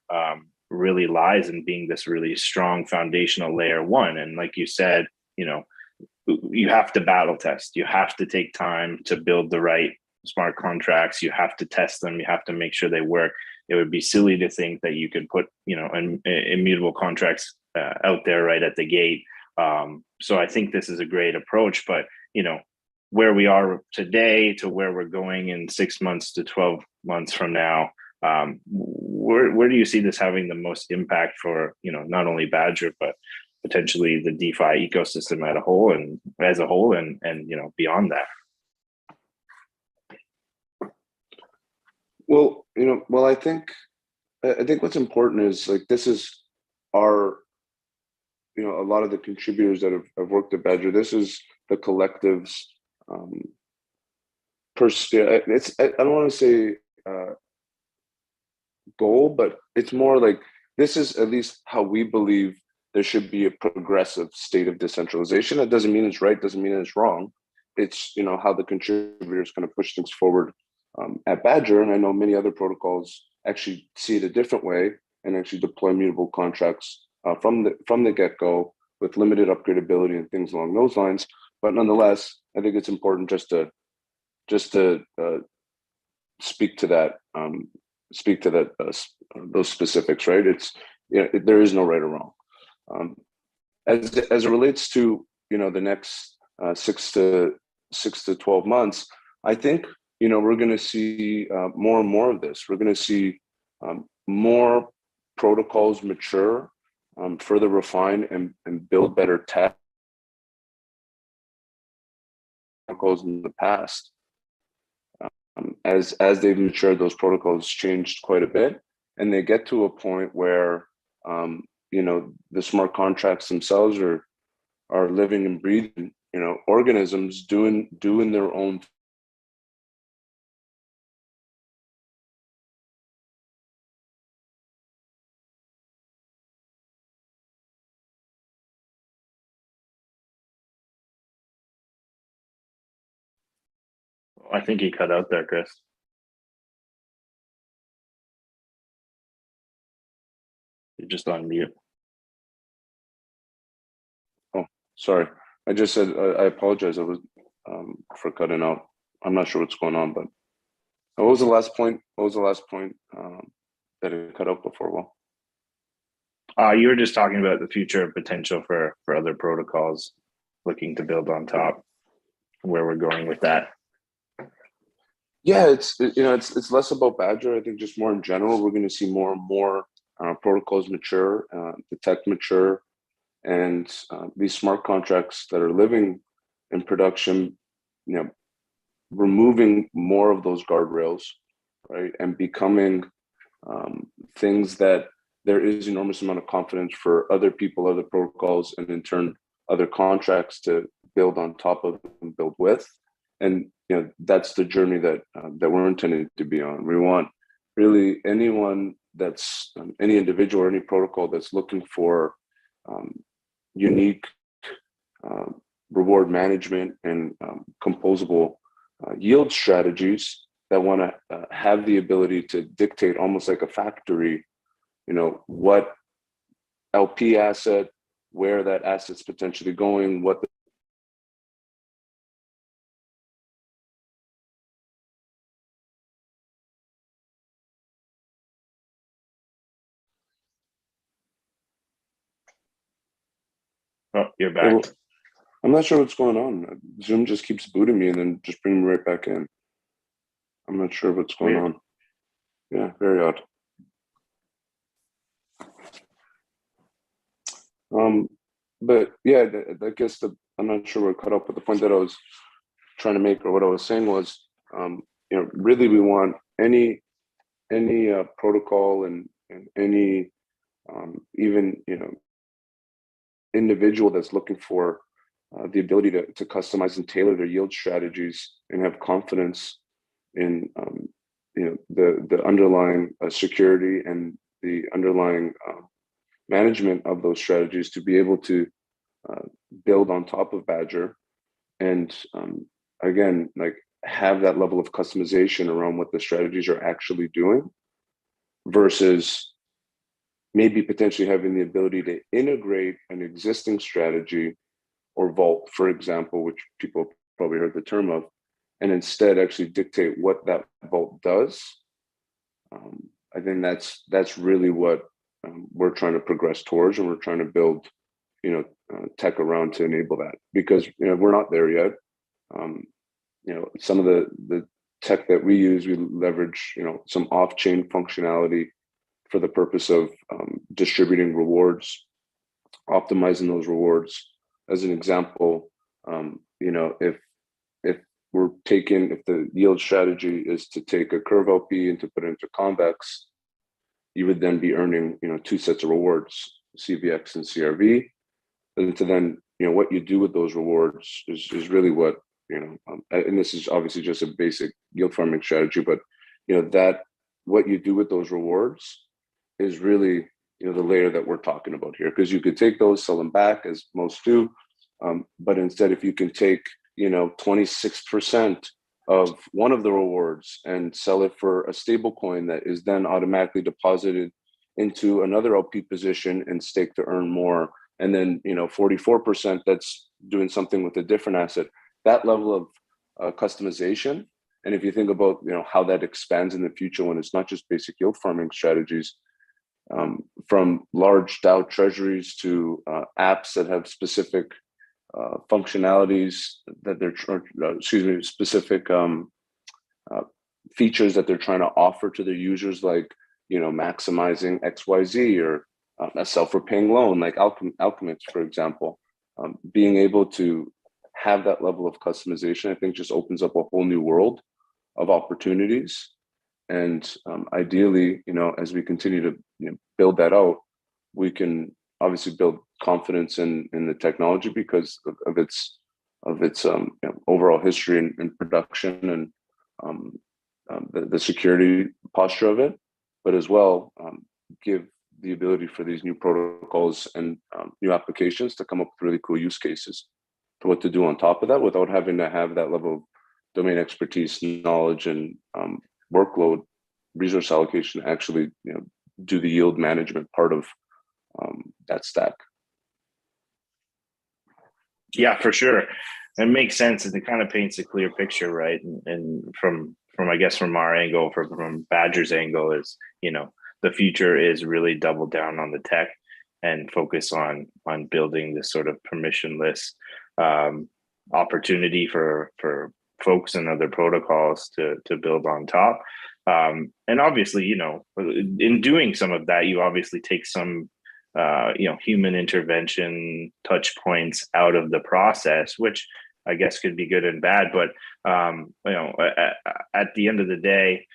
really lies in being this really strong foundational layer one. And like you said, you have to battle test. You have to take time to build the right smart contracts. You have to test them. You have to make sure they work. It would be silly to think that you could put immutable contracts out there right at the gate. So I think this is a great approach, but where we are today to where we're going in 6 months to 12 months from now, where do you see this having the most impact for not only Badger but potentially the DeFi ecosystem as a whole and beyond that? Well, I think what's important is this is our a lot of the contributors that have worked at Badger. This is the collective's I don't want to say goal, but it's more like this is at least how we believe there should be a progressive state of decentralization. That doesn't mean it's right, doesn't mean it's wrong. It's how the contributors kind of push things forward at Badger. And I know many other protocols actually see it a different way and actually deploy mutable contracts from the get-go with limited upgradability and things along those lines. But nonetheless, I think it's important just to speak to that, those specifics, right? It's there is no right or wrong. As it relates to the next 6 to 12 months, I think we're going to see more and more of this. We're going to see more protocols mature, further refine, and build better tech protocols in the past. As they've matured, those protocols changed quite a bit, and they get to a point where the smart contracts themselves are living and breathing organisms doing their own. I think he cut out there, Chris. You're just on mute. Oh, sorry. I just said I apologize. I was for cutting out. I'm not sure what's going on, but what was the last point? What was the last point that it cut out before? Well, you were just talking about the future potential for other protocols looking to build on top. Where we're going with that? Yeah, it's less about Badger. I think just more in general, we're going to see more and more protocols mature, the tech mature, and these smart contracts that are living in production, removing more of those guardrails, right, and becoming things that there is enormous amount of confidence for other people, other protocols, and in turn other contracts to build on top of and build with. And that's the journey that we're intending to be on. We want really anyone that's any individual or any protocol that's looking for unique reward management and composable yield strategies that want to have the ability to dictate almost like a factory, what LP asset, where that asset's potentially going, what the Oh, you're back. I'm not sure what's going on. Zoom just keeps booting me and then just bringing me right back in. I'm not sure what's going on. Yeah, very odd. But yeah, I guess I'm not sure we're caught up, but the point that I was trying to make, or what I was saying was, really we want any protocol and any even individual that's looking for the ability to customize and tailor their yield strategies and have confidence in the underlying security and the underlying management of those strategies to be able to build on top of Badger and again, like have that level of customization around what the strategies are actually doing versus maybe potentially having the ability to integrate an existing strategy or vault, for example, which people probably heard the term of, and instead actually dictate what that vault does. I think that's really what we're trying to progress towards, and we're trying to build, tech around to enable that, because we're not there yet. Some of the tech that we use, we leverage some off-chain functionality for the purpose of distributing rewards, optimizing those rewards. As an example, if the yield strategy is to take a curve LP and to put it into convex, you would then be earning two sets of rewards, CVX and CRV. And to then what you do with those rewards is really what and this is obviously just a basic yield farming strategy, but that what you do with those rewards is really the layer that we're talking about here, because you could take those, sell them back as most do, but instead if you can take 26% of one of the rewards and sell it for a stable coin that is then automatically deposited into another LP position and staked to earn more, and then 44% that's doing something with a different asset, that level of customization. And if you think about how that expands in the future when it's not just basic yield farming strategies, from large DAO treasuries to apps that have specific functionalities that they're specific features that they're trying to offer to their users, like maximizing XYZ or a self-repaying loan like Alchemix, for example. Being able to have that level of customization, I think, just opens up a whole new world of opportunities. And ideally, as we continue to build that out, we can obviously build confidence in the technology because of its overall history and production and the security posture of it, but as well give the ability for these new protocols and new applications to come up with really cool use cases for what to do on top of that without having to have that level of domain expertise, knowledge, and workload, resource allocation to actually do the yield management part of that stack. Yeah, for sure. It makes sense, and it kind of paints a clear picture, right? And from I guess from our angle, from Badger's angle, is the future is really double down on the tech and focus on building this sort of permissionless opportunity for folks and other protocols to build on top. And obviously, in doing some of that, you obviously take some human intervention touch points out of the process, which I guess could be good and bad. But at the end of the day,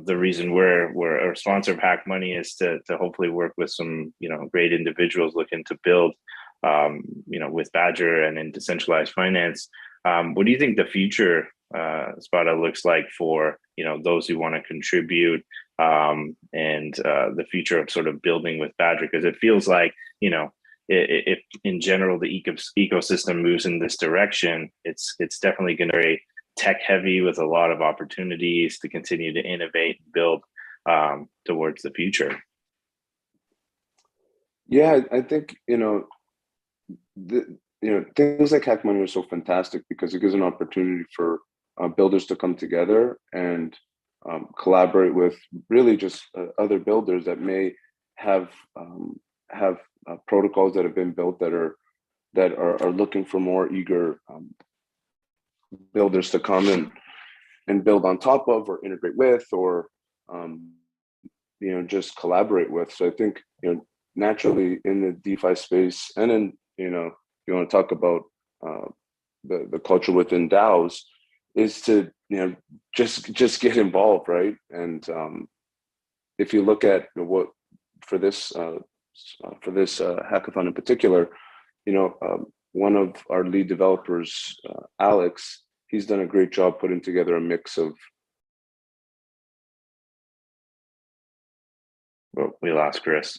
the reason we're a sponsor of HackMoney is to hopefully work with some great individuals looking to build with Badger and in decentralized finance. What do you think the future Spada looks like for those who want to contribute and the future of sort of building with Badger, because it feels like, if in general the ecosystem moves in this direction, it's definitely going to be very tech heavy with a lot of opportunities to continue to innovate and build towards the future. Yeah, I think things like HackMoney are so fantastic because it gives an opportunity for builders to come together and collaborate with really just other builders that may have protocols that have been built that are looking for more eager builders to come and build on top of, or integrate with, or just collaborate with. So I think naturally in the DeFi space, and in if you want to talk about the culture within DAOs, is to just get involved, right? And if you look at what for this hackathon in particular, one of our lead developers, Alex, he's done a great job putting together a mix of. Well, we lost Chris.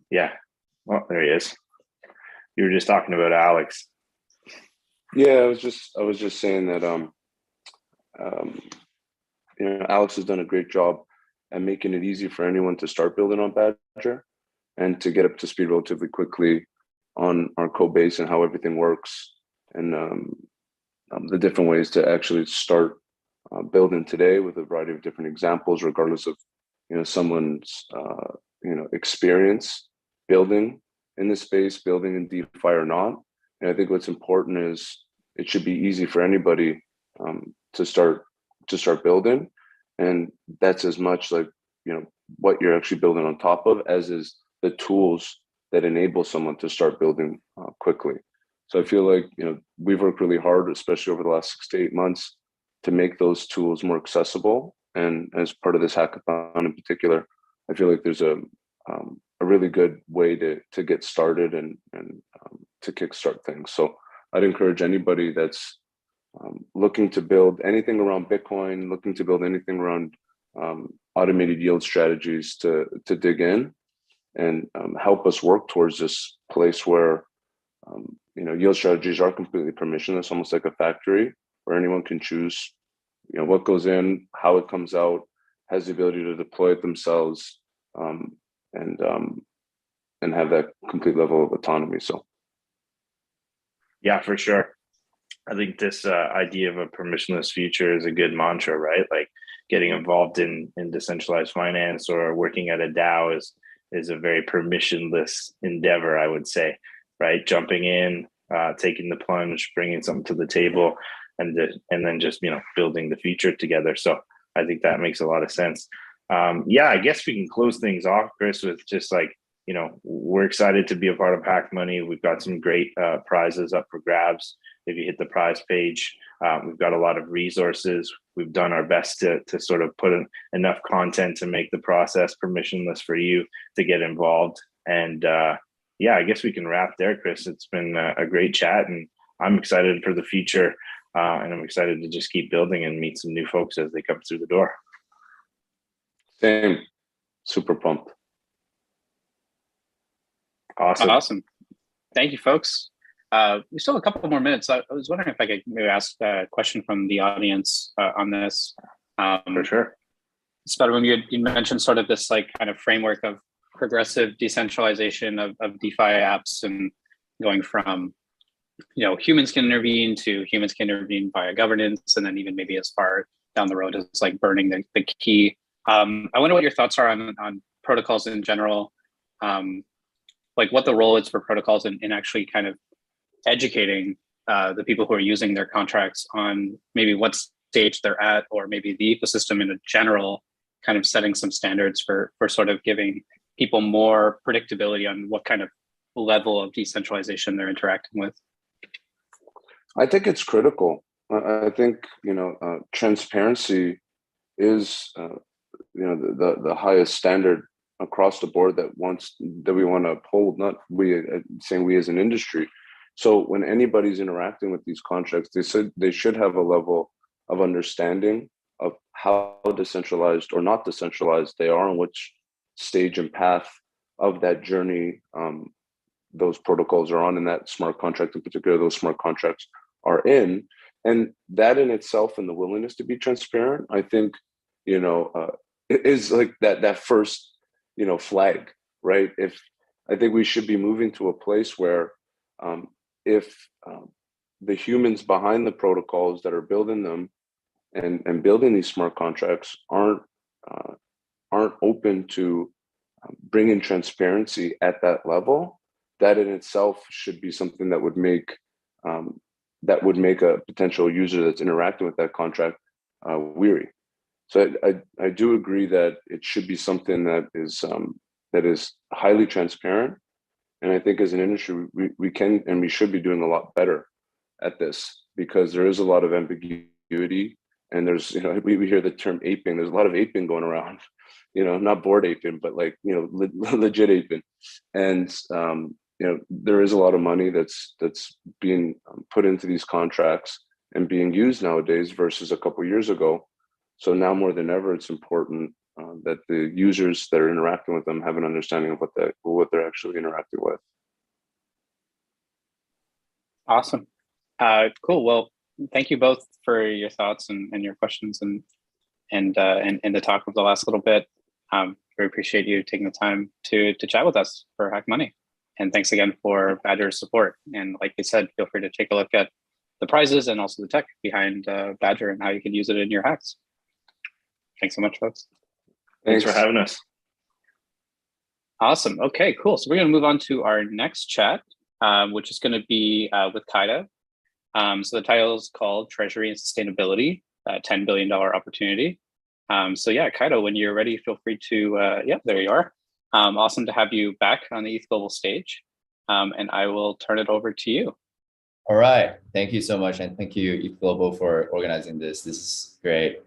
Yeah, well, there he is. You were just talking about Alex. Yeah, I was just saying that Alex has done a great job at making it easy for anyone to start building on Badger and to get up to speed relatively quickly on our code base and how everything works, and the different ways to actually start building today with a variety of different examples, regardless of someone's experience building in this space, building in DeFi or not. And I think what's important is it should be easy for anybody to start building, and that's as much like what you're actually building on top of as is the tools that enable someone to start building quickly. So I feel like we've worked really hard, especially over the last 6 to 8 months, to make those tools more accessible. And as part of this hackathon in particular, I feel like there's a really good way to get started and to kickstart things. So I'd encourage anybody that's looking to build anything around Bitcoin, looking to build anything around automated yield strategies to dig in and help us work towards this place where yield strategies are completely permissionless, almost like a factory where anyone can choose what goes in, how it comes out, has the ability to deploy it themselves, and have that complete level of autonomy. So yeah, for sure. I think this idea of a permissionless future is a good mantra, right? Like getting involved in decentralized finance or working at a DAO is a very permissionless endeavor, I would say, right? Jumping in, taking the plunge, bringing something to the table, and then just building the future together. So I think that makes a lot of sense. Yeah, I guess we can close things off, Chris, with just like, we're excited to be a part of HackMoney. We've got some great prizes up for grabs. If you hit the prize page, we've got a lot of resources. We've done our best to sort of put in enough content to make the process permissionless for you to get involved. And yeah, I guess we can wrap there, Chris. It's been a great chat, and I'm excited for the future. And I'm excited to just keep building and meet some new folks as they come through the door. Same. Super pumped. Awesome. Thank you, folks. We still have a couple more minutes. I was wondering if I could maybe ask a question from the audience on this. For sure. Spider-Man, you mentioned sort of this like kind of framework of progressive decentralization of DeFi apps, and going from humans can intervene to humans can intervene via governance, and then even maybe as far down the road as like burning the key. I wonder what your thoughts are on protocols in general, like what the role is for protocols in actually kind of educating the people who are using their contracts on maybe what stage they're at, or maybe the ecosystem in a general, kind of setting some standards for sort of giving people more predictability on what kind of level of decentralization they're interacting with. I think it's critical. I think transparency is the highest standard across the board that we want to uphold. Not we saying we as an industry. So when anybody's interacting with these contracts, they should have a level of understanding of how decentralized or not decentralized they are and which stage and path of that journey those protocols are on, and that smart contract in particular, those smart contracts are in. And that in itself, and the willingness to be transparent, I think, is like that first, flag, right? If I think we should be moving to a place where if the humans behind the protocols that are building them and building these smart contracts aren't open to bringing transparency at that level, that in itself should be something that would make a potential user that's interacting with that contract weary. So I do agree that it should be something that is highly transparent, and I think as an industry we can and we should be doing a lot better at this, because there is a lot of ambiguity, and there's we hear the term aping. There's a lot of aping going around, not bored aping, but like legit aping, and there is a lot of money that's being put into these contracts and being used nowadays versus a couple of years ago. So now more than ever, it's important that the users that are interacting with them have an understanding of what they're actually interacting with. Awesome. Cool. Well, thank you both for your thoughts and your questions and the talk of the last little bit. We appreciate you taking the time to chat with us for Hack Money. And thanks again for Badger's support. And like you said, feel free to take a look at the prizes and also the tech behind Badger and how you can use it in your hacks. Thanks so much, folks. Thanks for having us. Awesome. Okay, cool. So we're going to move on to our next chat, which is going to be with Kaida. So the title is called Treasury and Sustainability, $10 billion Opportunity. So yeah, Kaida, when you're ready, feel free to, there you are. Awesome to have you back on the ETH Global stage. And I will turn it over to you. All right. Thank you so much. And thank you, ETH Global, for organizing this. This is great.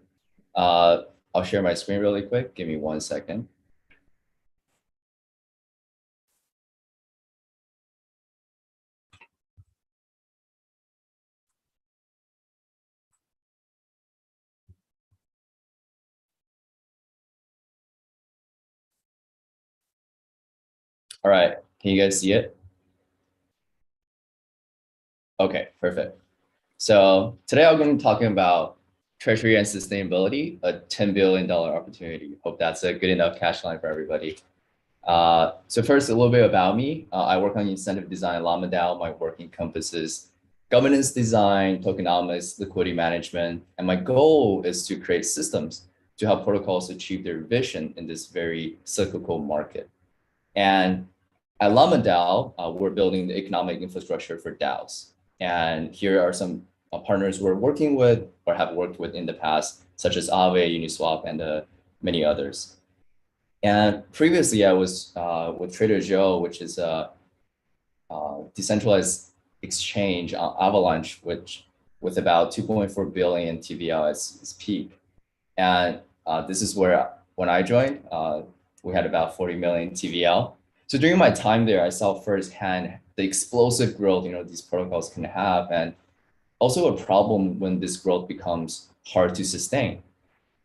I'll share my screen really quick. Give me 1 second. All right, can you guys see it? Okay, perfect. So today I'm going to be talking about Treasury and Sustainability, a $10 billion opportunity. Hope that's a good enough cash line for everybody. So first, a little bit about me. I work on incentive design at LlamaDAO. My work encompasses governance design, tokenomics, liquidity management, and my goal is to create systems to help protocols achieve their vision in this very cyclical market. And at LlamaDAO, we're building the economic infrastructure for DAOs. And here are some partners we're working with or have worked with in the past, such as Aave, Uniswap, and many others. And previously, I was with Trader Joe, which is a decentralized exchange on Avalanche, which with about 2.4 billion TVL as its peak. And this is where, when I joined, we had about 40 million TVL. So during my time there, I saw firsthand the explosive growth these protocols can have, and also a problem when this growth becomes hard to sustain.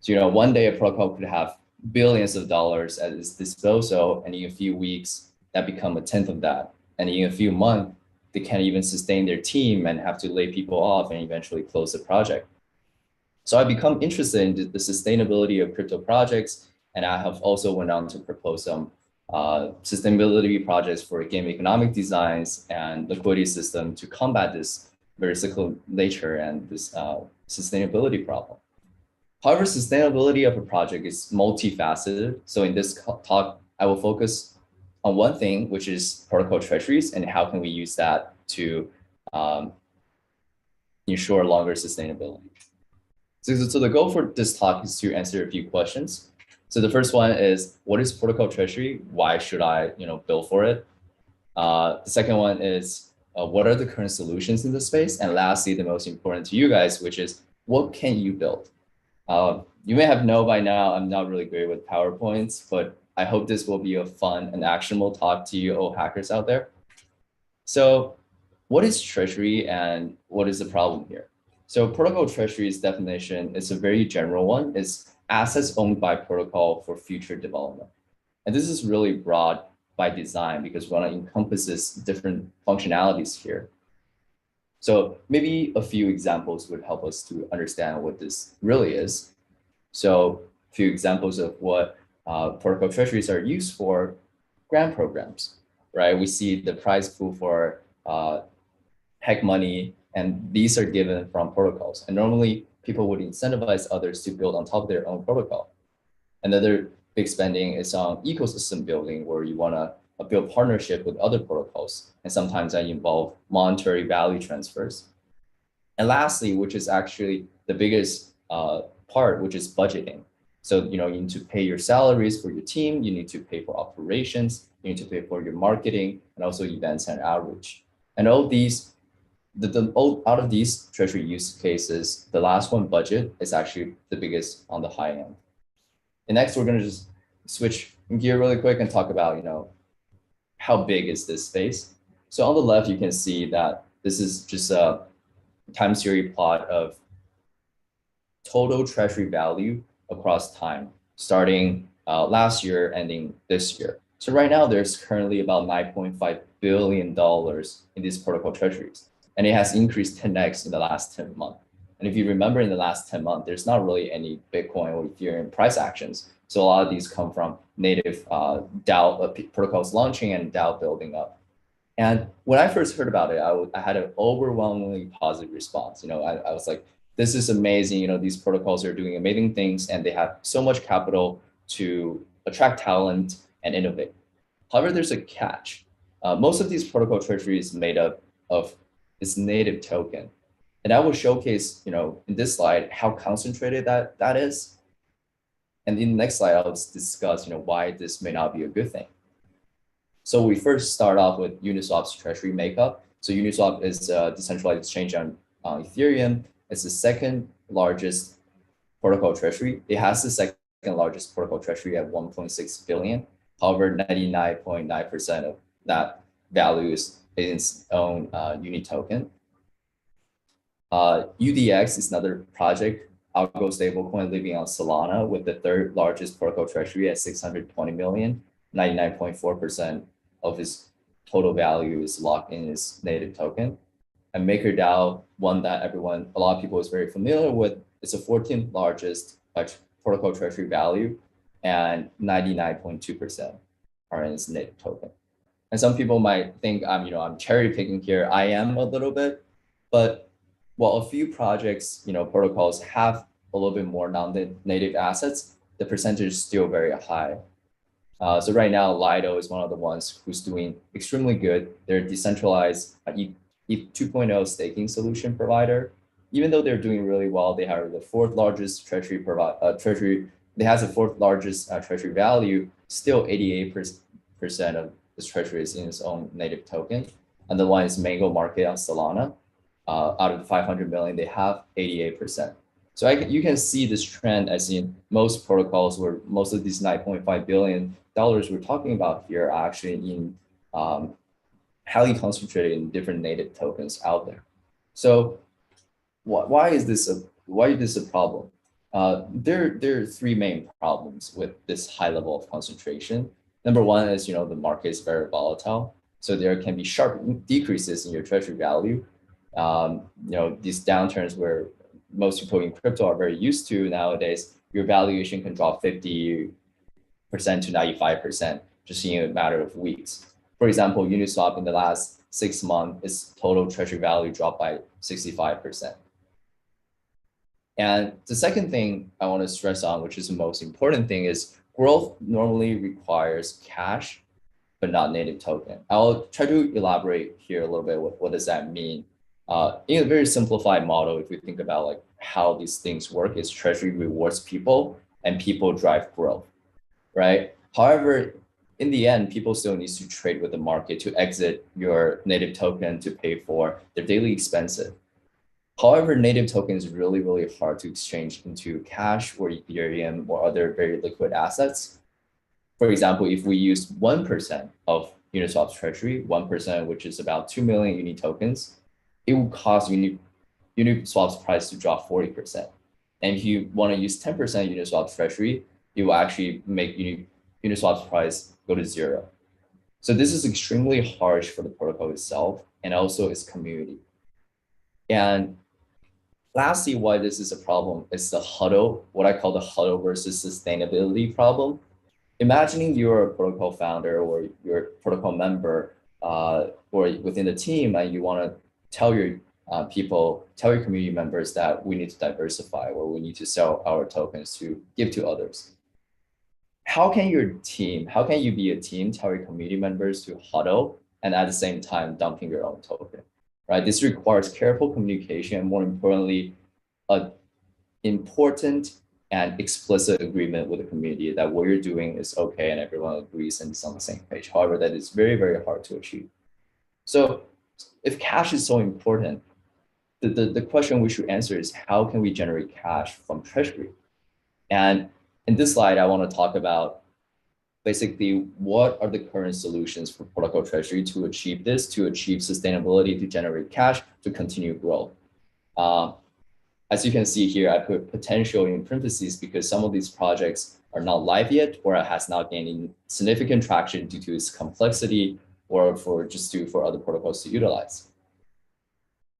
So one day a protocol could have billions of dollars at its disposal, and in a few weeks that become a tenth of that, and in a few months they can't even sustain their team and have to lay people off and eventually close the project. So I become interested in the sustainability of crypto projects, and I have also went on to propose some sustainability projects for game economic designs and liquidity system to combat this very cyclical nature and this sustainability problem. However, sustainability of a project is multifaceted. So in this talk, I will focus on one thing, which is protocol treasuries and how can we use that to ensure longer sustainability. So the goal for this talk is to answer a few questions. So the first one is, what is protocol treasury? Why should I build for it? The second one is, what are the current solutions in this space? And lastly, the most important to you guys, which is, what can you build? You may have known by now, I'm not really great with PowerPoints, but I hope this will be a fun and actionable talk to you old hackers out there. So what is treasury and what is the problem here? So protocol treasury's definition is a very general one. It's assets owned by protocol for future development. And this is really broad by design because one encompasses different functionalities here. So maybe a few examples would help us to understand what this really is. So a few examples of what protocol treasuries are used for: grant programs, right? We see the prize pool for HackMoney, and these are given from protocols. And normally people would incentivize others to build on top of their own protocol. Another big spending is on ecosystem building, where you want to build partnership with other protocols. And sometimes that involve monetary value transfers. And lastly, which is actually the biggest part, which is budgeting. So, you need to pay your salaries for your team. You need to pay for operations. You need to pay for your marketing and also events and outreach. And all these, out of these treasury use cases, the last one, budget, is actually the biggest on the high end. And next, we're going to just switch gear really quick and talk about, how big is this space? So on the left, you can see that this is just a time series plot of total treasury value across time, starting last year, ending this year. So right now, there's currently about $9.5 billion in these protocol treasuries, and it has increased 10x in the last 10 months. And if you remember, in the last 10 months, there's not really any Bitcoin or Ethereum price actions. So a lot of these come from native DAO protocols launching and DAO building up. And when I first heard about it, I had an overwhelmingly positive response. I was like, this is amazing. These protocols are doing amazing things, and they have so much capital to attract talent and innovate. However, there's a catch. Most of these protocol treasuries made up of this native token. And I will showcase, in this slide, how concentrated that is. And in the next slide, I'll discuss, why this may not be a good thing. So we first start off with Uniswap's treasury makeup. So Uniswap is a decentralized exchange on Ethereum. It's the second largest protocol treasury. It has the second largest protocol treasury at 1.6 billion. However, 99.9% of that value is in its own uni token. UDX is another project, algo stablecoin living on Solana, with the third largest protocol treasury at 620 million. 99.4% of its total value is locked in its native token. And MakerDAO, one that a lot of people is very familiar with, it's the 14th largest protocol treasury value, and 99.2% are in its native token. And some people might think I'm cherry picking here. I am a little bit, but while a few projects, protocols have a little bit more non-native assets, the percentage is still very high. So right now, Lido is one of the ones who's doing extremely good. They're a decentralized ETH 2.0 staking solution provider. Even though they're doing really well, they have the fourth largest treasury They has the fourth largest treasury value. Still, 88% of this treasury is in its own native token. And the one is Mango Market on Solana. Out of the 500 million, they have 88%. So you can see this trend as in most protocols, where most of these $9.5 billion we're talking about here are actually in highly concentrated in different native tokens out there. So why is this a problem? There are three main problems with this high level of concentration. Number one is, the market is very volatile. So there can be sharp decreases in your treasury value. These downturns where most people in crypto are very used to nowadays, your valuation can drop 50% to 95% just in a matter of weeks. For example, Uniswap in the last 6 months, its total treasury value dropped by 65%. And the second thing I want to stress on, which is the most important thing, is growth normally requires cash, but not native token. I'll try to elaborate here a little bit. What does that mean? In a very simplified model, if we think about how these things work, is treasury rewards people and people drive growth, right? However, in the end, people still need to trade with the market to exit your native token to pay for their daily expenses. However, native token is really, really hard to exchange into cash or Ethereum or other very liquid assets. For example, if we use 1% of Uniswap's treasury, 1%, which is about 2 million uni tokens, it will cost Uniswap's price to drop 40%. And if you want to use 10% Uniswap treasury, it will actually make Uniswap's price go to zero. So this is extremely harsh for the protocol itself and also its community. And lastly, why this is a problem is the huddle, what I call the huddle versus sustainability problem. Imagining you're a protocol founder or you're a protocol member or within the team, and you want to tell your tell your community members that we need to diversify or we need to sell our tokens to give to others. How can you be a team, tell your community members to huddle and at the same time dumping your own token, right? This requires careful communication and more importantly, an important and explicit agreement with the community that what you're doing is okay and everyone agrees and is on the same page. However, that is very, very hard to achieve. So if cash is so important, the question we should answer is how can we generate cash from treasury? And in this slide, I want to talk about basically what are the current solutions for protocol treasury to achieve this, to achieve sustainability, to generate cash, to continue growth. As you can see here, I put potential in parentheses because some of these projects are not live yet or has not gained significant traction due to its complexity or for other protocols to utilize.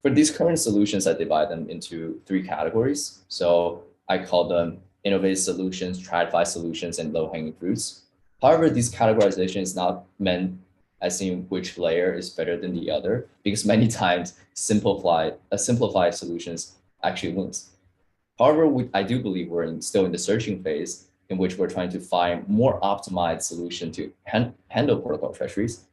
For these current solutions, I divide them into three categories. So I call them innovative solutions, TradFi solutions, and low-hanging fruits. However, this categorization is not meant as in which layer is better than the other, because many times simplified solutions actually wins. However, I do believe we're still in the searching phase in which we're trying to find more optimized solution to handle protocol treasuries.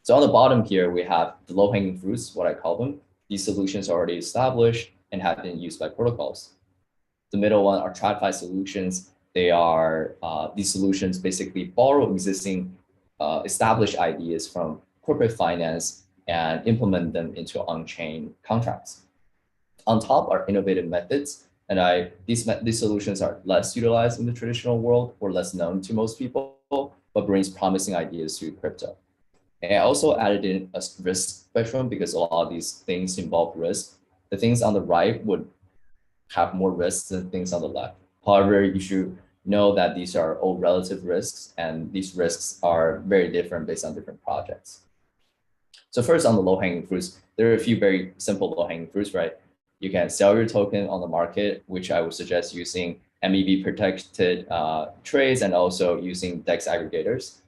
So on the bottom here, we have the low-hanging fruits, what I call them. These solutions are already established and have been used by protocols. The middle one are TradFi solutions. They are, these solutions basically borrow existing established ideas from corporate finance and implement them into on-chain contracts. On top are innovative methods, and these solutions are less utilized in the traditional world or less known to most people, but brings promising ideas to crypto. And I also added in a risk spectrum because a lot of these things involve risk. The things on the right would have more risks than things on the left. However, you should know that these are all relative risks, and these risks are very different based on different projects. So first on the low-hanging fruits, there are a few very simple low-hanging fruits, right? You can sell your token on the market, which I would suggest using MEV protected trades and also using DEX aggregators.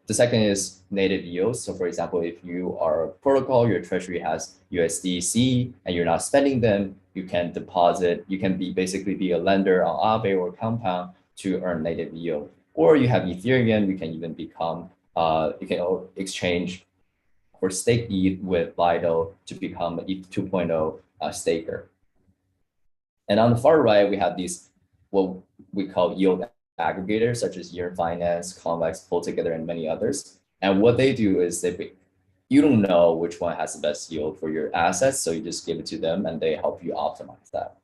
The second is native yields. So for example, if you are a protocol, your treasury has USDC and you're not spending them, you can deposit, you can basically be a lender on Aave or Compound to earn native yield. Or you have Ethereum, you can even become, you can exchange or stake ETH with Lido to become an ETH 2.0 staker. And on the far right, we have these, what we call yield aggregators, such as Ira Finance, Convex, Pull Together, and many others. And what they do is you don't know which one has the best yield for your assets, so you just give it to them and they help you optimize that.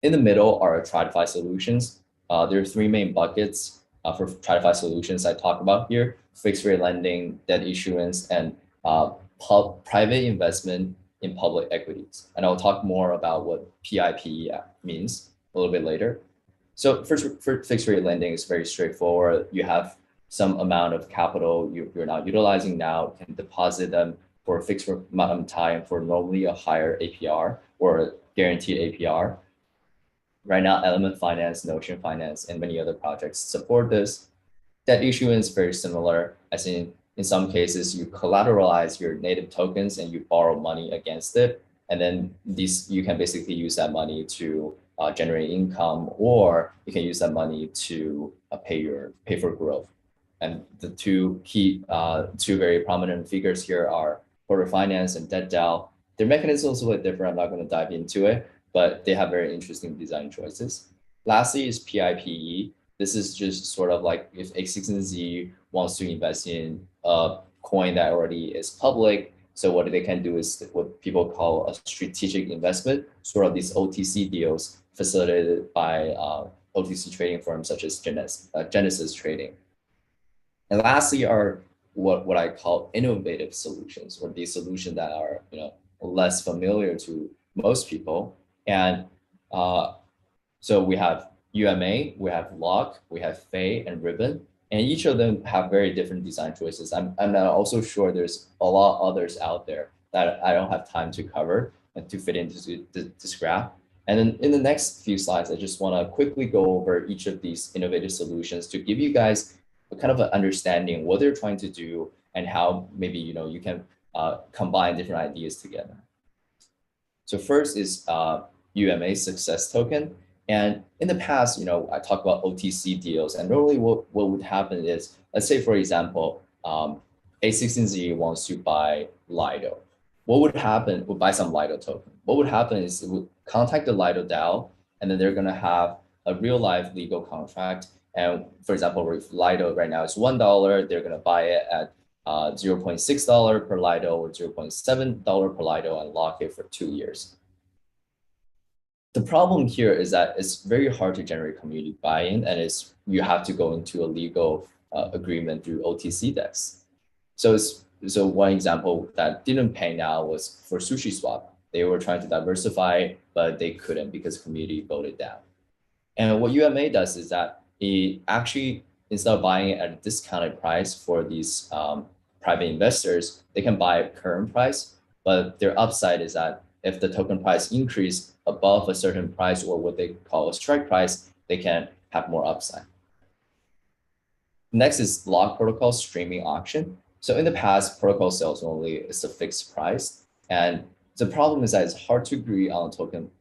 In the middle are TradFi solutions. There are three main buckets for TradFi solutions I talk about here: fixed rate lending, debt issuance, and private investment in public equities. And I'll talk more about what PIPE means a little bit later. So first, for fixed rate lending is very straightforward. You have some amount of capital you're not utilizing now, you can deposit them for a fixed amount of time for normally a higher APR or a guaranteed APR. Right now, Element Finance, Notion Finance, and many other projects support this. Debt issuance very similar, as in some cases, you collateralize your native tokens and you borrow money against it. And then you can basically use that money to generate income, or you can use that money to pay for growth. And the two very prominent figures here are corporate finance and DebtDAO. Their mechanisms are a little different. I'm not going to dive into it, but they have very interesting design choices. Lastly is PIPE. This is just sort of like if A16Z wants to invest in a coin that already is public. So what they can do is what people call a strategic investment, sort of these OTC deals facilitated by OTC trading firms such as Genesis Trading. And lastly are what I call innovative solutions, or these solutions that are less familiar to most people. And so we have UMA, we have Lock, we have Fei and Ribbon, and each of them have very different design choices. I'm also sure there's a lot others out there that I don't have time to cover and to fit into this graph. And then in the next few slides, I just want to quickly go over each of these innovative solutions to give you guys a kind of an understanding what they're trying to do and how maybe you can combine different ideas together. So first is UMA success token. And in the past, I talked about OTC deals, and normally what would happen is, let's say, for example, A16Z wants to buy Lido. What would happen, would buy some Lido token. What would happen is it would contact the Lido DAO, and then they're gonna have a real life legal contract. And for example, if Lido right now is $1, they're gonna buy it at $0.6 per Lido or $0.7 per Lido and lock it for 2 years. The problem here is that it's very hard to generate community buy-in, and you have to go into a legal agreement through OTC DEX. So one example that didn't pay now was for SushiSwap. They were trying to diversify, but they couldn't because community voted down. And what UMA does is that it actually, instead of buying it at a discounted price for these private investors, they can buy at current price, but their upside is that if the token price increase above a certain price or what they call a strike price, they can have more upside. Next is Lock protocol streaming auction. So in the past, protocol sales only is a fixed price. And the problem is that it's hard to agree on token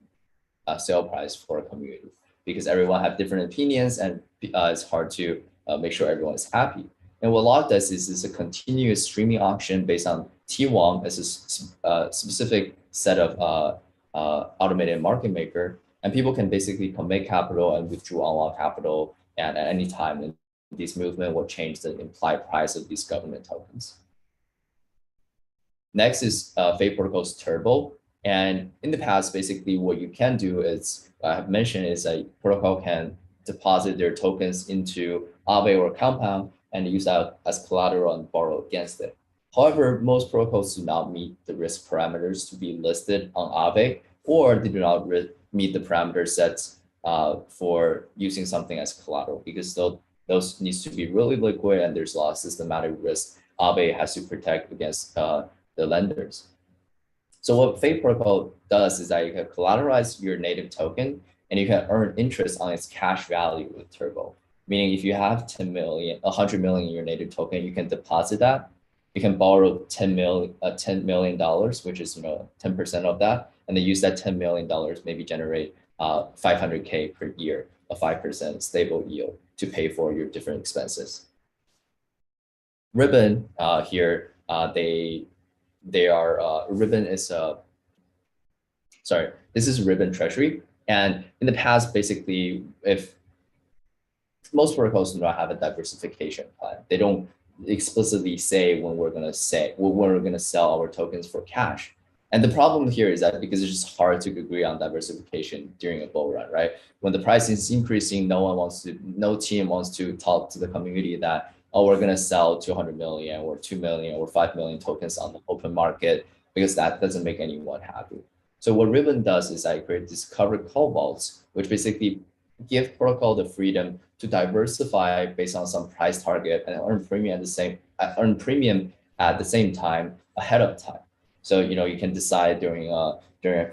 sale price for a community because everyone have different opinions, and it's hard to make sure everyone is happy. And what Lock does is a continuous streaming auction based on T1 as a specific set of automated market maker, and people can basically commit capital and withdraw unlock capital, and at any time, and this movement will change the implied price of these government tokens. Next is Fei Protocol's Turbo. And in the past, basically what you can do is, I have mentioned, is a protocol can deposit their tokens into Aave or Compound and use that as collateral and borrow against it. However, most protocols do not meet the risk parameters to be listed on Aave, or they do not meet the parameter sets for using something as collateral, because those needs to be really liquid and there's a lot of systematic risk Aave has to protect against the lenders. So what Fei protocol does is that you can collateralize your native token and you can earn interest on its cash value with Turbo. Meaning if you have 100 million in your native token, you can deposit that. You can borrow $10 million, which is 10% of that, and then use that $10 million, maybe generate 500K per year, a 5% stable yield to pay for your different expenses. Ribbon here, they are Ribbon is this is Ribbon Treasury, and in the past, basically, if most protocols do not have a diversification plan, they don't explicitly say when we're going to sell our tokens for cash. And the problem here is that because it's just hard to agree on diversification during a bull run, right? When the price is increasing, no team wants to talk to the community that, oh, we're going to sell 200 million or 2 million or 5 million tokens on the open market, because that doesn't make anyone happy. So what Ribbon does is I create these covered call vaults, which basically give protocol the freedom to diversify based on some price target and earn premium at the same time ahead of time. So you can decide during a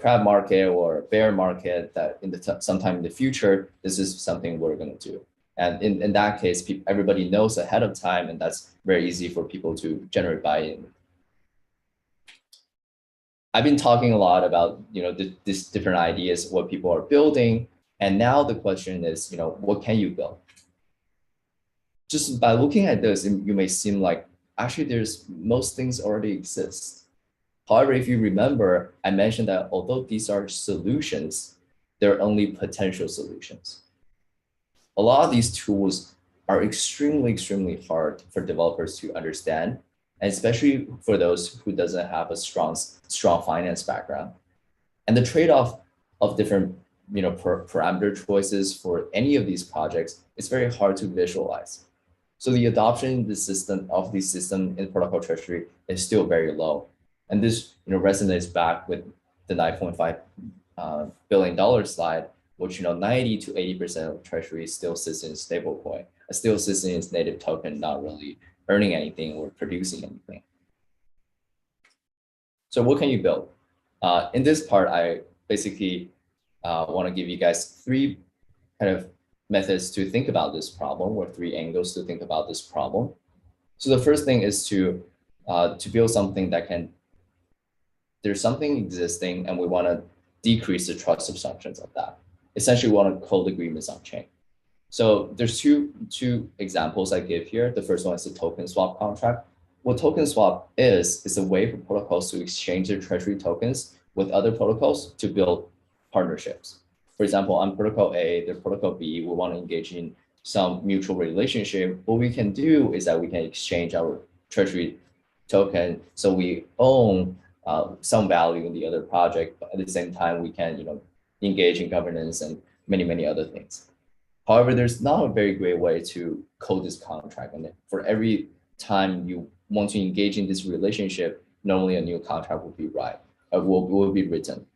crab market or a bear market that sometime in the future, this is something we're going to do. And in that case, everybody knows ahead of time, and that's very easy for people to generate buy-in. I've been talking a lot about these different ideas, what people are building, and now the question is, what can you build? Just by looking at this, you may seem like actually most things already exist. However, if you remember, I mentioned that although these are solutions, they're only potential solutions. A lot of these tools are extremely, extremely hard for developers to understand, and especially for those who doesn't have a strong finance background. And the trade-off of different parameter choices for any of these projects is very hard to visualize. So the adoption in the system in protocol treasury is still very low. And this resonates back with the $9.5 billion slide, which 90 to 80% of Treasury still sits in stablecoin, still sits in its native token, not really earning anything or producing anything. So what can you build? In this part, I basically want to give you guys 3 kind of methods to think about this problem, or 3 angles to think about this problem. So the first thing is to build something that there's something existing and we want to decrease the trust assumptions of that. Essentially, we want to code agreements on chain. So there's two examples I give here. The first one is the token swap contract. What token swap is a way for protocols to exchange their treasury tokens with other protocols to build partnerships. For example, on protocol A, the protocol B, we want to engage in some mutual relationship. What we can do is that we can exchange our treasury token, so we own some value in the other project, but at the same time, we can engage in governance and many other things. However, there's not a very great way to code this contract, and for every time you want to engage in this relationship, normally a new contract will be will be written.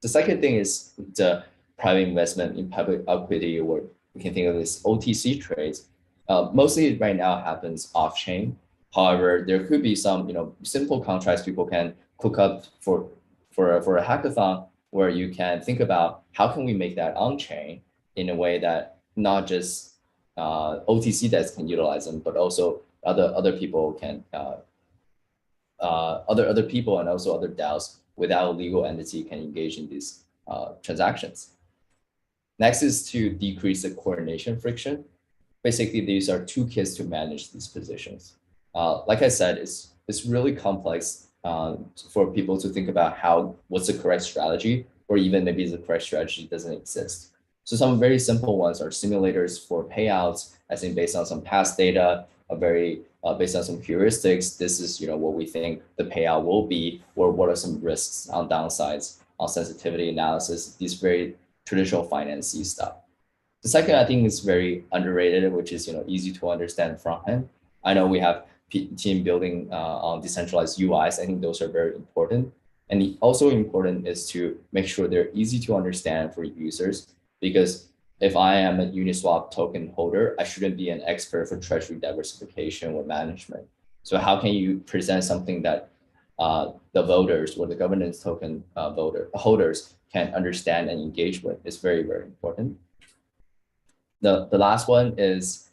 The second thing is the private investment in public equity, or we can think of this OTC trades. Mostly right now happens off-chain. However, there could be some simple contracts people can cook up for a hackathon, where you can think about how can we make that on-chain in a way that not just OTC desks can utilize them, but also other people can other people and also other DAOs without a legal entity can engage in these transactions. Next is to decrease the coordination friction. Basically, these are toolkits to manage these positions. Like I said, it's really complex for people to think about what's the correct strategy, or even maybe the correct strategy doesn't exist. So some very simple ones are simulators for payouts, as in based on some past data, based on some heuristics. This is what we think the payout will be, or what are some risks on downsides, on sensitivity analysis, these very traditional finance stuff. The second, I think, is very underrated, which is easy to understand front end. I know we have team building on decentralized UIs. I think those are very important. And also important is to make sure they're easy to understand for users, because if I am a Uniswap token holder, I shouldn't be an expert for treasury diversification or management. So how can you present something that the voters or the governance token holders can understand and engage with? Is very important. The last one is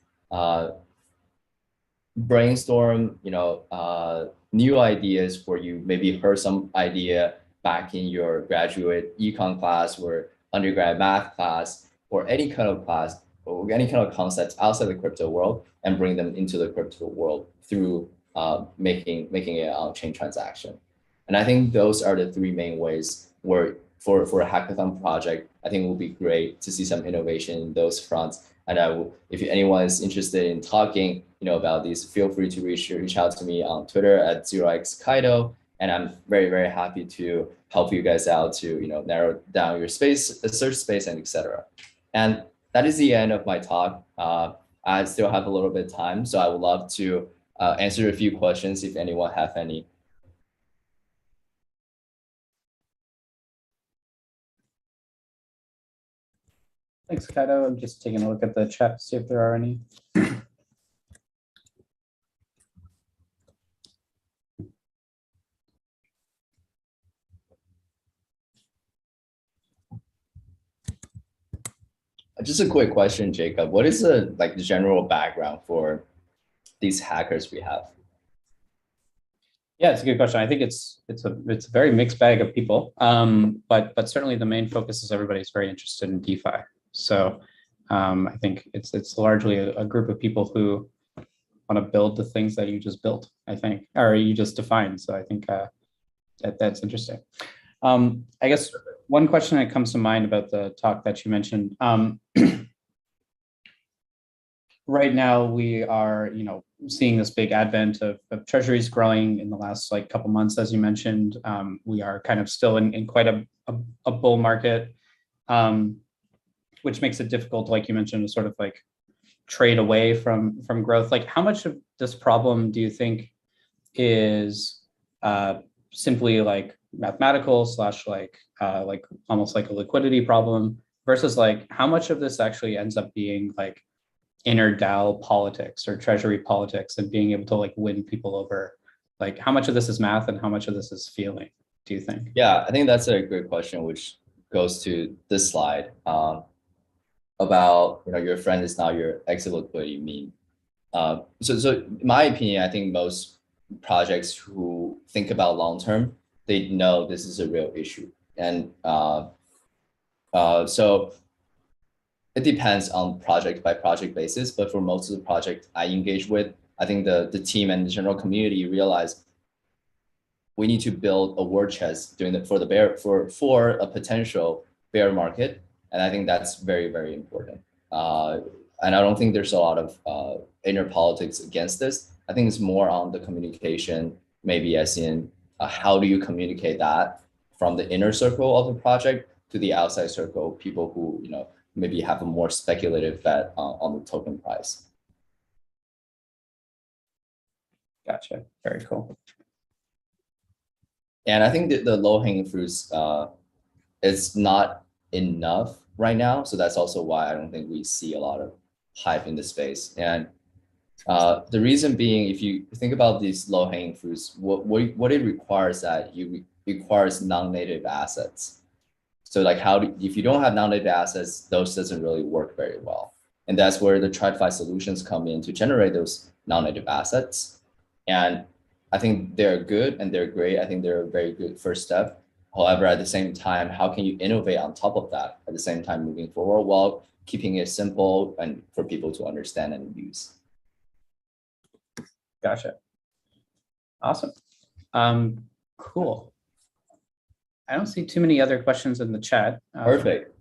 brainstorm new ideas for you. Maybe heard some idea back in your graduate econ class or undergrad math class, or any kind of class, or any kind of concepts outside the crypto world, and bring them into the crypto world through making it an on-chain transaction. And I think those are the 3 main ways where for a hackathon project, I think it will be great to see some innovation in those fronts. And if anyone is interested in talking about these, feel free to reach out to me on Twitter at 0xKaido. And I'm very happy to help you guys out to narrow down your search space, and etc. And that is the end of my talk. I still have a little bit of time, so I would love to answer a few questions if anyone have any. Thanks, Kaido. I'm just taking a look at the chat to see if there are any. Just a quick question, Jacob. What is the general background for these hackers we have? Yeah, it's a good question. I think it's a very mixed bag of people, but certainly the main focus is everybody's very interested in DeFi. So I think it's largely a group of people who want to build the things that you just built, I think, or you just defined. So I think that's interesting. I guess one question that comes to mind about the talk that you mentioned. Right now, we are, seeing this big advent of treasuries growing in the last couple months, as you mentioned. We are kind of still in quite a bull market, which makes it difficult, like you mentioned, to sort of trade away from growth. How much of this problem do you think is simply like mathematical slash like almost like a liquidity problem versus like how much of this actually ends up being like inner DAO politics or treasury politics and being able to like win people over? Like how much of this is math and how much of this is feeling, do you think? Yeah, I think that's a great question, which goes to this slide about, your friend is now your exit liquidity meme. So in my opinion, I think most projects who think about long-term, they know this is a real issue. And so it depends on project by project basis, but for most of the projects I engage with, I think the team and the general community realize we need to build a war chest for a potential bear market. And I think that's very, very important. And I don't think there's a lot of inner politics against this. I think it's more on the communication, maybe as in how do you communicate that from the inner circle of the project to the outside circle, people who, maybe have a more speculative bet on the token price. Gotcha, very cool. And I think that the low-hanging fruits is not enough right now. So that's also why I don't think we see a lot of hype in the space. And the reason being, if you think about these low-hanging fruits, what it requires requires non-native assets. So like if you don't have non-native assets, those doesn't really work very well. And that's where the TradFi solutions come in to generate those non-native assets. And I think they're good and they're great. I think they're a very good first step. However, at the same time, how can you innovate on top of that at the same time moving forward while keeping it simple and for people to understand and use? Gotcha. Awesome. Cool. I don't see too many other questions in the chat. Perfect.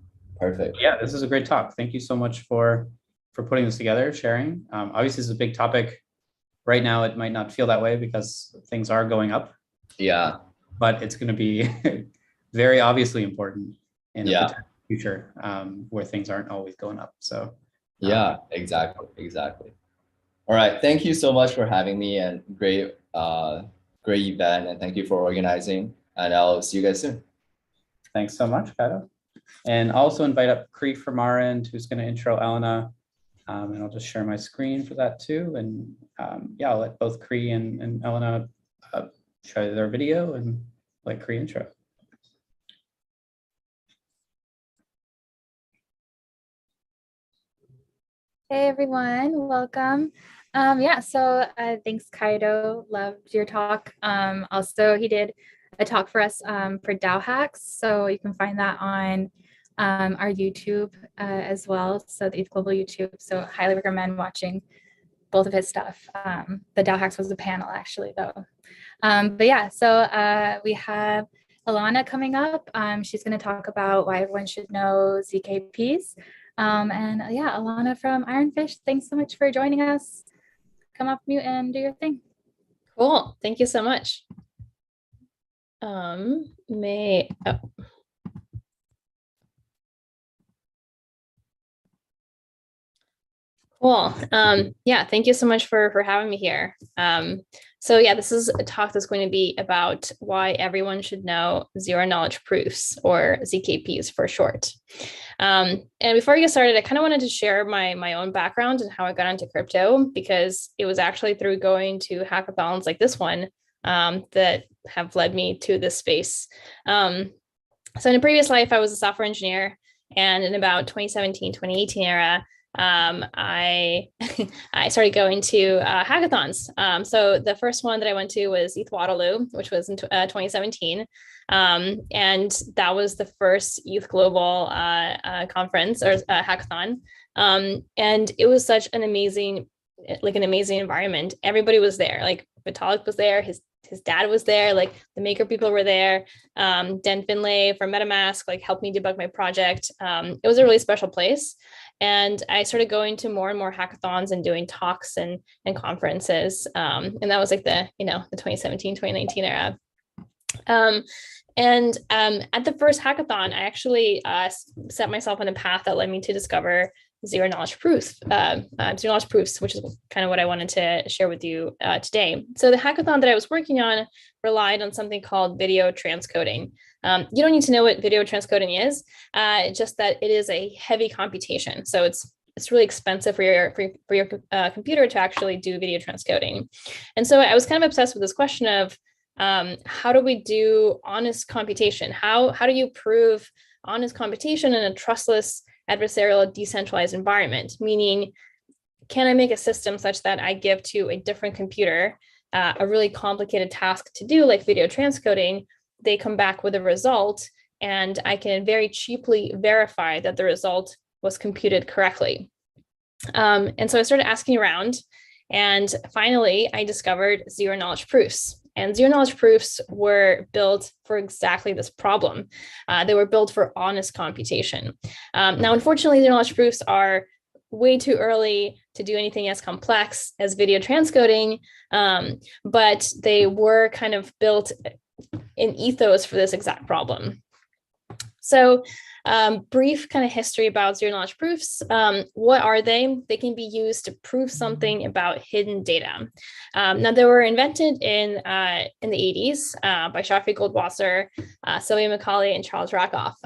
Yeah, this is a great talk. Thank you so much for putting this together, sharing. Obviously, this is a big topic. Right now, it might not feel that way because things are going up. Yeah. But it's going to be very obviously important in the future where things aren't always going up. So yeah, exactly. All right. Thank you so much for having me, and great event. And thank you for organizing. And I'll see you guys soon. Thanks so much, Kato. And I'll also invite up Cree from our end, who's going to intro Elena. And I'll just share my screen for that too. And yeah, I'll let both Cree and Elena show their video and let Cree intro. Hey everyone, welcome. So thanks Kaido, loved your talk. Also he did a talk for us for DAO hacks, so you can find that on our YouTube as well, so the ETH Global YouTube. So highly recommend watching both of his stuff. The DAO hacks was a panel actually though. But yeah, so we have Alana coming up. She's going to talk about why everyone should know ZKPs. And yeah, Alana from Ironfish, thanks so much for joining us. Come off mute and do your thing. Cool. Thank you so much. Cool. Yeah, thank you so much for having me here. So yeah, this is a talk that's going to be about why everyone should know zero knowledge proofs, or ZKPs for short. And before I get started, I kind of wanted to share my own background and how I got into crypto, because it was actually through going to hackathons like this one that have led me to this space. So in a previous life, I was a software engineer, and in about 2017, 2018 era, I started going to hackathons. So the first one that I went to was ETH Waterloo, which was in 2017. And that was the first Youth Global conference or hackathon. And it was such an amazing environment. Everybody was there. Like Vitalik was there, his dad was there, like the maker people were there. Dan Finlay from MetaMask helped me debug my project. It was a really special place. And I started going to more and more hackathons and doing talks and conferences. And that was the 2017, 2019 era. At the first hackathon, I actually set myself on a path that led me to discover zero knowledge proofs, which is kind of what I wanted to share with you today. So the hackathon that I was working on relied on something called video transcoding. You don't need to know what video transcoding is, just that it is a heavy computation. So it's really expensive for your computer to actually do video transcoding. And so I was kind of obsessed with this question of how do we do honest computation? How do you prove honest computation in a trustless, adversarial, decentralized environment? Meaning, can I make a system such that I give to a different computer a really complicated task to do, like video transcoding, they come back with a result, and I can very cheaply verify that the result was computed correctly. And so I started asking around, and finally I discovered zero knowledge proofs. And zero knowledge proofs were built for exactly this problem. They were built for honest computation. Now, unfortunately, zero knowledge proofs are way too early to do anything as complex as video transcoding, but they were kind of built in ethos for this exact problem. So brief kind of history about zero knowledge proofs. What are they? They can be used to prove something about hidden data. Now they were invented in the 80s by Shafi Goldwasser, Sylvia Macaulay, and Charles Rakoff.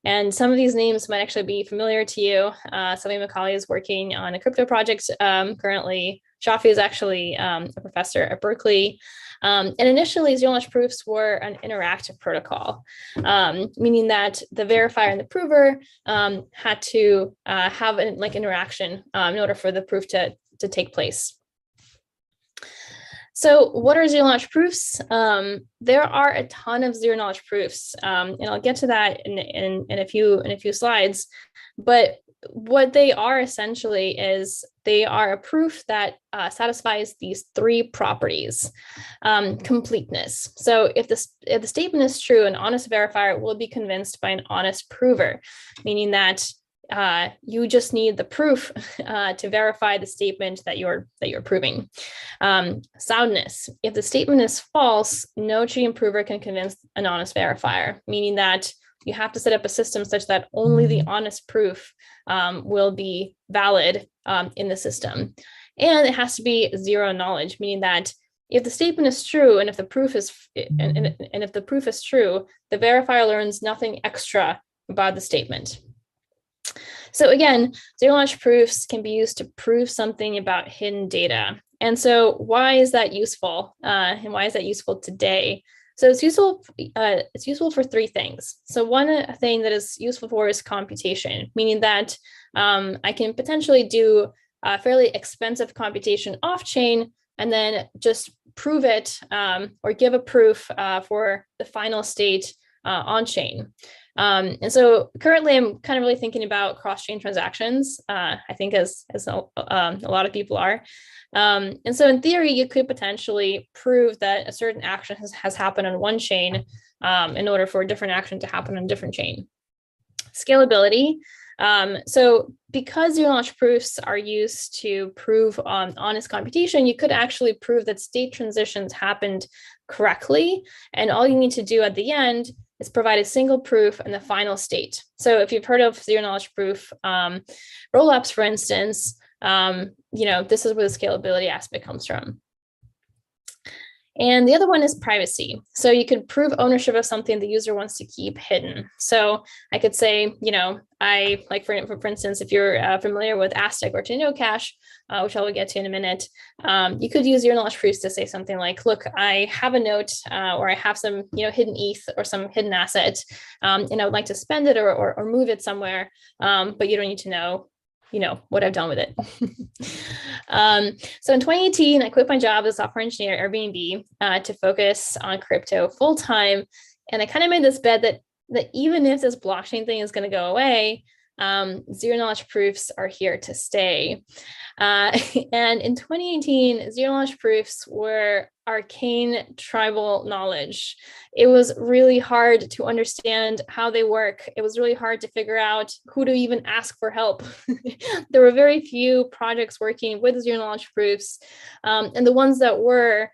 And some of these names might actually be familiar to you. Sylvia Macaulay is working on a crypto project currently. Shafi is actually a professor at Berkeley. And initially, zero knowledge proofs were an interactive protocol, meaning that the verifier and the prover had to have an interaction in order for the proof to take place. So what are zero knowledge proofs? There are a ton of zero knowledge proofs, and I'll get to that in a few slides. But what they are essentially is they are a proof that satisfies these three properties. Completeness. So if the statement is true, an honest verifier will be convinced by an honest prover, meaning that you just need the proof to verify the statement that you're proving. Soundness. If the statement is false, no cheating prover can convince an honest verifier, meaning that you have to set up a system such that only the honest proof will be valid in the system. And it has to be zero knowledge, meaning that if the statement is true and if the proof is if the proof is true, the verifier learns nothing extra about the statement. So again, zero knowledge proofs can be used to prove something about hidden data. And so why is that useful? And why is that useful today? So it's useful for three things. So one thing that is useful for is computation, meaning that I can potentially do a fairly expensive computation off-chain and then just prove it or give a proof for the final state on-chain. And so currently I'm kind of really thinking about cross-chain transactions, I think as a lot of people are. And so in theory, you could potentially prove that a certain action has happened on one chain in order for a different action to happen on a different chain. Scalability. So because zero knowledge proofs are used to prove honest computation, you could actually prove that state transitions happened correctly. And all you need to do at the end is provide a single proof in the final state. So if you've heard of zero knowledge proof rollups, for instance, this is where the scalability aspect comes from. And the other one is privacy. So you could prove ownership of something the user wants to keep hidden. So I could say, I like, for instance, if you're familiar with Aztec or Tenno Cash, which I will get to in a minute, you could use zero knowledge proofs to say something like, look, I have a note or I have some, hidden ETH or some hidden asset, and I would like to spend it or move it somewhere, but you don't need to know what I've done with it. So in 2018, I quit my job as a software engineer at Airbnb to focus on crypto full time. And I kind of made this bet that even if this blockchain thing is going to go away, zero knowledge proofs are here to stay. And in 2018, zero knowledge proofs were arcane tribal knowledge. It was really hard to understand how they work. It was really hard to figure out who to even ask for help. There were very few projects working with zero knowledge proofs. And the ones that were,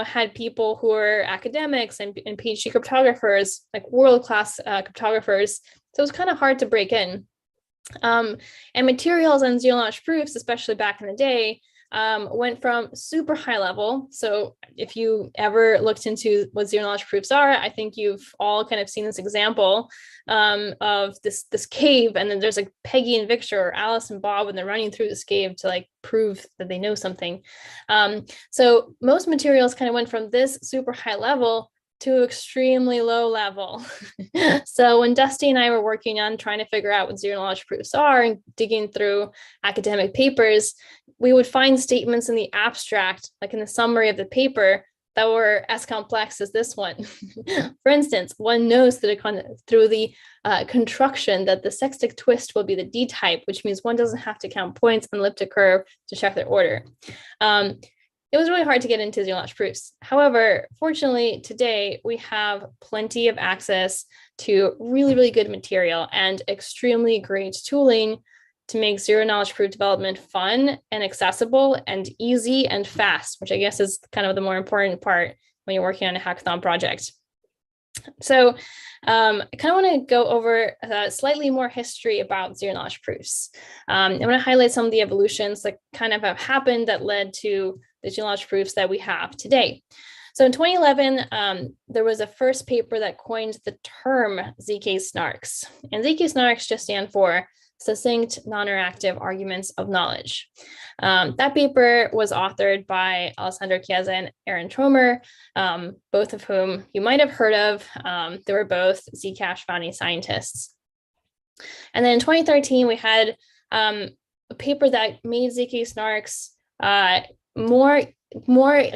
had people who were academics and PhD cryptographers, like world-class cryptographers. So it was kind of hard to break in. And materials and zero-knowledge proofs, especially back in the day, went from super high level. So if you ever looked into what zero-knowledge proofs are, I think you've all kind of seen this example of this cave, and then there's like Peggy and Victor, or Alice and Bob, and they're running through this cave to like prove that they know something. So most materials kind of went from this super high level to extremely low level. So when Dusty and I were working on trying to figure out what zero knowledge proofs are and digging through academic papers, we would find statements in the abstract, like in the summary of the paper, that were as complex as this one. For instance, one knows that through the construction that the sextic twist will be the D type, which means one doesn't have to count points on the elliptic curve to check their order. It was really hard to get into zero-knowledge proofs. However, fortunately, today we have plenty of access to really, really good material and extremely great tooling to make zero-knowledge proof development fun and accessible and easy and fast, which I guess is kind of the more important part when you're working on a hackathon project. So I kind of want to go over slightly more history about zero-knowledge proofs. I want to highlight some of the evolutions that kind of have happened that led to the zero-knowledge proofs that we have today. So in 2011, there was a first paper that coined the term ZK snarks. And ZK snarks just stand for Succinct Non-Interactive Arguments of Knowledge. That paper was authored by Alessandro Chiesa and Aaron Tromer, both of whom you might have heard of. They were both Zcash founding scientists. And then in 2013, we had a paper that made ZK snarks more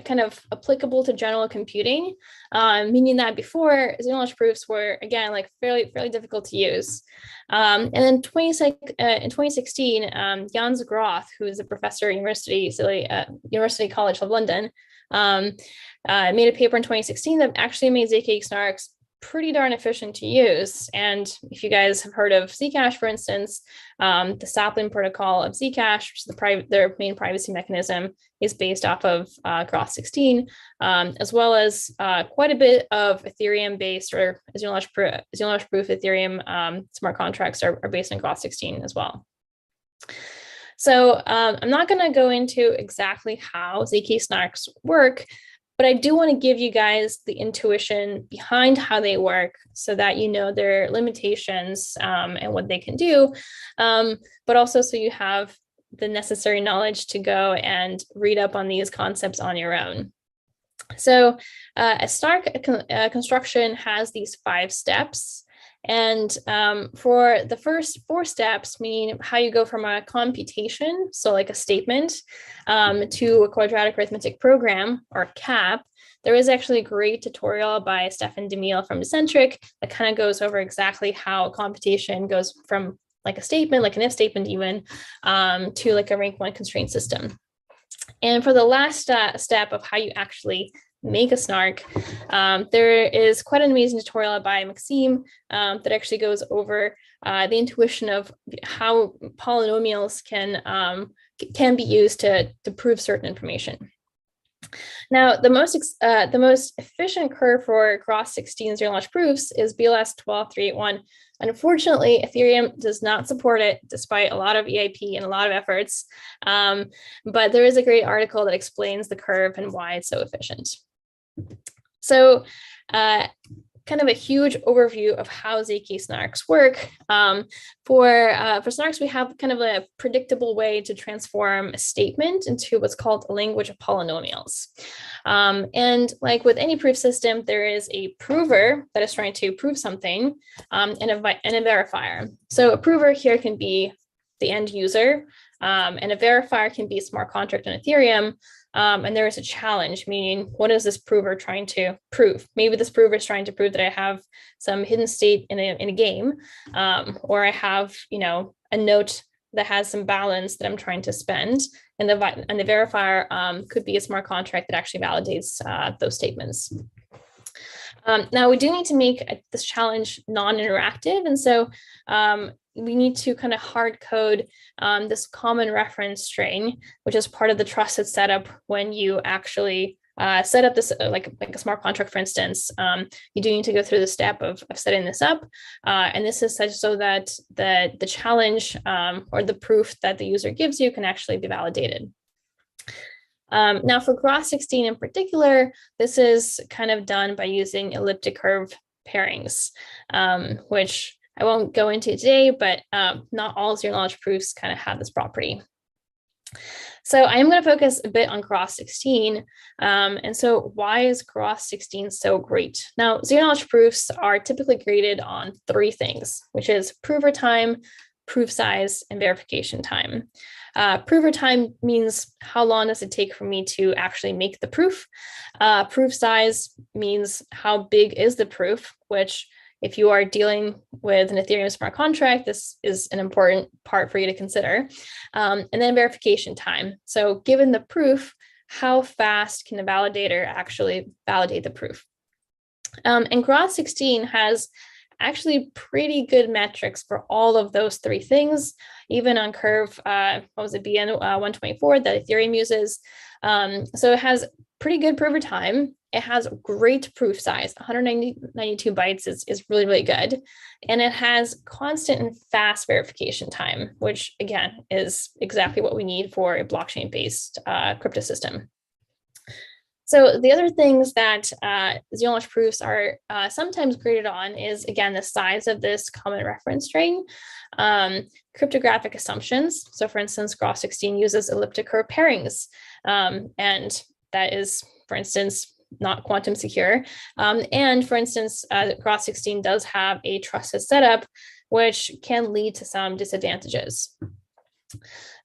kind of applicable to general computing, meaning that before zero-knowledge proofs were, again, like fairly difficult to use. And then in 2016, Jans Groth, who is a professor at University College of London, made a paper in 2016 that actually made ZK snarks pretty darn efficient to use. And if you guys have heard of Zcash, for instance, the sapling protocol of Zcash, which is their main privacy mechanism, is based off of Groth 16, as well as quite a bit of Ethereum-based or zero-knowledge proof Ethereum smart contracts are based on Groth 16 as well. So I'm not going to go into exactly how ZK snarks work, but I do want to give you guys the intuition behind how they work so that you know their limitations and what they can do, but also so you have the necessary knowledge to go and read up on these concepts on your own. So a snark construction has these 5 steps. And for the first 4 steps, meaning how you go from a computation, so like a statement, to a quadratic arithmetic program, or CAP, there is actually a great tutorial by Stefan Demille from Decentric that kind of goes over exactly how computation goes from like a statement, like an if statement even, to like a rank 1 constraint system. And for the last step of how you actually make a snark, there is quite an amazing tutorial by Maxime that actually goes over the intuition of how polynomials can be used to prove certain information. Now, the most efficient curve for Groth 16 zero-knowledge proofs is BLS 12381. Unfortunately, Ethereum does not support it, despite a lot of EIP and a lot of efforts. But there is a great article that explains the curve and why it's so efficient. So kind of a huge overview of how ZK snarks work. For snarks, we have kind of a predictable way to transform a statement into what's called a language of polynomials. And like with any proof system, there is a prover that is trying to prove something and a verifier. So a prover here can be the end user, and a verifier can be a smart contract on Ethereum. And there is a challenge, meaning what is this prover trying to prove? Maybe this prover is trying to prove that I have some hidden state in a game, or I have, a note that has some balance that I'm trying to spend. And the verifier could be a smart contract that actually validates those statements. Now, we do need to make this challenge non-interactive. And so we need to kind of hard code this common reference string, which is part of the trusted setup when you actually set up this like a smart contract, for instance, you do need to go through the step of setting this up. And this is such so that the challenge or the proof that the user gives you can actually be validated. Now for Groth16 in particular, this is kind of done by using elliptic curve pairings, which I won't go into today, but not all zero knowledge proofs kind of have this property. So I am going to focus a bit on Groth16. And so why is Groth16 so great? Now, zero knowledge proofs are typically graded on 3 things, which is prover time, proof size, and verification time. Prover time means how long does it take for me to actually make the proof. Proof size means how big is the proof, which if you are dealing with an Ethereum smart contract, this is an important part for you to consider. And then verification time. So given the proof, how fast can a validator actually validate the proof? And Groth16 has actually pretty good metrics for all of those 3 things, even on curve, what was it, BN 124 that Ethereum uses. So it has pretty good prover time. It has great proof size. 192 bytes is really, really good. And it has constant and fast verification time, which again is exactly what we need for a blockchain-based crypto system. So the other things that zero knowledge proofs are sometimes graded on is, again, the size of this common reference string, cryptographic assumptions. So for instance, Groth16 uses elliptic curve pairings, and that is, for instance, not quantum secure. And for instance, Groth16 does have a trusted setup, which can lead to some disadvantages.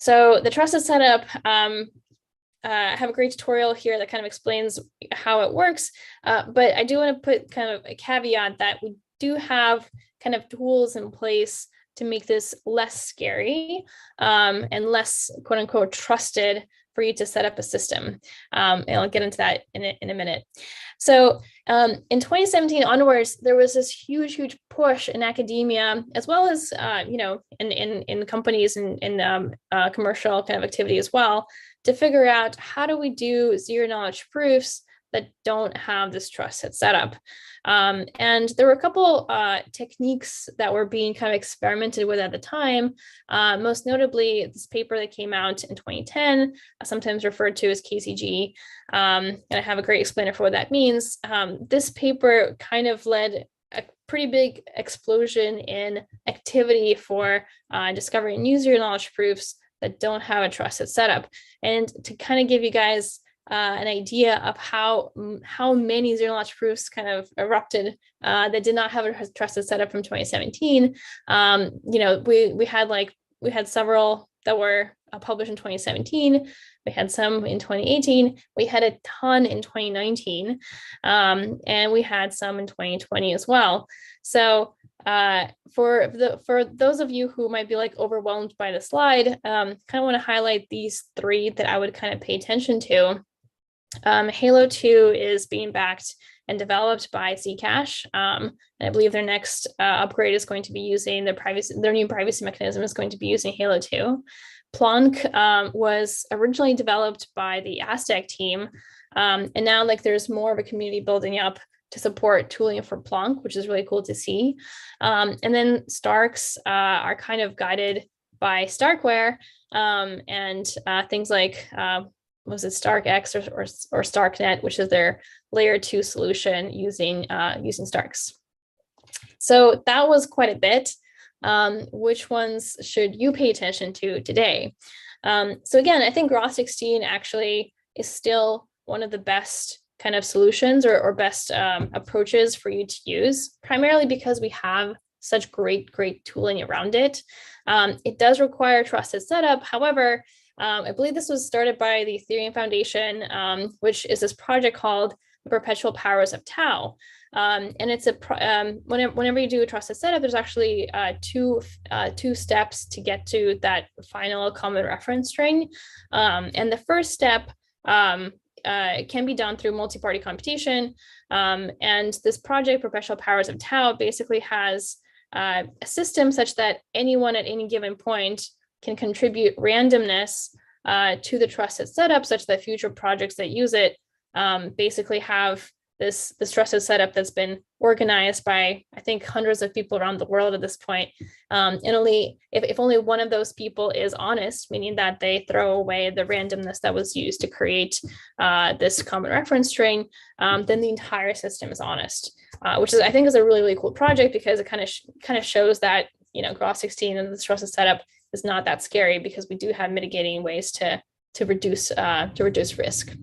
So the trusted setup, I have a great tutorial here that kind of explains how it works, but I do want to put kind of a caveat that we do have kind of tools in place to make this less scary and less quote unquote trusted for you to set up a system. And I'll get into that in a minute. So in 2017 onwards, there was this huge push in academia, as well as in companies and in commercial kind of activity as well, to figure out how do we do zero knowledge proofs that don't have this trusted setup. And there were a couple techniques that were being kind of experimented with at the time, most notably this paper that came out in 2010, sometimes referred to as KCG. And I have a great explainer for what that means. This paper kind of led a pretty big explosion in activity for discovering new zero knowledge proofs that don't have a trusted setup. And to kind of give you guys an idea of how many zero knowledge proofs kind of erupted that did not have a trusted setup from 2017. We had several that were published in 2017. We had some in 2018. We had a ton in 2019, and we had some in 2020 as well. So for those of you who might be like overwhelmed by the slide, kind of want to highlight these 3 that I would kind of pay attention to. Halo 2 is being backed and developed by Zcash. And I believe their next upgrade is going to be using their new privacy mechanism is going to be using Halo 2. Plonk was originally developed by the Aztec team. And now there's more of a community building up to support tooling for Plonk, which is really cool to see. And then Starks are kind of guided by Starkware and things like was it StarkX or StarkNet, which is their layer 2 solution using Starks. So that was quite a bit. Which ones should you pay attention to today? So again, I think Groth16 actually is still one of the best kind of solutions or best approaches for you to use, primarily because we have such great tooling around it. It does require trusted setup. However, I believe this was started by the Ethereum Foundation, which is this project called the Perpetual Powers of Tau. And it's whenever you do a trusted setup, there's actually two steps to get to that final common reference string. And the first step can be done through multi-party computation. And this project, Perpetual Powers of Tau, basically has a system such that anyone at any given point can contribute randomness to the trusted setup, such that future projects that use it basically have this trusted setup that's been organized by, I think, hundreds of people around the world at this point. And only if only one of those people is honest, meaning that they throw away the randomness that was used to create this common reference string, then the entire system is honest, which is, I think, is a really, really cool project, because it kind of shows that, Groth16 and the trusted setup is not that scary, because we do have mitigating ways to reduce risk.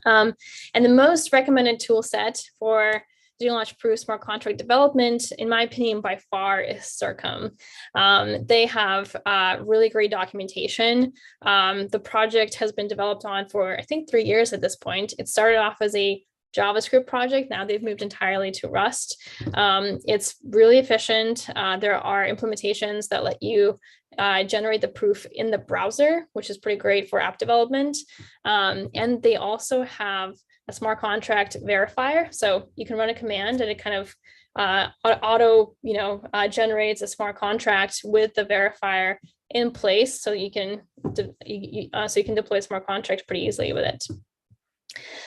And the most recommended tool set for zero-knowledge proof smart contract development, in my opinion, by far, is Circum. They have really great documentation. The project has been developed on for, I think, 3 years at this point. It started off as a JavaScript project. Now they've moved entirely to Rust. It's really efficient. There are implementations that let you generate the proof in the browser, which is pretty great for app development. And they also have a smart contract verifier. So you can run a command and it kind of auto generates a smart contract with the verifier in place, so you can deploy a smart contract pretty easily with it.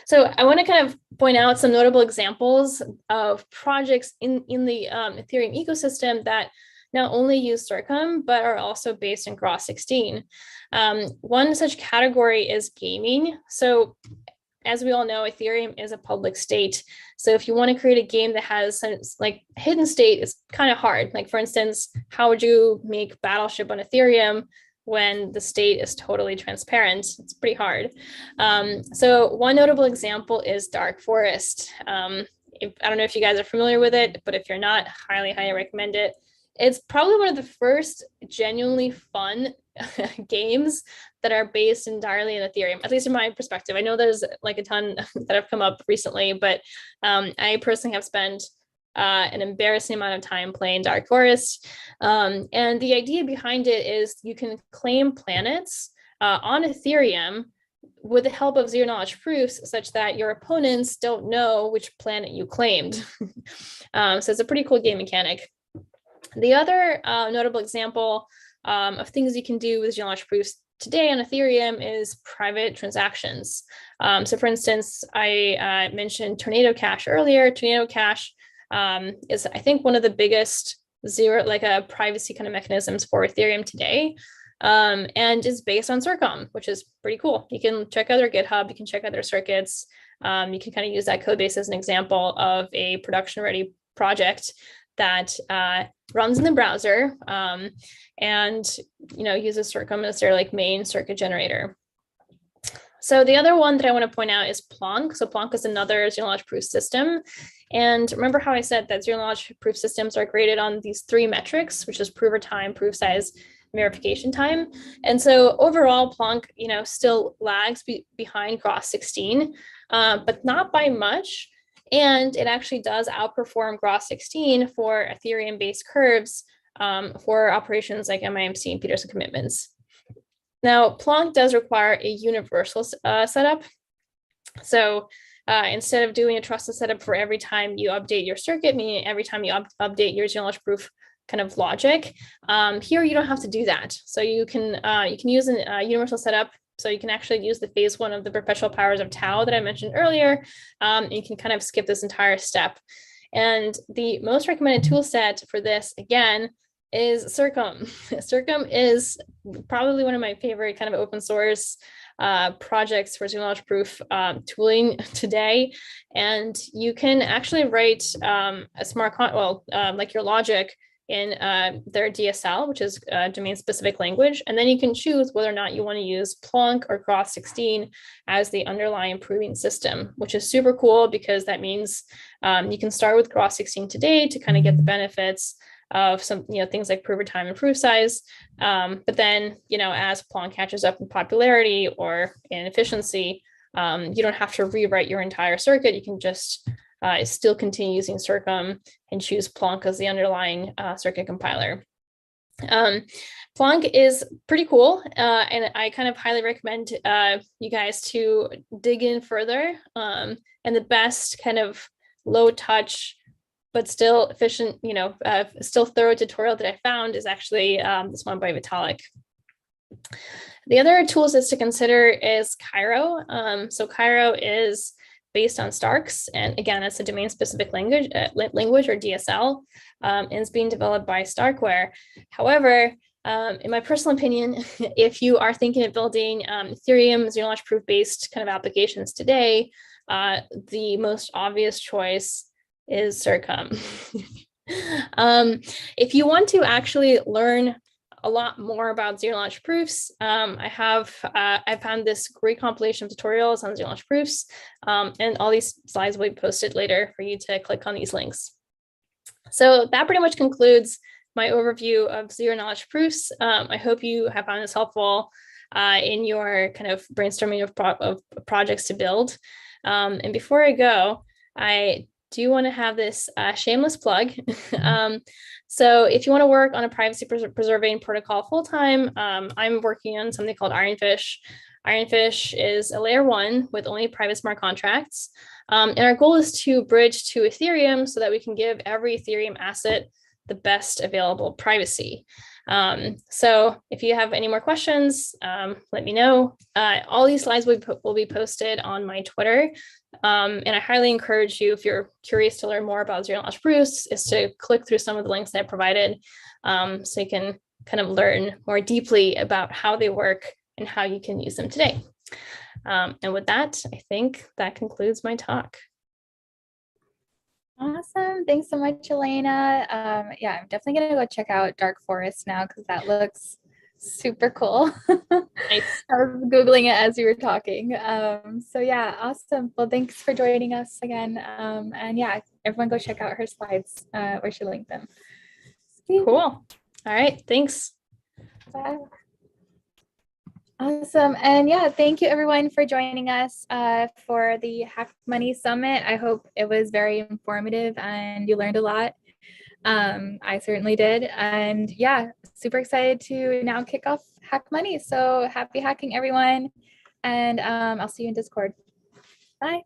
So I want to kind of point out some notable examples of projects in the Ethereum ecosystem that not only use Circum, but are also based in Groth16. One such category is gaming. So as we all know, Ethereum is a public state. So if you want to create a game that has some, like, hidden state, it's kind of hard. Like, for instance, how would you make Battleship on Ethereum when the state is totally transparent? It's pretty hard. So one notable example is Dark Forest. I don't know if you guys are familiar with it, but if you're not, highly, highly recommend it. It's probably one of the first genuinely fun games that are based entirely in Ethereum, at least in my perspective. I know there's like a ton that have come up recently, but I personally have spent an embarrassing amount of time playing Dark Forest. And the idea behind it is you can claim planets on Ethereum with the help of zero-knowledge proofs, such that your opponents don't know which planet you claimed. So it's a pretty cool game mechanic. The other notable example of things you can do with zero-knowledge proofs today on Ethereum is private transactions. So for instance, I mentioned Tornado Cash earlier. Tornado Cash is, I think, one of the biggest privacy kind of mechanisms for Ethereum today, and is based on Circum, which is pretty cool. You can check out their GitHub, you can check out their circuits. You can kind of use that code base as an example of a production-ready project that runs in the browser and uses Circum as their main circuit generator. So the other one that I want to point out is Plonk. So Plonk is another zero-knowledge proof system. And remember how I said that zero-knowledge proof systems are graded on these 3 metrics, which is prover time, proof size, verification time. And so overall, Plonk, still lags behind Groth16, but not by much. And it actually does outperform Groth16 for Ethereum-based curves for operations like MIMC and Peterson commitments. Now, Plonk does require a universal setup. So instead of doing a trusted setup for every time you update your circuit, meaning every time you update your zero-knowledge proof kind of logic, here you don't have to do that. So you can use a universal setup. So you can actually use the phase 1 of the perpetual powers of Tau that I mentioned earlier. You can kind of skip this entire step. And the most recommended tool set for this, again, is Circum. Circum is probably one of my favorite kind of open source projects for zero-knowledge proof tooling today. And you can actually write a smart like your logic in their DSL, which is a domain-specific language. And then you can choose whether or not you want to use Plonk or Groth16 as the underlying proving system, which is super cool, because that means you can start with Groth16 today to kind of get the benefits of some things like prover time and proof size. But then, as Plonk catches up in popularity or in efficiency, you don't have to rewrite your entire circuit. You can just still continue using Circum and choose Plonk as the underlying circuit compiler. Plonk is pretty cool, and I kind of highly recommend you guys to dig in further. And the best kind of low touch but still efficient, still thorough tutorial that I found is actually this one by Vitalik. The other tools is to consider is Cairo. So Cairo is based on Starks, and again, it's a domain-specific language, or DSL, and it's being developed by Starkware. However, in my personal opinion, if you are thinking of building Ethereum zero-knowledge proof-based kind of applications today, the most obvious choice is Circum. If you want to actually learn a lot more about zero-knowledge proofs, I found this great compilation of tutorials on zero-knowledge proofs, and all these slides will be posted later for you to click on these links. So that pretty much concludes my overview of zero-knowledge proofs. I hope you have found this helpful in your kind of brainstorming of projects to build. And before I go, I do want to have this shameless plug. So if you want to work on a privacy preserving protocol full-time, I'm working on something called Ironfish. Ironfish is a layer 1 with only private smart contracts. And our goal is to bridge to Ethereum so that we can give every Ethereum asset the best available privacy. So if you have any more questions, let me know. All these slides will be posted on my Twitter. And I highly encourage you, if you're curious to learn more about zero-knowledge proofs, is to click through some of the links that I provided, so you can kind of learn more deeply about how they work and how you can use them today. And with that, I think that concludes my talk. Awesome. Thanks so much, Elena. Yeah, I'm definitely going to go check out Dark Forest now because that looks super cool. Nice. I was Googling it as you were talking. So yeah, awesome. Well, thanks for joining us again. And yeah, everyone go check out her slides where she linked them. Cool. All right. Thanks. Bye. Awesome. And yeah, thank you everyone for joining us for the HackMoney Summit. I hope it was very informative and you learned a lot. I certainly did. And yeah, super excited to now kick off HackMoney. So happy hacking everyone. And I'll see you in Discord. Bye.